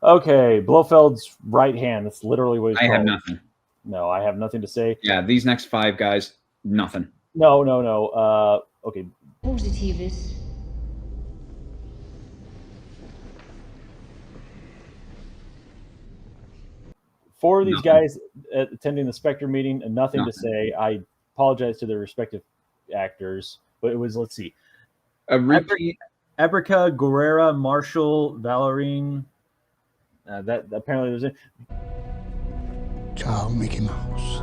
Okay, Blofeld's right hand. That's literally what he's I have called. nothing. No, I have nothing to say. Yeah, these next 5 guys, nothing. No. Okay. Positives. For these guys attending the Spectre meeting, and nothing to say. I apologize to their respective actors, but it was, let's see. Ebrica, Guerrera, Marshall, Valerine. That apparently was it. Ciao, Mickey Mouse.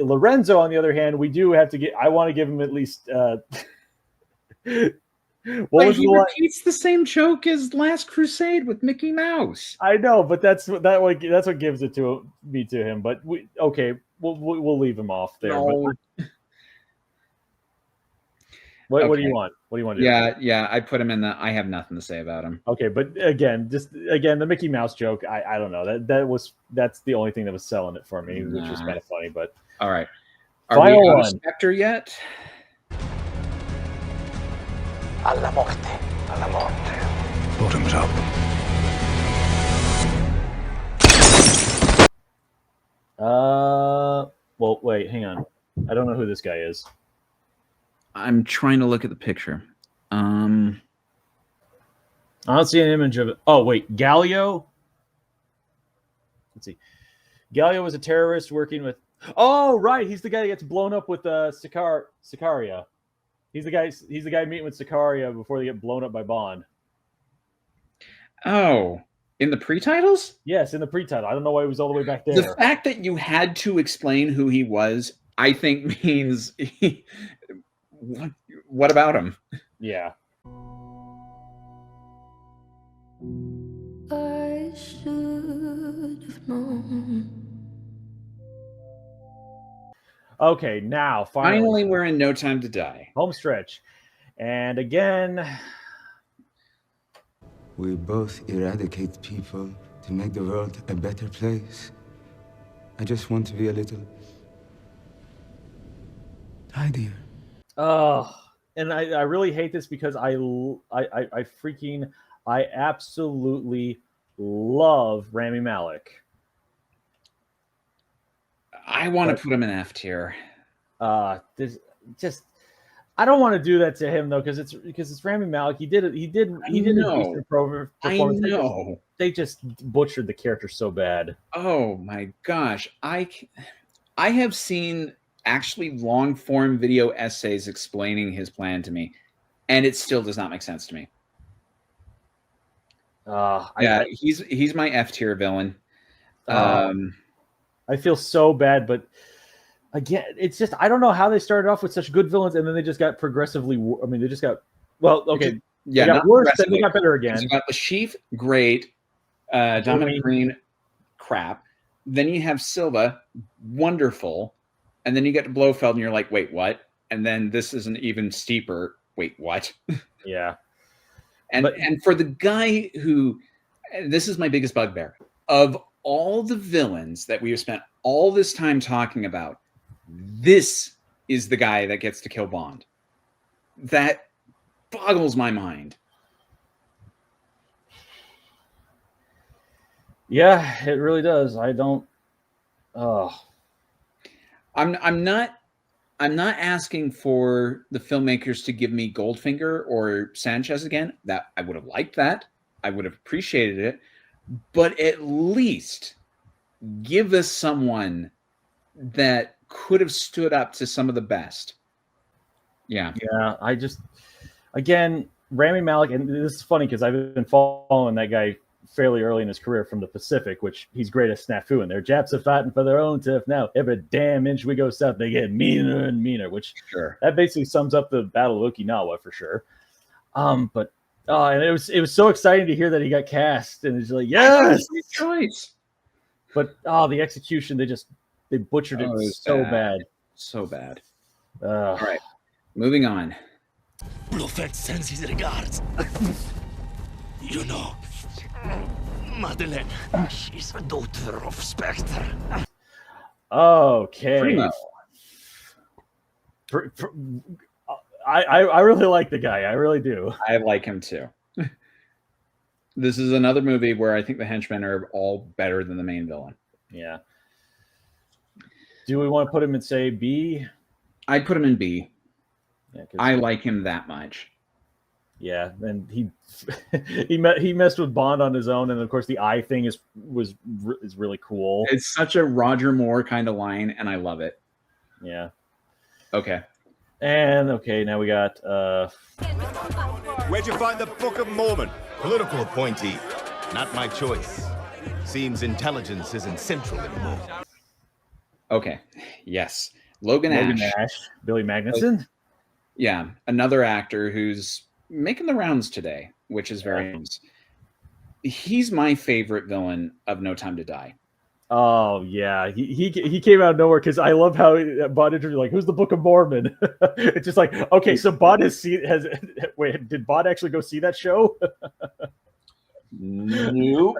Lorenzo, on the other hand, we do have to get. I want to give him at least. What was he repeats the same joke as Last Crusade with Mickey Mouse. I know, but that's what gives it to me to him. But we'll leave him off there. No. What do you want? What do you want to do? Yeah, I put him in the. I have nothing to say about him. Okay, but again, the Mickey Mouse joke. I don't know. That's the only thing that was selling it for me, which was kind of funny. But all right, are final we on one. Spectre yet? Alla morte. Alla morte. Bottoms up. Well, wait, hang on. I don't know who this guy is. I'm trying to look at the picture. I don't see an image of it. Oh, wait, Galio. Let's see. Galio was a terrorist working with. Oh, right, he's the guy that gets blown up with Sicaria. He's the guy meeting with Sicaria before they get blown up by Bond. Oh, in the pre-titles? Yes, in the pre-title. I don't know why he was all the way back there. The fact that you had to explain who he was, I think, means what about him? Yeah. I should have known. Okay, now finally we're in No Time to Die. Home stretch. And again, we both eradicate people to make the world a better place. I just want to be a little tidier. Oh, and I really hate this because I absolutely love Rami Malek. I want to put him in F tier. This just I don't want to do that to him though because it's Rami Malek. He did a decent performance. I know. They just butchered the character so bad. Oh my gosh, I have seen actually long form video essays explaining his plan to me, and it still does not make sense to me. He's my F tier villain. I feel so bad, but again, it's just I don't know how they started off with such good villains, and then they just got progressively. They just got okay. Yeah, they got worse, then they got better again. You got the Chief, great. Dominic Green, crap. Then you have Silva, wonderful, and then you get to Blofeld, and you're like, wait, what? And then this is an even steeper. Wait, what? Yeah. And for the guy who, this is my biggest bugbear of all the villains that we have spent all this time talking about, this is the guy that gets to kill Bond. That boggles my mind. Yeah, it really does. I don't. Oh, I'm not asking for the filmmakers to give me Goldfinger or Sanchez again. That I would have liked that. I would have appreciated it. But at least give us someone that could have stood up to some of the best. Yeah. Yeah, I just, again, Rami Malek, and this is funny because I've been following that guy fairly early in his career from the Pacific, which he's great at snafu in there. Japs are fighting for their own turf now. Every damn inch we go south, they get meaner and meaner, which that basically sums up the Battle of Okinawa for sure. But and it was so exciting to hear that he got cast, and it's like, yes, choice. But the execution, they butchered it so bad. So bad. All right, moving on. Blofeld sends his regards. You know, Madeleine, she's a daughter of Spectre. Okay. Primo. I really like the guy. I really do. I like him too. This is another movie where I think the henchmen are all better than the main villain. Yeah. Do we want to put him in, say, B? I'd put him in B. Yeah, I like him that much. Yeah, and he messed with Bond on his own, and of course the eye thing is really cool. It's such a Roger Moore kind of line, and I love it. Yeah. Okay. And now we got Where'd you find the Book of Mormon? Political appointee. Not my choice. Seems intelligence isn't central anymore. Okay. Yes. Logan Ash. Billy Magnuson. Yeah. Another actor who's making the rounds today, which is very nice. He's my favorite villain of No Time to Die. Oh yeah, he came out of nowhere because I love how Bond interviewed like, who's the Book of Mormon? It's just like, okay, so Bond wait, did Bond actually go see that show? Nope.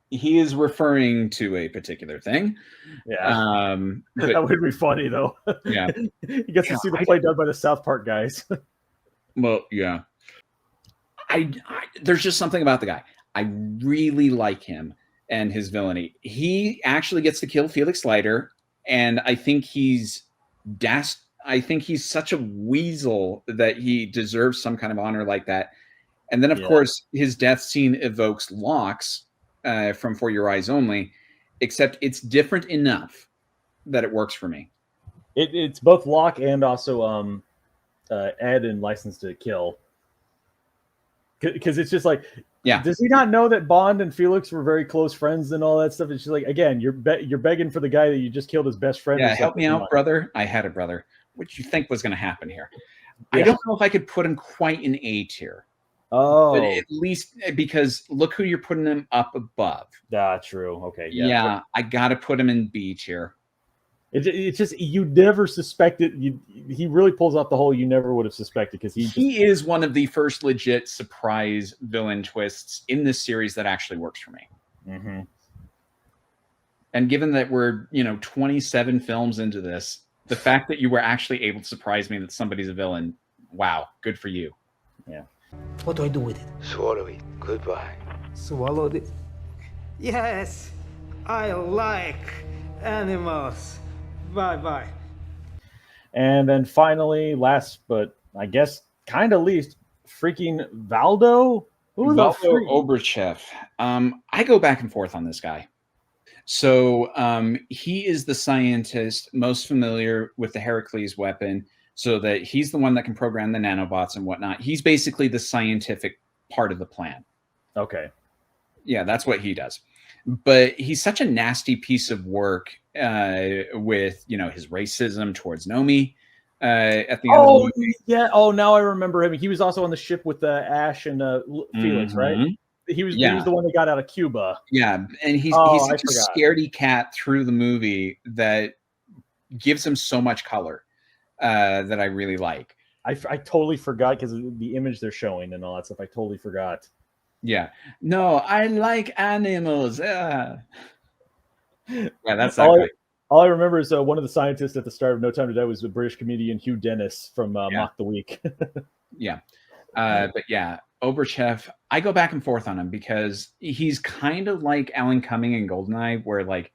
He is referring to a particular thing. Yeah. That would be funny though. Yeah. He gets to see the play done by the South Park guys. Well, yeah. I there's just something about the guy. I really like him and his villainy. He actually gets to kill Felix Leiter, and I think he's such a weasel that he deserves some kind of honor like that. And then, of course, his death scene evokes Locke's from For Your Eyes Only, except it's different enough that it works for me. It's both Locke and also Ed in License to Kill. Because it's just like, does he not know that Bond and Felix were very close friends and all that stuff? It's just like, again, you're begging for the guy that you just killed his best friend. Yeah, help me out, brother. I had a brother. What do you think was going to happen here? I don't know if I could put him quite in A tier. Oh, but at least because look who you're putting him up above. True. Okay. Yeah, I got to put him in B tier. It's just, you never suspected. He really pulls off the whole you never would have suspected, because he is one of the first legit surprise villain twists in this series that actually works for me. Mm-hmm. And given that we're 27 films into this, the fact that you were actually able to surprise me that somebody's a villain, wow, good for you. Yeah. What do I do with it? Swallow it. Goodbye. Swallow it? Yes, I like animals. Bye-bye. And then finally, last but I guess kind of least, freaking Valdo. Valdo Oberchev. I go back and forth on this guy. So he is the scientist most familiar with the Heracles weapon, so that he's the one that can program the nanobots and whatnot. He's basically the scientific part of the plan. Okay. Yeah, that's what he does. But he's such a nasty piece of work with, his racism towards Nomi at the end of the movie. Yeah. Oh, now I remember him. He was also on the ship with Ash and Felix, right? He was the one that got out of Cuba. Yeah, and he's such a scaredy cat through the movie that gives him so much color that I really like. I totally forgot because of the image they're showing and all that stuff. I totally forgot. Yeah. No, I like animals. Yeah, that's that guy. All I remember is one of the scientists at the start of No Time to Die was the British comedian Hugh Dennis from Mock the Week. Yeah. But yeah, Oberchev, I go back and forth on him because he's kind of like Alan Cumming in GoldenEye, where like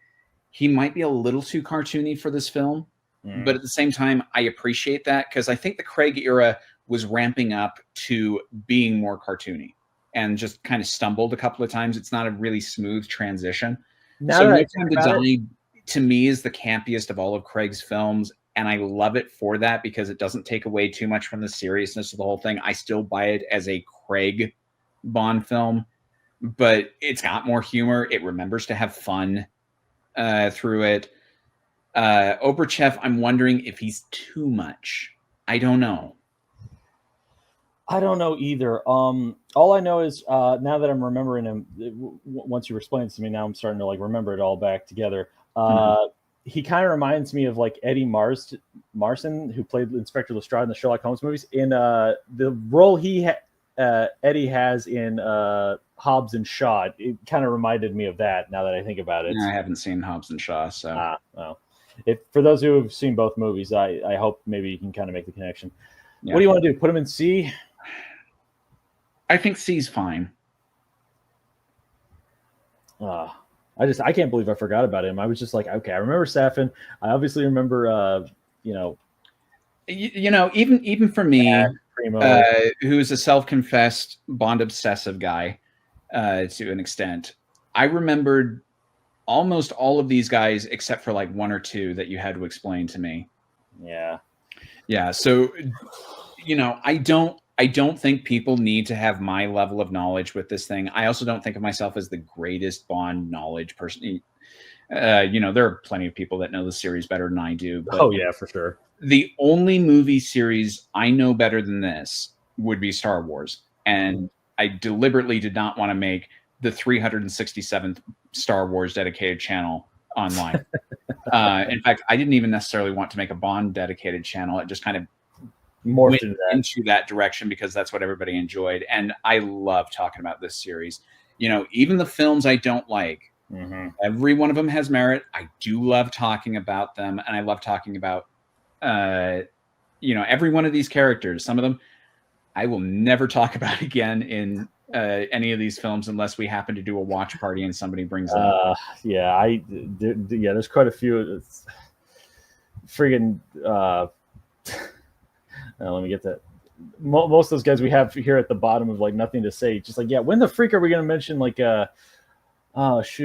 he might be a little too cartoony for this film. But at the same time, I appreciate that because I think the Craig era was ramping up to being more cartoony and just kind of stumbled a couple of times. It's not a really smooth transition. Now So that No I Time think to about Die, to me, is the campiest of all of Craig's films. And I love it for that because it doesn't take away too much from the seriousness of the whole thing. I still buy it as a Craig Bond film, but it's got more humor. It remembers to have fun through it. Oberchev, I'm wondering if he's too much. I don't know. I don't know either. All I know is now that I'm remembering him, once you explained it to me, now I'm starting to like remember it all back together. He kind of reminds me of like Eddie Marson, who played Inspector Lestrade in the Sherlock Holmes movies. In the role Eddie has in Hobbs and Shaw, it kind of reminded me of that. Now that I think about it, I haven't seen Hobbs and Shaw, so well, for those who have seen both movies, I hope maybe you can kind of make the connection. Yeah. What do you want to do? Put him in C? I think C's fine. I can't believe I forgot about him. I was just like, okay, I remember Safin. I obviously remember, even for me, who's a self-confessed Bond obsessive guy, to an extent, I remembered almost all of these guys except for like one or two that you had to explain to me. Yeah. So, I don't think people need to have my level of knowledge with this thing. I also don't think of myself as the greatest Bond knowledge person. There are plenty of people that know the series better than I do. But oh yeah, for sure. The only movie series I know better than this would be Star Wars. And I deliberately did not want to make the 367th Star Wars dedicated channel online. In fact, I didn't even necessarily want to make a Bond dedicated channel. It just kind of morphed into that direction because that's what everybody enjoyed. And I love talking about this series. Even the films I don't like, every one of them has merit. I do love talking about them. And I love talking about, every one of these characters. Some of them I will never talk about again in any of these films unless we happen to do a watch party and somebody brings them up. There's quite a few. It's friggin' let me get that. Most of those guys we have here at the bottom of like nothing to say. Just like, when the freak are we going to mention like, what's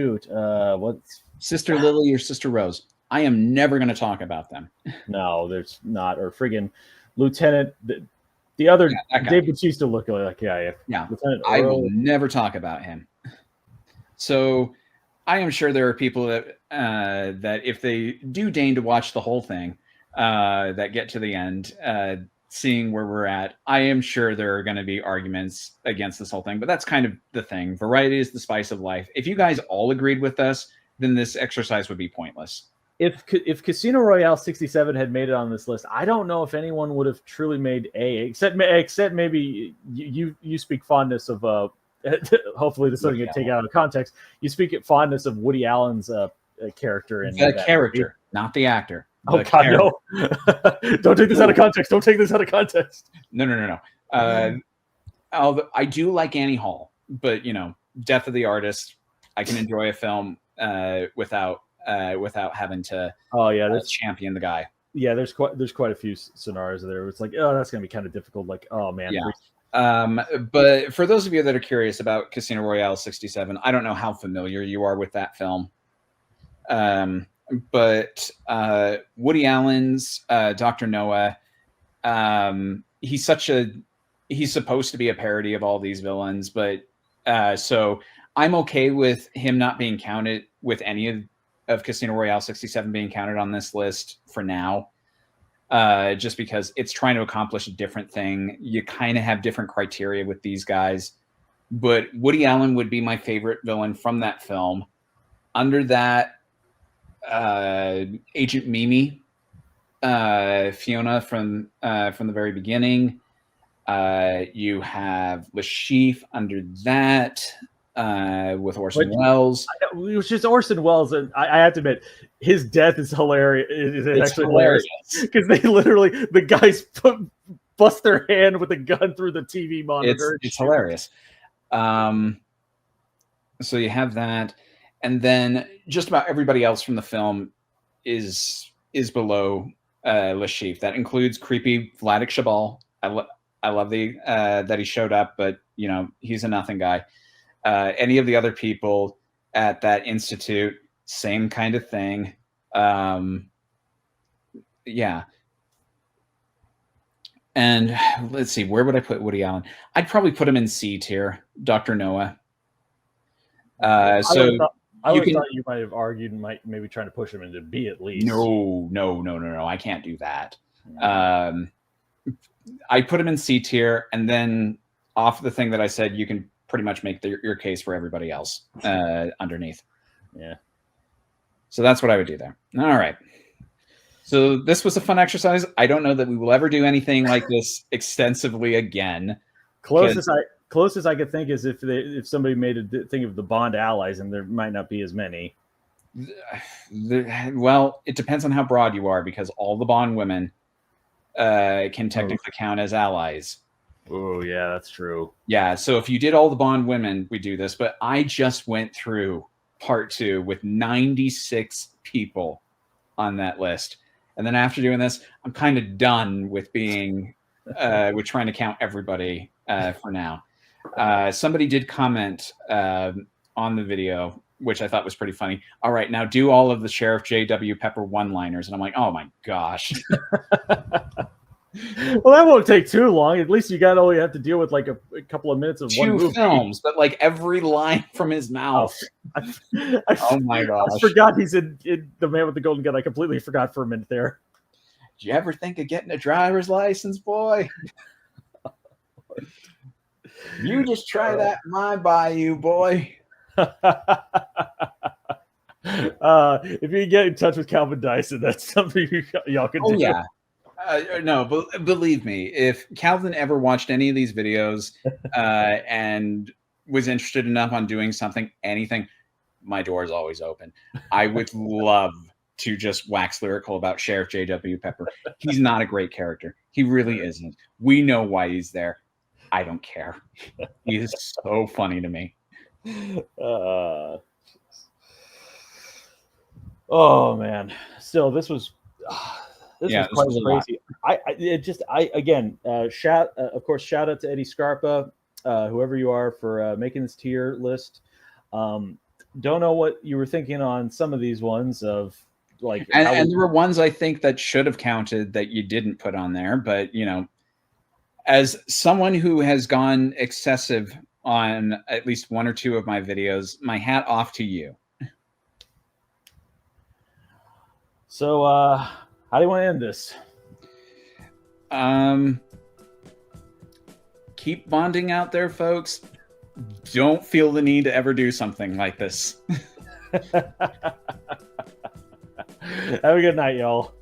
Sister Lily or Sister Rose? I am never going to talk about them. No, there's not. Or friggin' Lieutenant, the other Dave Bautista look like, Lieutenant I will never talk about him. So I am sure there are people that that if they do deign to watch the whole thing, that get to the end, seeing where we're at, I am sure there are going to be arguments against this whole thing, but that's kind of the thing. Variety is the spice of life. If you guys all agreed with us, then this exercise would be pointless. If Casino Royale 67 had made it on this list, I don't know if anyone would have truly made A, except maybe you speak fondness of hopefully this doesn't get taken out of context. You speak fondness of Woody Allen's character in the character, not the actor. Oh God, no! Don't take this out of context. Don't take this out of context. No. I do like Annie Hall, but Death of the Artist, I can enjoy a film without having to champion the guy. Yeah, there's quite a few scenarios there where it's like, oh, that's gonna be kind of difficult. Like, oh man. Yeah. But for those of you that are curious about Casino Royale 67, I don't know how familiar you are with that film. But Woody Allen's Dr. Noah, he's supposed to be a parody of all these villains, but so I'm okay with him not being counted with any of Casino Royale 67 being counted on this list for now, just because it's trying to accomplish a different thing. You kind of have different criteria with these guys, but Woody Allen would be my favorite villain from that film. Under that, Agent Mimi, Fiona from the very beginning. You have Le Chiffre under that. with Orson Welles. It was just Orson Welles, and I have to admit, his death is hilarious. It's actually hilarious because they literally, the guys bust their hand with a gun through the TV monitor. It's hilarious. So you have that, and then just about everybody else from the film is below Le Chiffre. That includes creepy Vladik Shabal. I love that he showed up, but you know, he's a nothing guy. Any of the other people at that institute, same kind of thing. Yeah. And let's see, where would I put Woody Allen? I'd probably put him in C tier, Dr. Noah. I thought you might have argued and maybe trying to push him into B at least. No. I can't do that. I put him in C tier, and then off the thing that I said, you can pretty much make your case for everybody else underneath. Yeah. So that's what I would do there. All right. So this was a fun exercise. I don't know that we will ever do anything like this extensively again. Closest I could think is if somebody made a thing of the Bond allies, and there might not be as many. Well, it depends on how broad you are, because all the Bond women can technically count as allies. Oh, yeah, that's true. Yeah, so if you did all the Bond women, we do this. But I just went through part 2 with 96 people on that list. And then after doing this, I'm kind of done with being with trying to count everybody for now. Somebody did comment on the video, which I thought was pretty funny. All right, now do all of the Sheriff J.W. Pepper one-liners. And I'm like, oh my gosh. Well, that won't take too long. At least you only have to deal with like a couple of minutes of one movie. 2 films, but like every line from his mouth. Oh my gosh. I forgot he's in The Man with the Golden Gun. I completely forgot for a minute there. Did you ever think of getting a driver's license, boy? You just try that in my bayou, boy. If you get in touch with Calvin Dyson, that's something y'all can do. Oh, yeah. No, but believe me, if Calvin ever watched any of these videos and was interested enough on doing something, anything, my door is always open. I would love to just wax lyrical about Sheriff J.W. Pepper. He's not a great character. He really isn't. We know why he's there. I don't care. He is so funny to me. Oh, man. Still, this was... This was quite crazy. Of course, shout out to Eddie Scarpa, whoever you are, for making this tier list. Don't know what you were thinking on some of these ones of like, and there were ones I think that should have counted that you didn't put on there, but you know, as someone who has gone excessive on at least 1 or 2 of my videos, my hat off to you. So, how do you want to end this? Keep bonding out there, folks. Don't feel the need to ever do something like this. Have a good night, y'all.